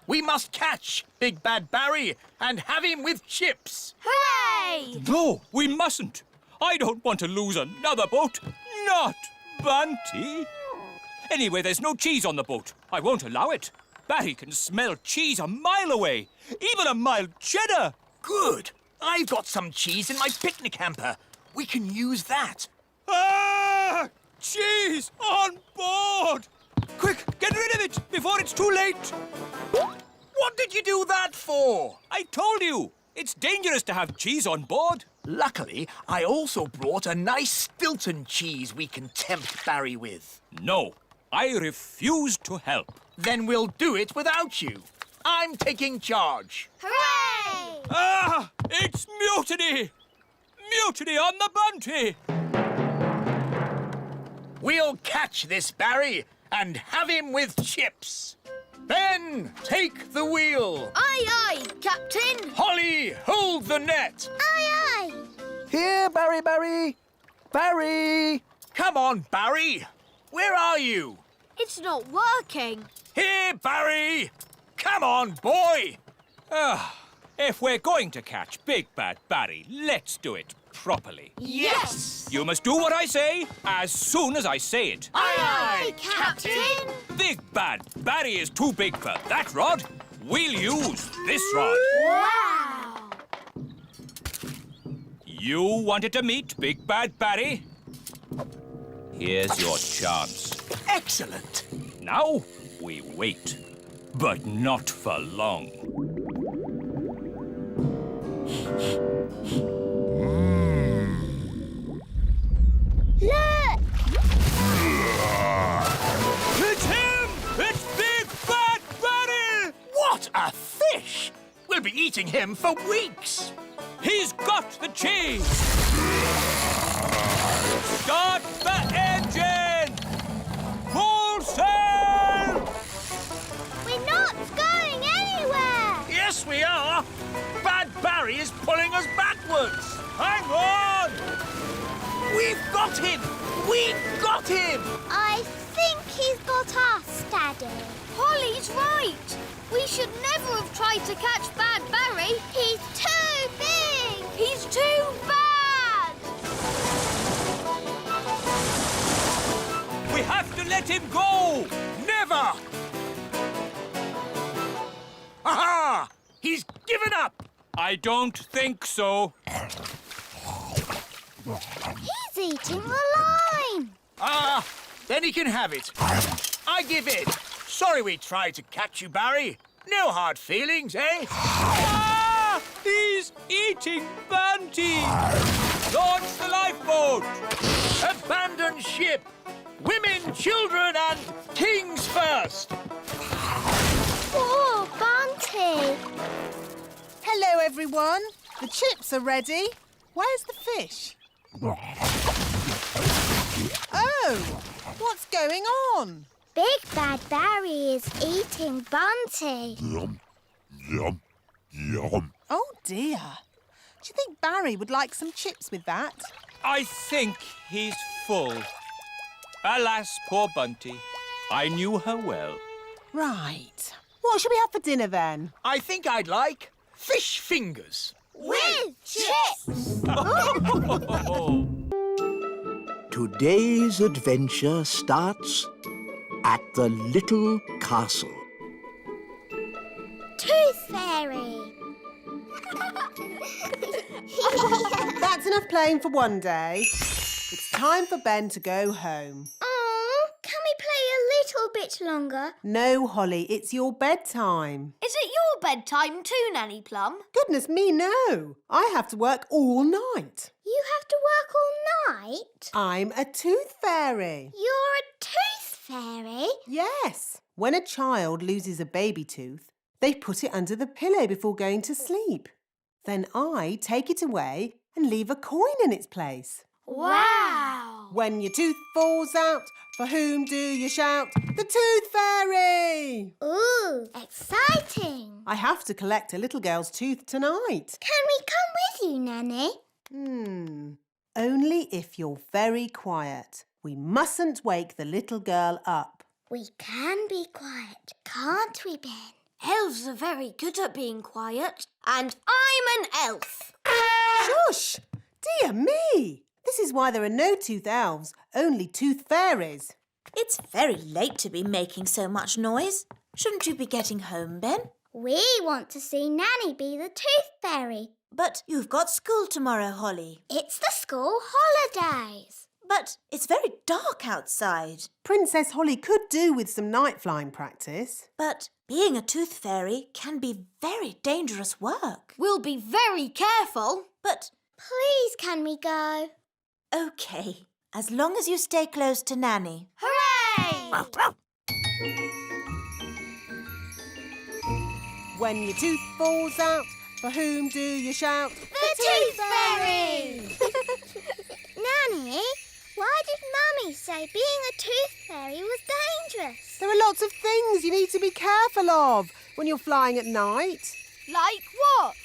We must catch Big Bad Barry and have him with chips. Hooray! No, we mustn't. I don't want to lose another boat. Not Bunty. Anyway, there's no cheese on the boat. I won't allow it. Barry can smell cheese a mile away, even a mild cheddar. Good. I've got some cheese in my picnic hamper. We can use that. Ah! Cheese on board! Quick, get rid of it before it's too late. What did you do that for? I told you. It's dangerous to have cheese on board. Luckily, I also brought a nice Stilton cheese we can tempt Barry with. No, I refuse to help. Then we'll do it without you. I'm taking charge. Hooray! Ah! It's mutiny! Mutiny on the Bunty! We'll catch this Barry and have him with chips. Ben, take the wheel. Aye, aye, Captain. Holly, hold the net. Aye, aye. Here, Barry, Barry. Barry! Come on, Barry. Where are you? It's not working. Here, Barry. Come on, boy. If we're going to catch Big Bad Barry, let's do it properly. Yes! You must do what I say as soon as I say it. Aye, aye, Captain. Big Bad Barry is too big for that rod. We'll use this rod. Wow! You wanted to meet Big Bad Barry? Here's your chance. Excellent. Now we wait, but not for long. Look! It's him! It's Big Bad Barry! What a fish! We'll be eating him for weeks. He's got the cheese! Start the engine! Full sail! We're not going anywhere! Yes, we are. Bad Barry is pulling us backwards. Hang on! We've got him! We've got him! I think he's got us, Daddy. Holly's right. We should never have tried to catch Bad Barry. He's too big! He's too bad! We have to let him go! Never! Never! Aha! He's given up! I don't think so. He's eating the line. Ah, then he can have it. I give in. Sorry we tried to catch you, Barry. No hard feelings, eh? Ah! He's eating Bunty! Launch the lifeboat! Abandon ship! Women, children and kings first! Poor Bunty. Hello, everyone. The chips are ready. Where's the fish? Oh, what's going on? Big Bad Barry is eating Bunty. Yum, yum, yum. Oh, dear. Do you think Barry would like some chips with that? I think he's full. Alas, poor Bunty. I knew her well. Right. What should we have for dinner, then? I think I'd like fish fingers. With chips. Today's adventure starts at the little castle. Tooth Fairy. That's enough playing for one day. It's time for Ben to go home. Oh, can we play a little bit longer? No, Holly, it's your bedtime. Is it your bedtime too, Nanny Plum? Goodness me, no. I have to work all night. You have to work all night? I'm a tooth fairy. You're a tooth fairy? Yes. When a child loses a baby tooth, they put it under the pillow before going to sleep. Then I take it away and leave a coin in its place. Wow! When your tooth falls out, for whom do you shout? The Tooth Fairy! Ooh, exciting. I have to collect a little girl's tooth tonight. Can we come with you, Nanny? Only if you're very quiet. We mustn't wake the little girl up. We can be quiet, can't we, Ben? Elves are very good at being quiet. And I'm an elf. Shush! Dear me! This is why there are no tooth elves, only tooth fairies. It's very late to be making so much noise. Shouldn't you be getting home, Ben? We want to see Nanny be the Tooth Fairy. But you've got school tomorrow, Holly. It's the school holidays. But it's very dark outside. Princess Holly could do with some night flying practice. But being a tooth fairy can be very dangerous work. We'll be very careful. But please, can we go? OK, as long as you stay close to Nanny. Hooray! When your tooth falls out, for whom do you shout? The Tooth Fairy! Nanny, why did Mummy say being a tooth fairy was dangerous? There are lots of things you need to be careful of when you're flying at night. Like what?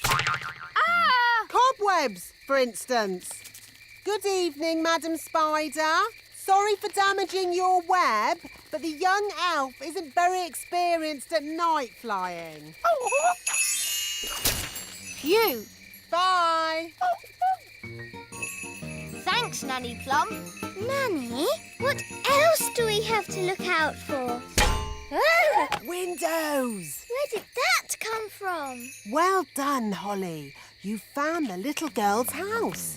Ah! Cobwebs, for instance. Good evening, Madam Spider. Sorry for damaging your web, but the young elf isn't very experienced at night flying. Phew. Bye. Thanks, Nanny Plum. Nanny, what else do we have to look out for? Ah! Windows. Where did that come from? Well done, Holly. You found the little girl's house.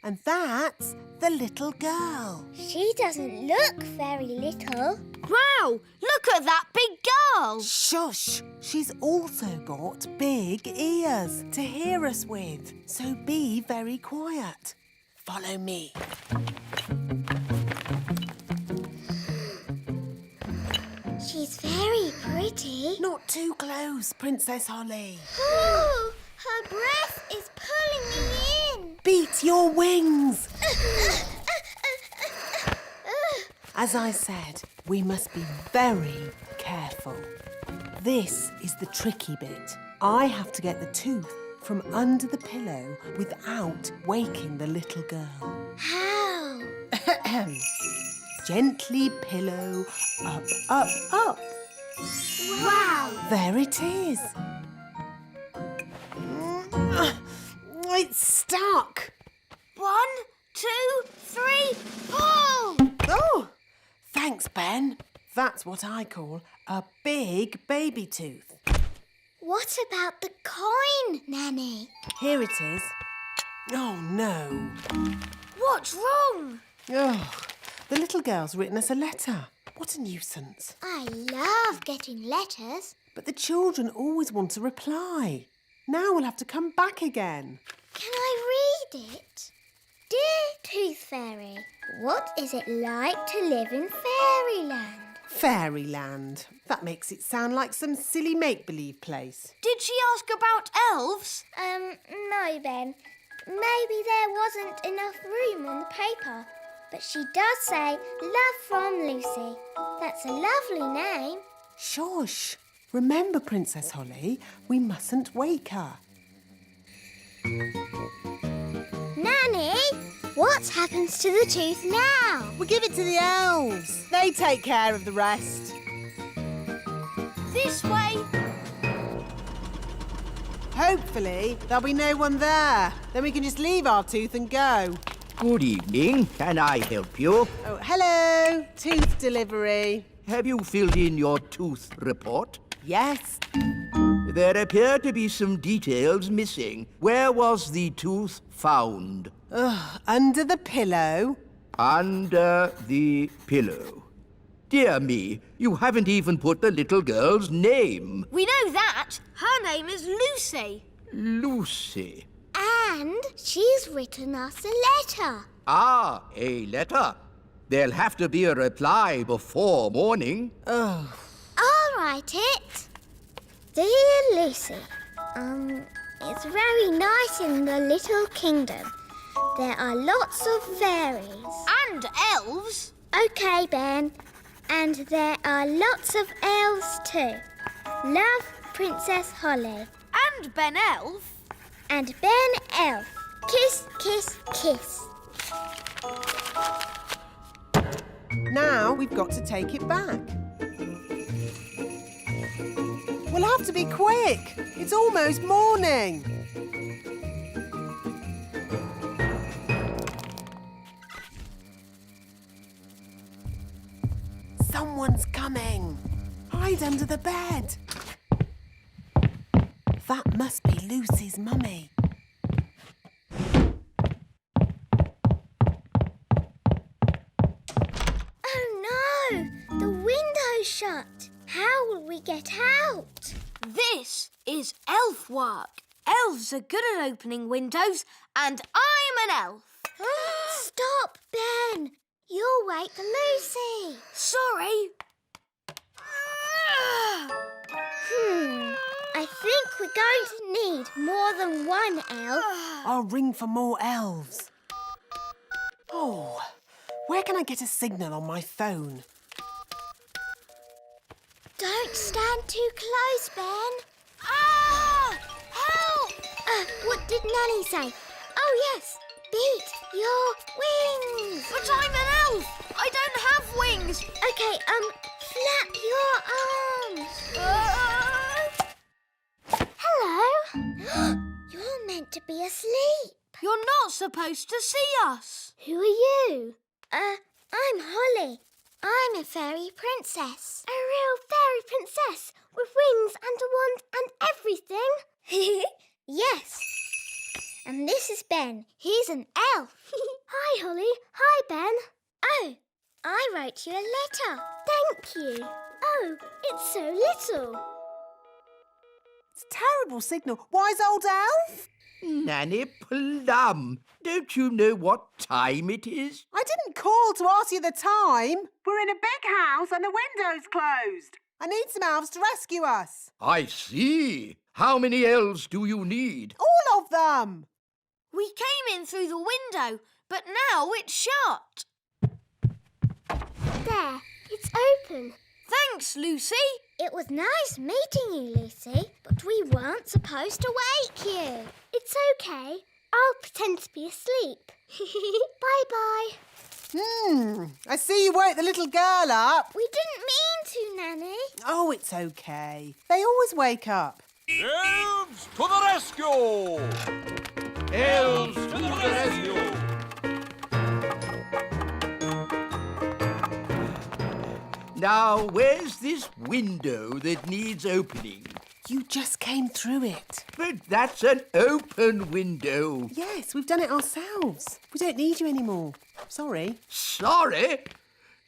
And that's the little girl. She doesn't look very little. Wow, look at that big girl. Shush! She's also got big ears to hear us with. So be very quiet. Follow me. She's very pretty. Not too close, Princess Holly. Oh, her breath is pulling me in. Beat your wings. As I said, we must be very careful. This is the tricky bit. I have to get the tooth from under the pillow without waking the little girl. How? Gently pillow up, up, up. Wow! There it is. It's stuck. 1, 2, 3, pull! Oh, thanks, Ben. That's what I call a big baby tooth. What about the coin, Nanny? Here it is. Oh, no. What's wrong? Oh, the little girl's written us a letter. What a nuisance. I love getting letters. But the children always want a reply. Now we'll have to come back again. Can I read it? Dear Tooth Fairy, what is it like to live in fairyland? Fairyland. That makes it sound like some silly make-believe place. Did she ask about elves? No, Ben. Maybe there wasn't enough room on the paper. But she does say, love from Lucy. That's a lovely name. Shush. Remember, Princess Holly, we mustn't wake her. Nanny, what happens to the tooth now? We give it to the elves. They take care of the rest. This way. Hopefully, there'll be no one there. Then we can just leave our tooth and go. Good evening. Can I help you? Oh, hello. Tooth delivery. Have you filled in your tooth report? Yes. There appear to be some details missing. Where was the tooth found? Under the pillow. Under the pillow. Dear me, you haven't even put the little girl's name. We know that. Her name is Lucy. Lucy. And she's written us a letter. Ah, a letter. There'll have to be a reply before morning. I'll write it. Dear Lucy, it's very nice in the little kingdom. There are lots of fairies. And elves. OK, Ben. And there are lots of elves too. Love, Princess Holly. And Ben Elf. And Ben Elf. Kiss, kiss, kiss. Now we've got to take it back. We'll have to be quick. It's almost morning. Someone's coming. Hide under the bed. That must be Lucy's mummy. Oh no! The window's shut. How will we get out? This is elf work. Elves are good at opening windows, and I'm an elf. Stop, Ben. You'll wake Lucy. Sorry. I think we're going to need more than one elf. I'll ring for more elves. Oh, where can I get a signal on my phone? Don't stand too close, Ben. Ah! Help! What did Nanny say? Oh, yes. Beat your wings. But I'm an elf. I don't have wings. OK, flap your arms. Hello. You're meant to be asleep. You're not supposed to see us. Who are you? I'm Holly. I'm a fairy princess. A real fairy princess with wings and a wand and everything? Yes. And this is Ben. He's an elf. Hi, Holly. Hi, Ben. Oh, I wrote you a letter. Thank you. Oh, it's so little. It's a terrible signal. Wise old elf? Nanny Plum, don't you know what time it is? I didn't call to ask you the time. We're in a big house and the window's closed. I need some elves to rescue us. I see. How many elves do you need? All of them. We came in through the window, but now it's shut. There, it's open. Thanks, Lucy. It was nice meeting you, Lucy, but we weren't supposed to wake you. It's OK. I'll pretend to be asleep. Bye-bye. I see you woke the little girl up. We didn't mean to, Nanny. Oh, it's OK. They always wake up. Elves to the rescue! Elves to the rescue! Now, where's this window that needs opening? You just came through it. But that's an open window. Yes, we've done it ourselves. We don't need you anymore. Sorry. Sorry?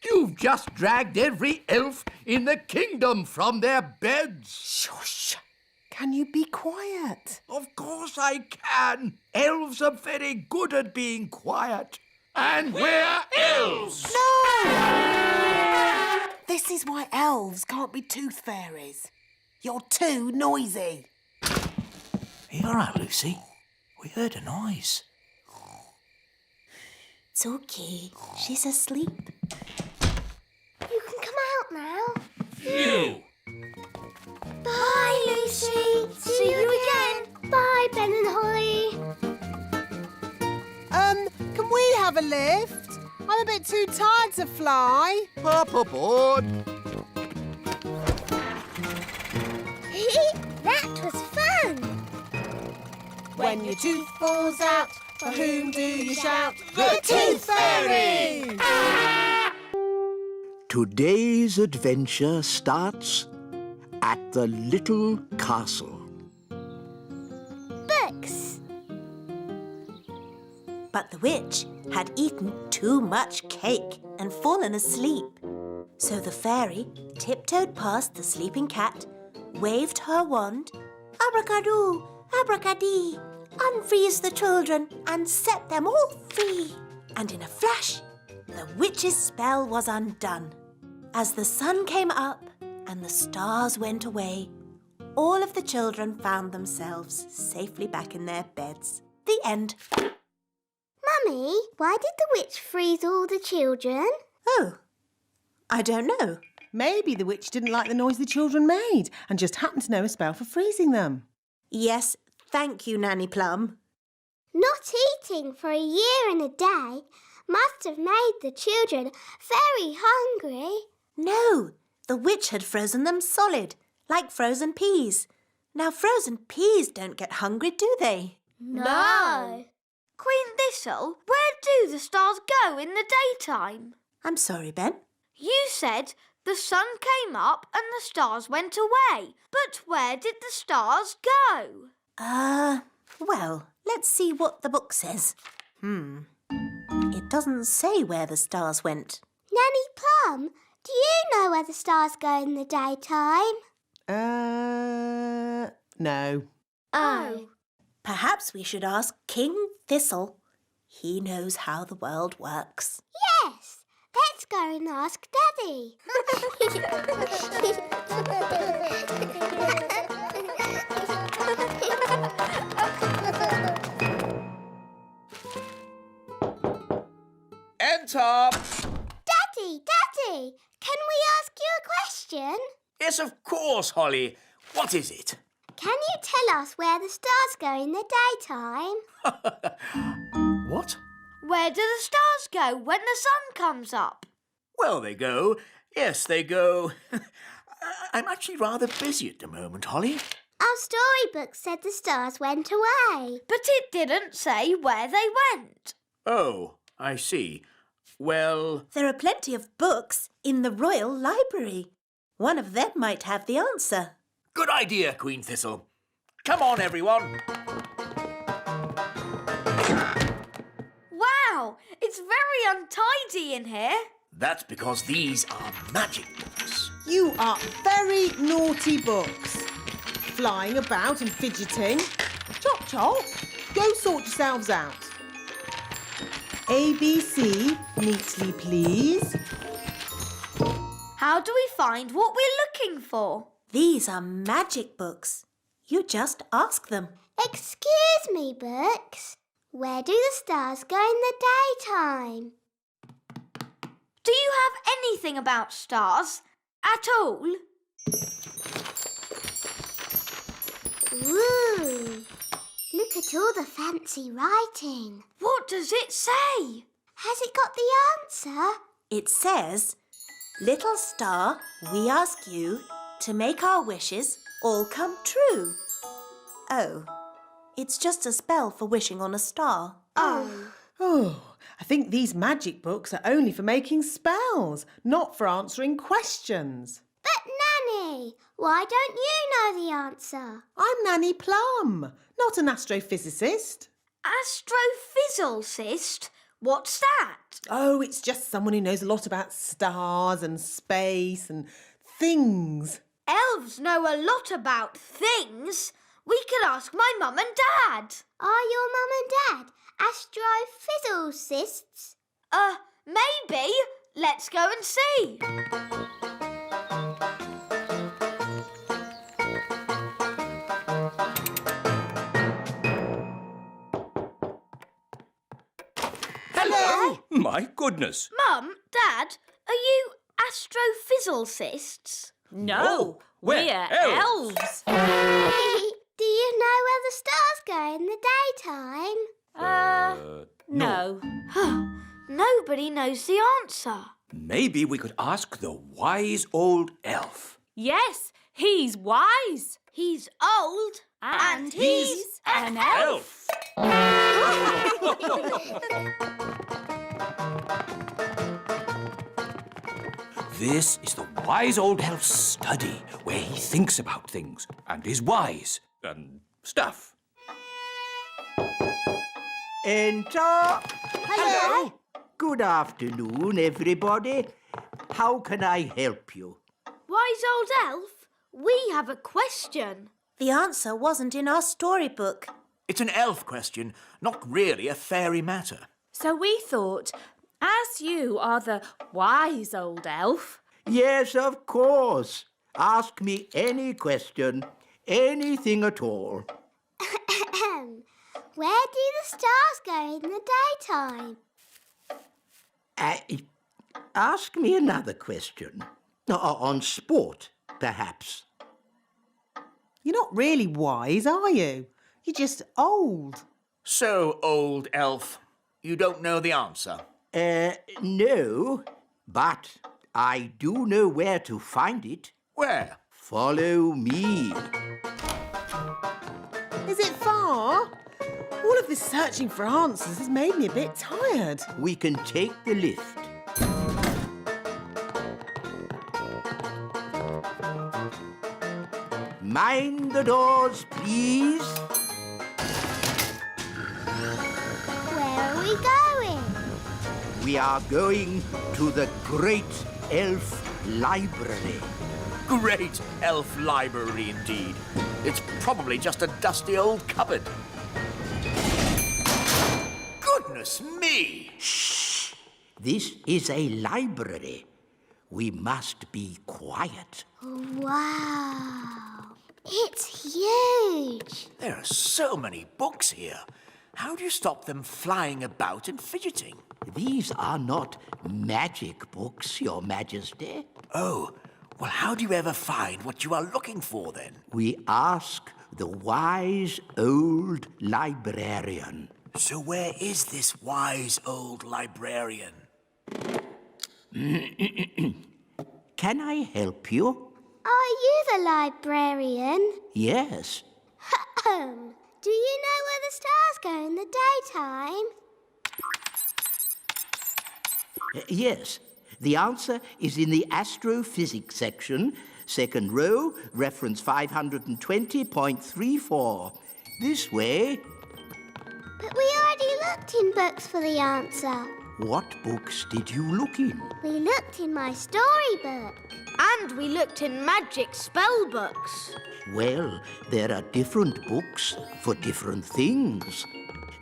You've just dragged every elf in the kingdom from their beds. Shush. Can you be quiet? Of course I can. Elves are very good at being quiet. And we're elves! No! This is why elves can't be tooth fairies. You're too noisy. Are you all right, Lucy? We heard a noise. It's okay. She's asleep. You can come out now. You! Bye, Lucy. See you again. Bye, Ben and Holly. Can we have a lift? I'm a bit too tired to fly. Hop aboard. That was fun. When your tooth falls out, for whom do you shout? The Tooth Fairy! Today's adventure starts at the little castle. Books. But the witch had eaten too much cake and fallen asleep. So the fairy tiptoed past the sleeping cat, waved her wand, abracadoo, abracadee, unfreeze the children and set them all free. And in a flash, the witch's spell was undone. As the sun came up and the stars went away, all of the children found themselves safely back in their beds. The end. Mummy, why did the witch freeze all the children? Oh, I don't know. Maybe the witch didn't like the noise the children made and just happened to know a spell for freezing them. Yes, thank you, Nanny Plum. Not eating for a year and a day must have made the children very hungry. No, the witch had frozen them solid, like frozen peas. Now, frozen peas don't get hungry, do they? No. Queen Thistle, where do the stars go in the daytime? I'm sorry, Ben. You said the sun came up and the stars went away. But where did the stars go? Well, let's see what the book says. It doesn't say where the stars went. Nanny Plum, do you know where the stars go in the daytime? No. Oh. Perhaps we should ask King Thistle. He knows how the world works. Yes. Let's go and ask Daddy. Enter! Daddy, can we ask you a question? Yes, of course, Holly. What is it? Can you tell us where the stars go in the daytime? What? Where do the stars go when the sun comes up? Well, they go. Yes, they go. I'm actually rather busy at the moment, Holly. Our storybook said the stars went away. But it didn't say where they went. Oh, I see. Well... There are plenty of books in the Royal Library. One of them might have the answer. Good idea, Queen Thistle. Come on, everyone. Wow, it's very untidy in here. That's because these are magic books. You are very naughty books. Flying about and fidgeting. Chop, chop. Go sort yourselves out. ABC, neatly please. How do we find what we're looking for? These are magic books. You just ask them. Excuse me, books. Where do the stars go in the daytime? Do you have anything about stars at all? Ooh, look at all the fancy writing. What does it say? Has it got the answer? It says, "Little star, we ask you to make our wishes all come true." Oh, it's just a spell for wishing on a star. Oh, I think these magic books are only for making spells, not for answering questions. But, Nanny, why don't you know the answer? I'm Nanny Plum, not an astrophysicist. Astrophysicist? What's that? Oh, it's just someone who knows a lot about stars and space and things. Elves know a lot about things. We could ask my mum and dad. Are your mum and dad astrophysicists? Maybe. Let's go and see. Hello! My goodness. Mum, Dad, are you astrophysicists? No, we're elves. Do you know where the stars go in the daytime? No. Nobody knows the answer. Maybe we could ask the wise old elf. Yes, he's wise. He's old. And he's an elf. This is the wise old elf's study, where he thinks about things and is wise and stuff. Enter. Hello. Good afternoon, everybody. How can I help you? Wise old elf, we have a question. The answer wasn't in our storybook. It's an elf question, not really a fairy matter. So we thought, as you are the wise old elf... Yes, of course. Ask me any question, anything at all. Where do the stars go in the daytime? Ask me another question. On sport, perhaps. You're not really wise, are you? You're just old. So, old elf, you don't know the answer? No, but I do know where to find it. Where? Follow me. Is it far? All of this searching for answers has made me a bit tired. We can take the lift. Mind the doors, please. Where are we going? We are going to the Great Elf Library. Great elf library indeed. It's probably just a dusty old cupboard. Goodness me! Shh! This is a library. We must be quiet. Wow! It's huge. There are so many books here. How do you stop them flying about and fidgeting? These are not magic books, Your Majesty. Oh, well, how do you ever find what you are looking for, then? We ask the wise old librarian. So where is this wise old librarian? Can I help you? Are you the librarian? Yes. Do you know where the stars go in the daytime? Yes. The answer is in the astrophysics section, second row, reference 520.34. This way. But we already looked in books for the answer. What books did you look in? We looked in my storybook. And we looked in magic spell books. Well, there are different books for different things.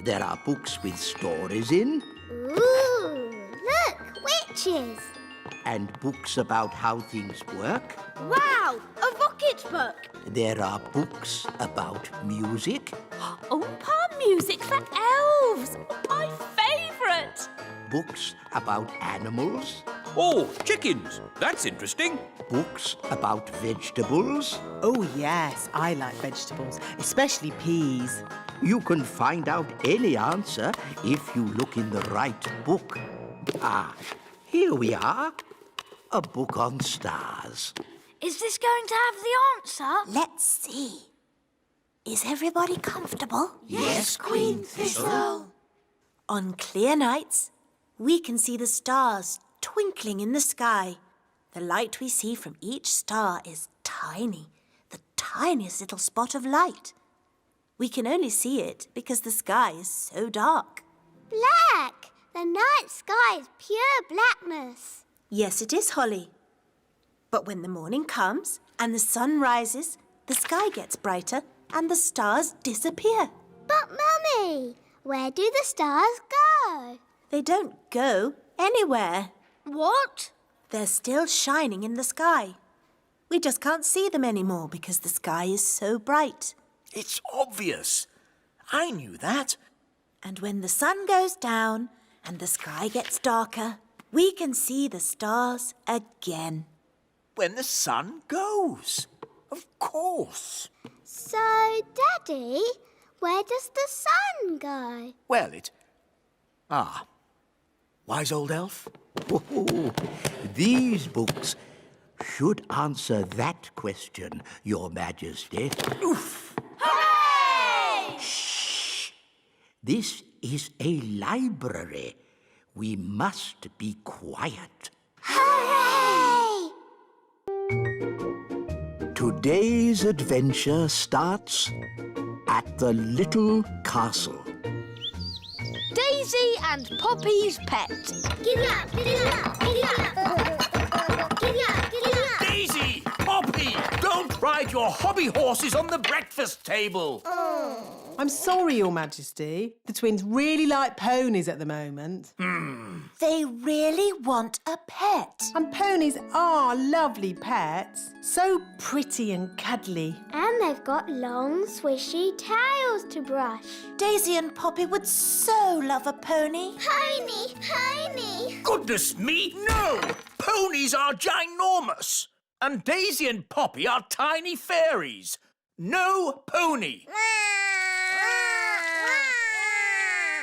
There are books with stories in. Ooh, look, witches. And books about how things work. Wow, a rocket book. There are books about music. Oompa music for elves. My favourite. Books about animals. Oh, chickens. That's interesting. Books about vegetables. Oh, yes, I like vegetables, especially peas. You can find out any answer if you look in the right book. Ah, here we are. A book on stars. Is this going to have the answer? Let's see. Is everybody comfortable? Yes, Queen Thistle. On clear nights, we can see the stars twinkling in the sky. The light we see from each star is tiny, the tiniest little spot of light. We can only see it because the sky is so dark. Black! The night sky is pure blackness. Yes, it is, Holly. But when the morning comes and the sun rises, the sky gets brighter and the stars disappear. But, Mummy, where do the stars go? They don't go anywhere. What? They're still shining in the sky. We just can't see them anymore because the sky is so bright. It's obvious. I knew that. And when the sun goes down and the sky gets darker, we can see the stars again. When the sun goes. Of course. So, Daddy, where does the sun go? Well, wise old elf? These books should answer that question, Your Majesty. Oof! Hooray! Shh! This is a library. We must be quiet. Hooray! Today's adventure starts at the little castle. Daisy and Poppy's pet. Giddy up, giddy up, giddy up. Giddy up, giddy up. Daisy! Poppy! Don't ride your hobby horses on the breakfast table. I'm sorry, Your Majesty. The twins really like ponies at the moment. They really want a pet. And ponies are lovely pets. So pretty and cuddly. And they've got long, swishy tails to brush. Daisy and Poppy would so love a pony. Pony, pony. Goodness me, no! Ponies are ginormous. And Daisy and Poppy are tiny fairies. No pony.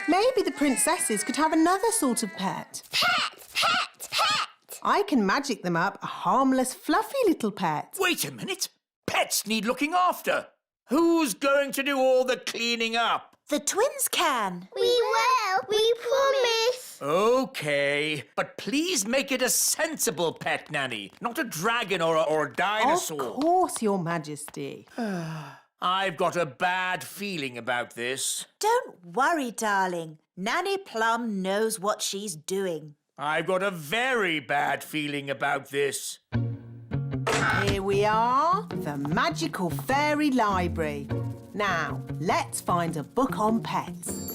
Maybe the princesses could have another sort of pet. Pet, pet, pet. I can magic them up a harmless, fluffy little pet. Wait a minute. Pets need looking after. Who's going to do all the cleaning up? The twins can. We will. We promise. OK, but please make it a sensible pet, Nanny, not a dragon or a dinosaur. Of course, Your Majesty. I've got a bad feeling about this. Don't worry, darling. Nanny Plum knows what she's doing. I've got a very bad feeling about this. Here we are, the magical fairy library. Now, let's find a book on pets.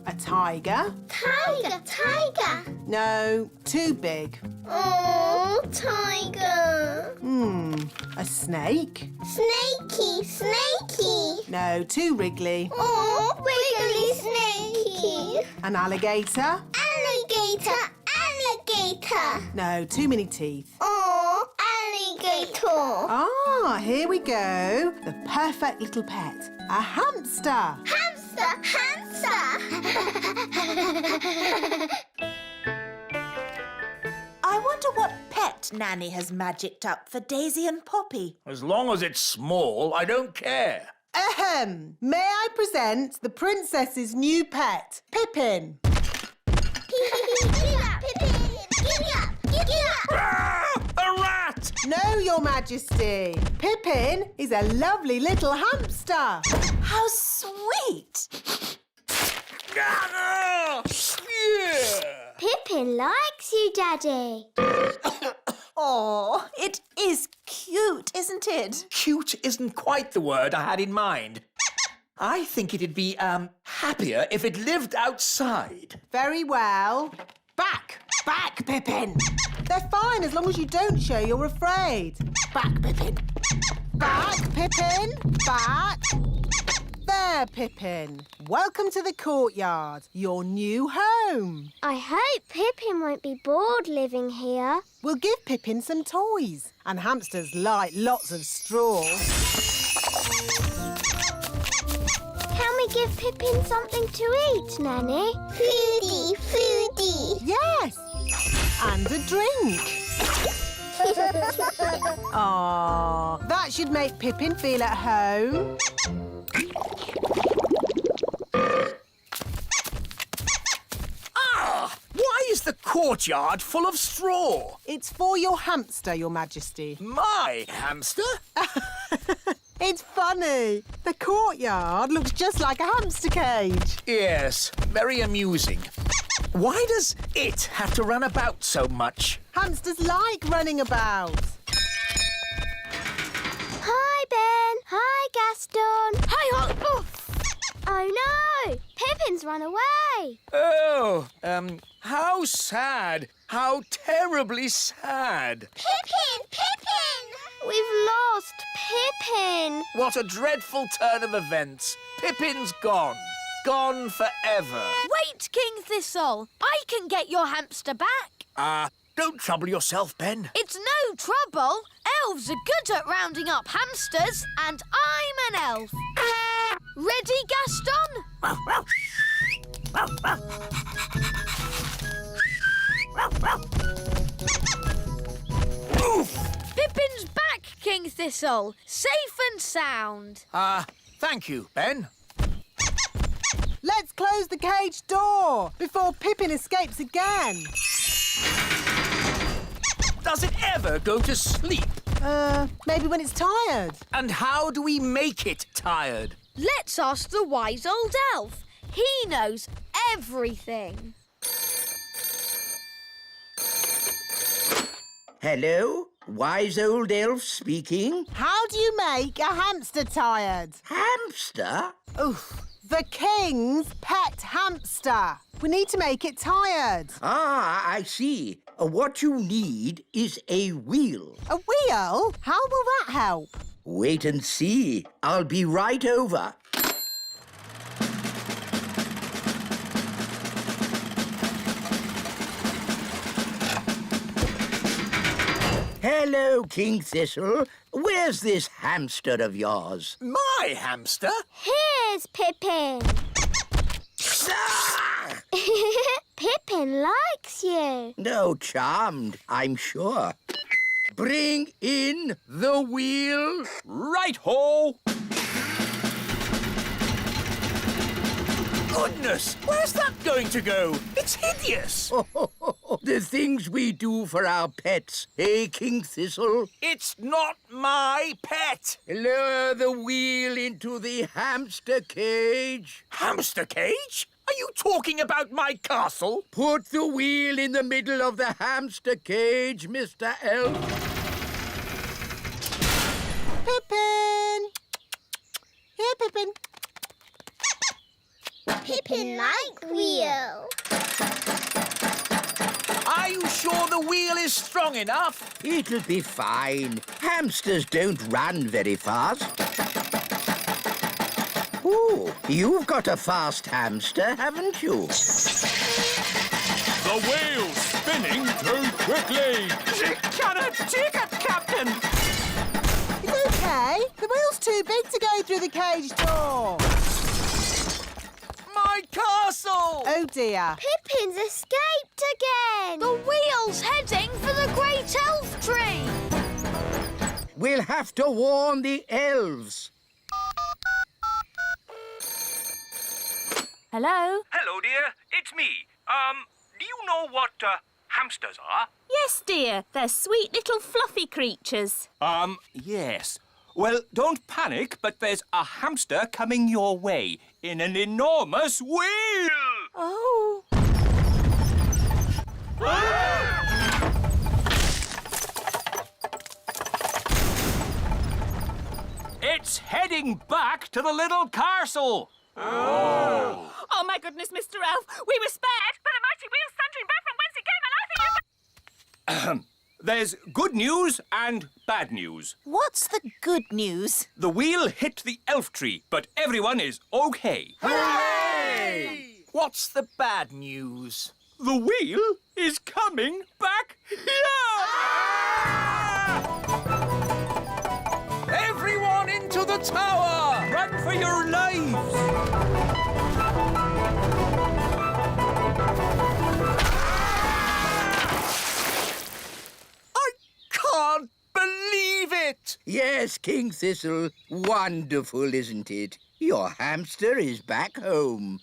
A tiger? Tiger, tiger. No, too big. Oh, tiger. A snake? Snakey, snakey. No, too wriggly. Oh, wiggly snakey. An alligator? Alligator, alligator. No, too many teeth. Oh, alligator. Ah, here we go. The perfect little pet. A hamster. Hamster, hamster. I wonder what pet Nanny has magicked up for Daisy and Poppy. As long as it's small, I don't care. Ahem! May I present the princess's new pet, Pippin? Giddy up, Pippin. Giddy up, giddy up. Ah, a rat! No, Your Majesty. Pippin is a lovely little hamster. How sweet! Ah, yeah. Pippin likes you, Daddy. Oh, it is cute, isn't it? Cute isn't quite the word I had in mind. I think it'd be, happier if it lived outside. Very well. Back, Pippin. They're fine as long as you don't show you're afraid. Back, Pippin. Back, Pippin. Back. There, Pippin. Welcome to the courtyard, your new home. I hope Pippin won't be bored living here. We'll give Pippin some toys, and hamsters like lots of straw. Can we give Pippin something to eat, Nanny? Foodie, foodie. Yes, and a drink. Aww, that should make Pippin feel at home. courtyard full of straw. It's for your hamster, Your Majesty. My hamster? It's funny. The courtyard looks just like a hamster cage. Yes, very amusing. Why does it have to run about so much? Hamsters like running about. Hi, Ben. Hi, Gaston. Hi, Oh, no! Pippin's run away. Oh, how sad. How terribly sad. Pippin! Pippin! We've lost Pippin. What a dreadful turn of events. Pippin's gone. Gone forever. Wait, King Thistle. I can get your hamster back. Don't trouble yourself, Ben. It's no trouble. Elves are good at rounding up hamsters, and I'm an elf. Ready, Gaston? Pippin's back, King Thistle. Safe and sound. Thank you, Ben. Let's close the cage door before Pippin escapes again. Does it ever go to sleep? Maybe when it's tired. And how do we make it tired? Let's ask the wise old elf. He knows everything. Hello? Wise old elf speaking. How do you make a hamster tired? Hamster? Oof. The king's pet hamster. We need to make it tired. Ah, I see. What you need is a wheel. A wheel? How will that help? Wait and see. I'll be right over. Hello, King Thistle. Where's this hamster of yours? My hamster? Here's Pippin. Pippin likes you. No, charmed, I'm sure. Bring in the wheel. Right-ho! Goodness, where's that going to go? It's hideous. The things we do for our pets, eh, King Thistle? It's not my pet. Lower the wheel into the hamster cage. Hamster cage? Are you talking about my castle? Put the wheel in the middle of the hamster cage, Mr. Elf. Pippin! Here, Pippin. Pippin like wheel. Are you sure the wheel is strong enough? It'll be fine. Hamsters don't run very fast. Ooh, you've got a fast hamster, haven't you? The wheel's spinning too quickly. Cannot take it, Captain. It's okay. The wheel's too big to go through the cage door. My castle! Oh, dear. Pippin's escaped again. The wheel's heading for the great elf tree. We'll have to warn the elves. Hello? Hello, dear. It's me. Do you know what hamsters are? Yes, dear. They're sweet little fluffy creatures. Yes. Well, don't panic, but there's a hamster coming your way in an enormous wheel. Oh. It's heading back to the little castle. Oh, my goodness, Mr. Elf. We were spared, but the mighty wheel's thundering back from whence it came, and I think you... There's good news and bad news. What's the good news? The wheel hit the elf tree, but everyone is okay. Hooray! What's the bad news? The wheel is coming back here! Everyone into the tower! Run for your lives! Can't believe it! Yes, King Thistle. Wonderful, isn't it? Your hamster is back home.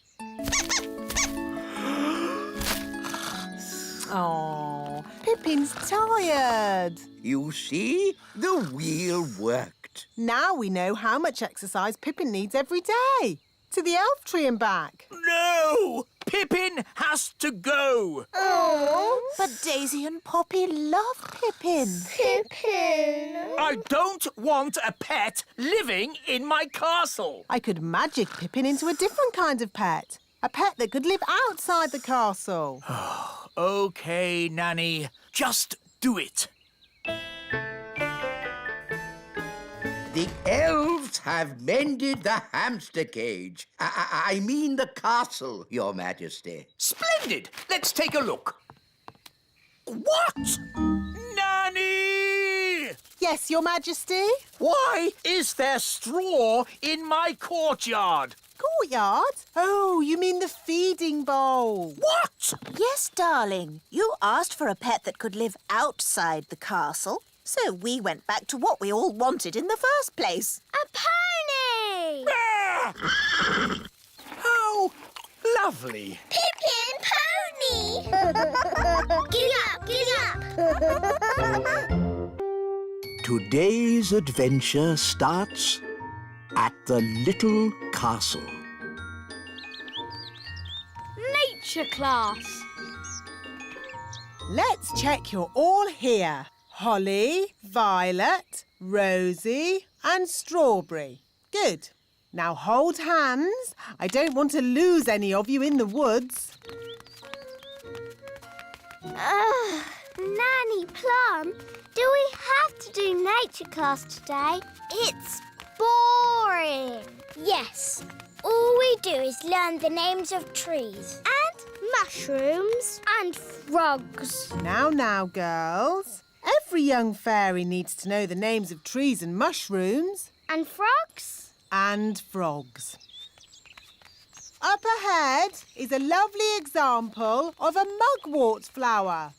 Oh, Pippin's tired. You see, the wheel worked. Now we know how much exercise Pippin needs every day. To the elf tree and back. No! Pippin has to go. Oh, but Daisy and Poppy love Pippin. Pippin. I don't want a pet living in my castle. I could magic Pippin into a different kind of pet. A pet that could live outside the castle. OK, Nanny. Just do it. The elves have mended the hamster cage. I mean the castle, Your Majesty. Splendid. Let's take a look. What? Nanny! Yes, Your Majesty? Why is there straw in my courtyard? Courtyard? Oh, you mean the feeding bowl. What? Yes, darling. You asked for a pet that could live outside the castle, so we went back to what we all wanted in the first place. A pony! Ah! How lovely. Pippin pony! Giddy up, giddy up! Today's adventure starts at the little castle. Nature class. Let's check you're all here. Holly, Violet, Rosie and Strawberry. Good. Now hold hands. I don't want to lose any of you in the woods. Nanny Plum, do we have to do nature class today? It's boring. Yes. All we do is learn the names of trees and mushrooms and frogs. Now, girls. Every young fairy needs to know the names of trees and mushrooms. And frogs? And frogs. Up ahead is a lovely example of a mugwort flower.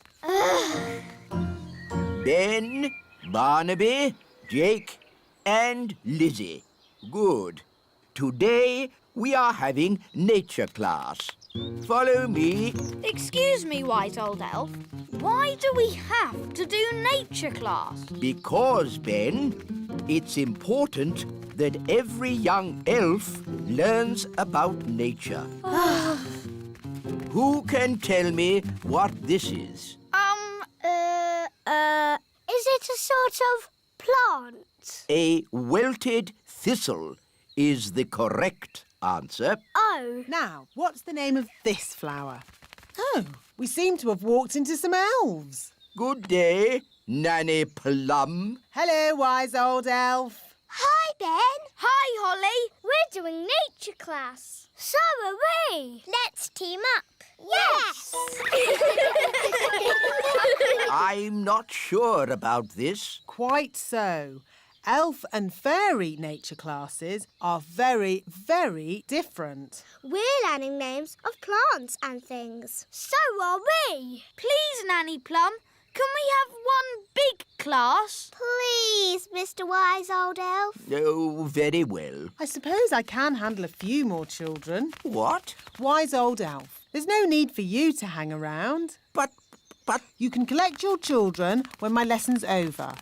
Ben, Barnaby, Jake and Lizzie. Good. Today we are having nature class. Follow me. Excuse me, Wise Old Elf. Why do we have to do nature class? Because, Ben, it's important that every young elf learns about nature. Who can tell me what this is? Is it a sort of plant? A wilted thistle is the correct answer. Oh. Now, what's the name of this flower? Oh, we seem to have walked into some elves. Good day, Nanny Plum. Hello, wise old elf. Hi, Ben. Hi, Holly. We're doing nature class. So are we. Let's team up. Yes! I'm not sure about this. Quite so. Elf and fairy nature classes are very, very different. We're learning names of plants and things. So are we. Please, Nanny Plum, can we have one big class? Please, Mr. Wise Old Elf. Oh, very well. I suppose I can handle a few more children. What? Wise old elf. There's no need for you to hang around. But... You can collect your children when my lesson's over.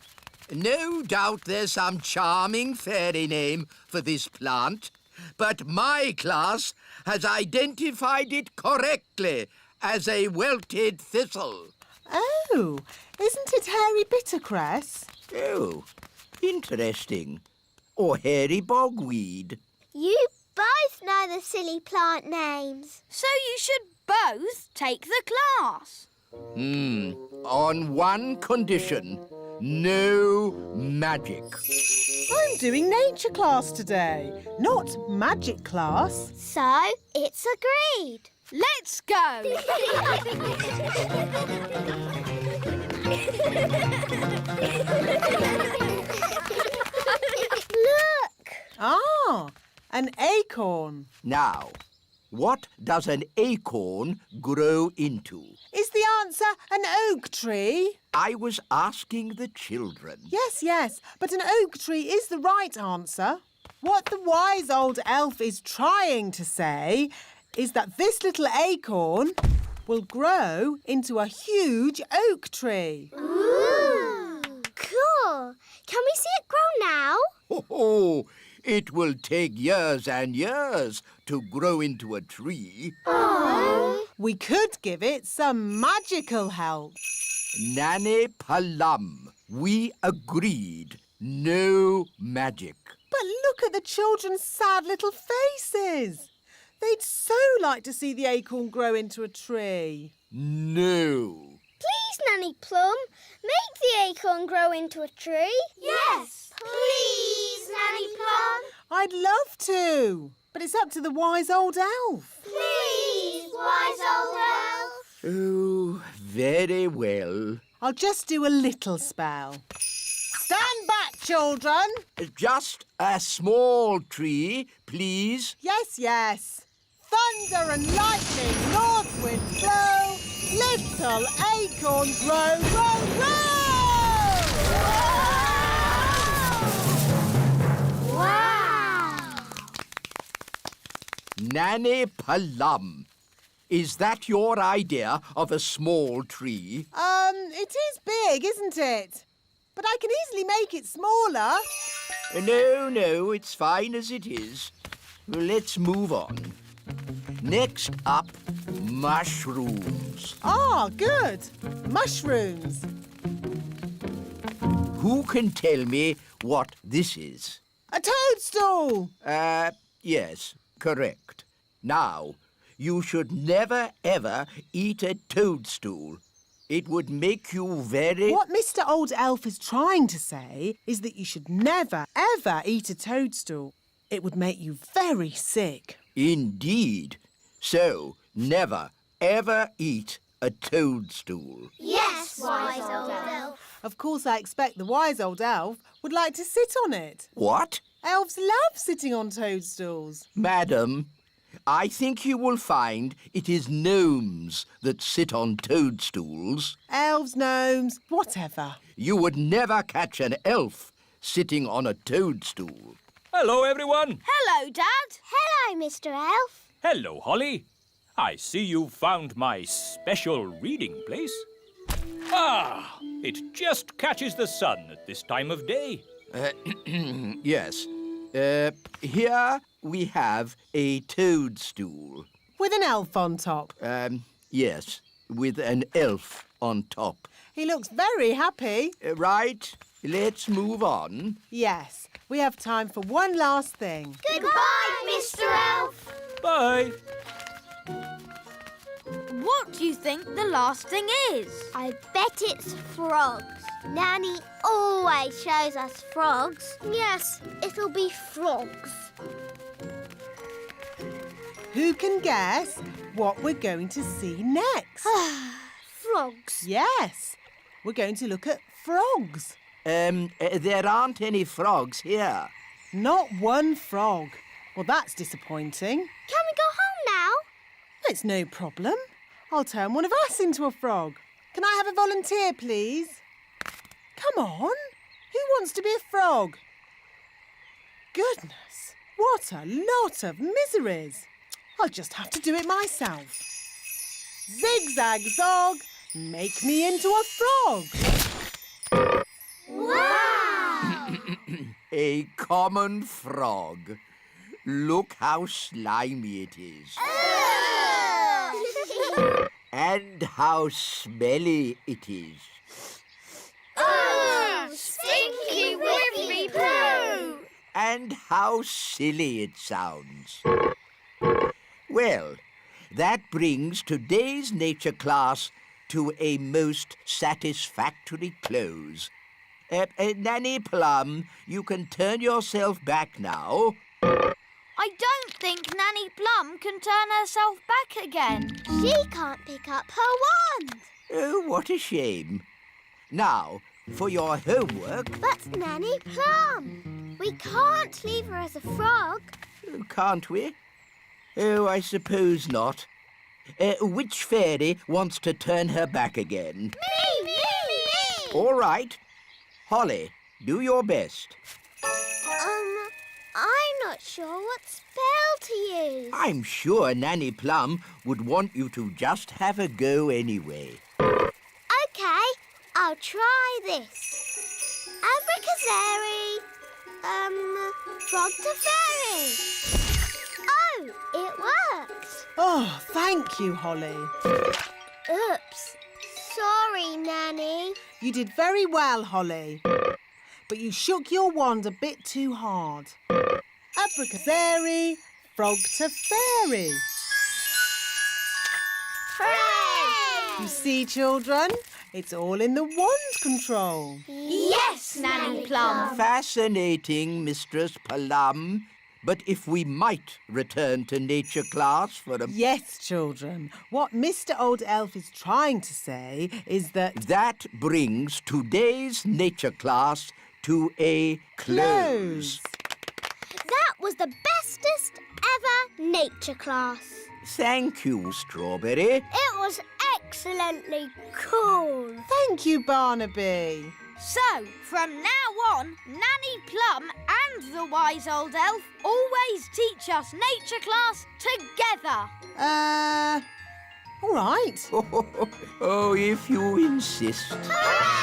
No doubt there's some charming fairy name for this plant, but my class has identified it correctly as a wilted thistle. Oh, isn't it hairy bittercress? Oh, interesting. Or hairy bogweed. You both know the silly plant names. So you should both take the class. On one condition. No magic. I'm doing nature class today, not magic class. So, it's agreed. Let's go. Look. Ah, an acorn. Now, what does an acorn grow into? Is the answer an oak tree? I was asking the children. Yes, but an oak tree is the right answer. What the wise old elf is trying to say is that this little acorn will grow into a huge oak tree. Ooh! Cool. Can we see it grow now? Oh, it will take years and years to grow into a tree. Oh. We could give it some magical help. Nanny Plum, we agreed. No magic. But look at the children's sad little faces. They'd so like to see the acorn grow into a tree. No. Please, Nanny Plum, make the acorn grow into a tree. Yes, please, Nanny Plum. I'd love to, but it's up to the wise old elf. Please, wise old elf. Oh, very well. I'll just do a little spell. Stand back, children. Just a small tree, please. Yes, yes. Thunder and lightning, north wind blow, little acorn grow, grow, grow! Wow! Nanny Plum, is that your idea of a small tree? It is big, isn't it? But I can easily make it smaller. No, it's fine as it is. Let's move on. Next up, mushrooms. Ah, good. Mushrooms. Who can tell me what this is? A toadstool. Yes, correct. Now, you should never, ever eat a toadstool. It would make you very... What Mr. Old Elf is trying to say is that you should never, ever eat a toadstool. It would make you very sick. Indeed. So, never, ever eat a toadstool. Yes, wise old elf. Of course, I expect the wise old elf would like to sit on it. What? Elves love sitting on toadstools. Madam, I think you will find it is gnomes that sit on toadstools. Elves, gnomes, whatever. You would never catch an elf sitting on a toadstool. Hello, everyone. Hello, Dad. Hello, Mr. Elf. Hello, Holly. I see you've found my special reading place. Ah, it just catches the sun at this time of day. Yes. Here we have a toadstool. With an elf on top. Yes, with an elf on top. He looks very happy. Right, let's move on. Yes, we have time for one last thing. Goodbye, Mr. Elf. Bye. What do you think the last thing is? I bet it's frogs. Nanny always shows us frogs. Yes, it'll be frogs. Who can guess what we're going to see next? Frogs. Yes, we're going to look at frogs. There aren't any frogs here. Not one frog. Well, that's disappointing. Can we go home now? It's no problem. I'll turn one of us into a frog. Can I have a volunteer, please? Come on. Who wants to be a frog? Goodness, what a lot of miseries. I'll just have to do it myself. Zigzag zog, make me into a frog. Wow! A common frog. Look how slimy it is. And how smelly it is. Oh, stinky whiffy poo! And how silly it sounds. Well, that brings today's nature class to a most satisfactory close. Nanny Plum, you can turn yourself back now. I don't think Nanny Plum can turn herself back again. She can't pick up her wand. Oh, what a shame. Now, for your homework... But Nanny Plum, we can't leave her as a frog. Can't we? Oh, I suppose not. Which fairy wants to turn her back again? Me! All right. Holly, do your best. I'm not sure what spell to use. I'm sure Nanny Plum would want you to just have a go anyway. OK, I'll try this. Abracazeri, frog to fairy. Oh, it worked. Oh, thank you, Holly. Oops. Sorry, Nanny. You did very well, Holly. But you shook your wand a bit too hard. Abracazeri, frog to fairy. Hooray! You see, children, it's all in the wand control. Yes, Nanny Plum. Fascinating, Mistress Plum. But if we might return to nature class for a... Yes, children. What Mr. Old Elf is trying to say is that... That brings today's nature class to a close. That was the bestest ever nature class. Thank you, Strawberry. It was excellently cool. Thank you, Barnaby. So, from now on, Nanny Plum and the wise old elf always teach us nature class together. All right. Oh, if you insist. Hooray!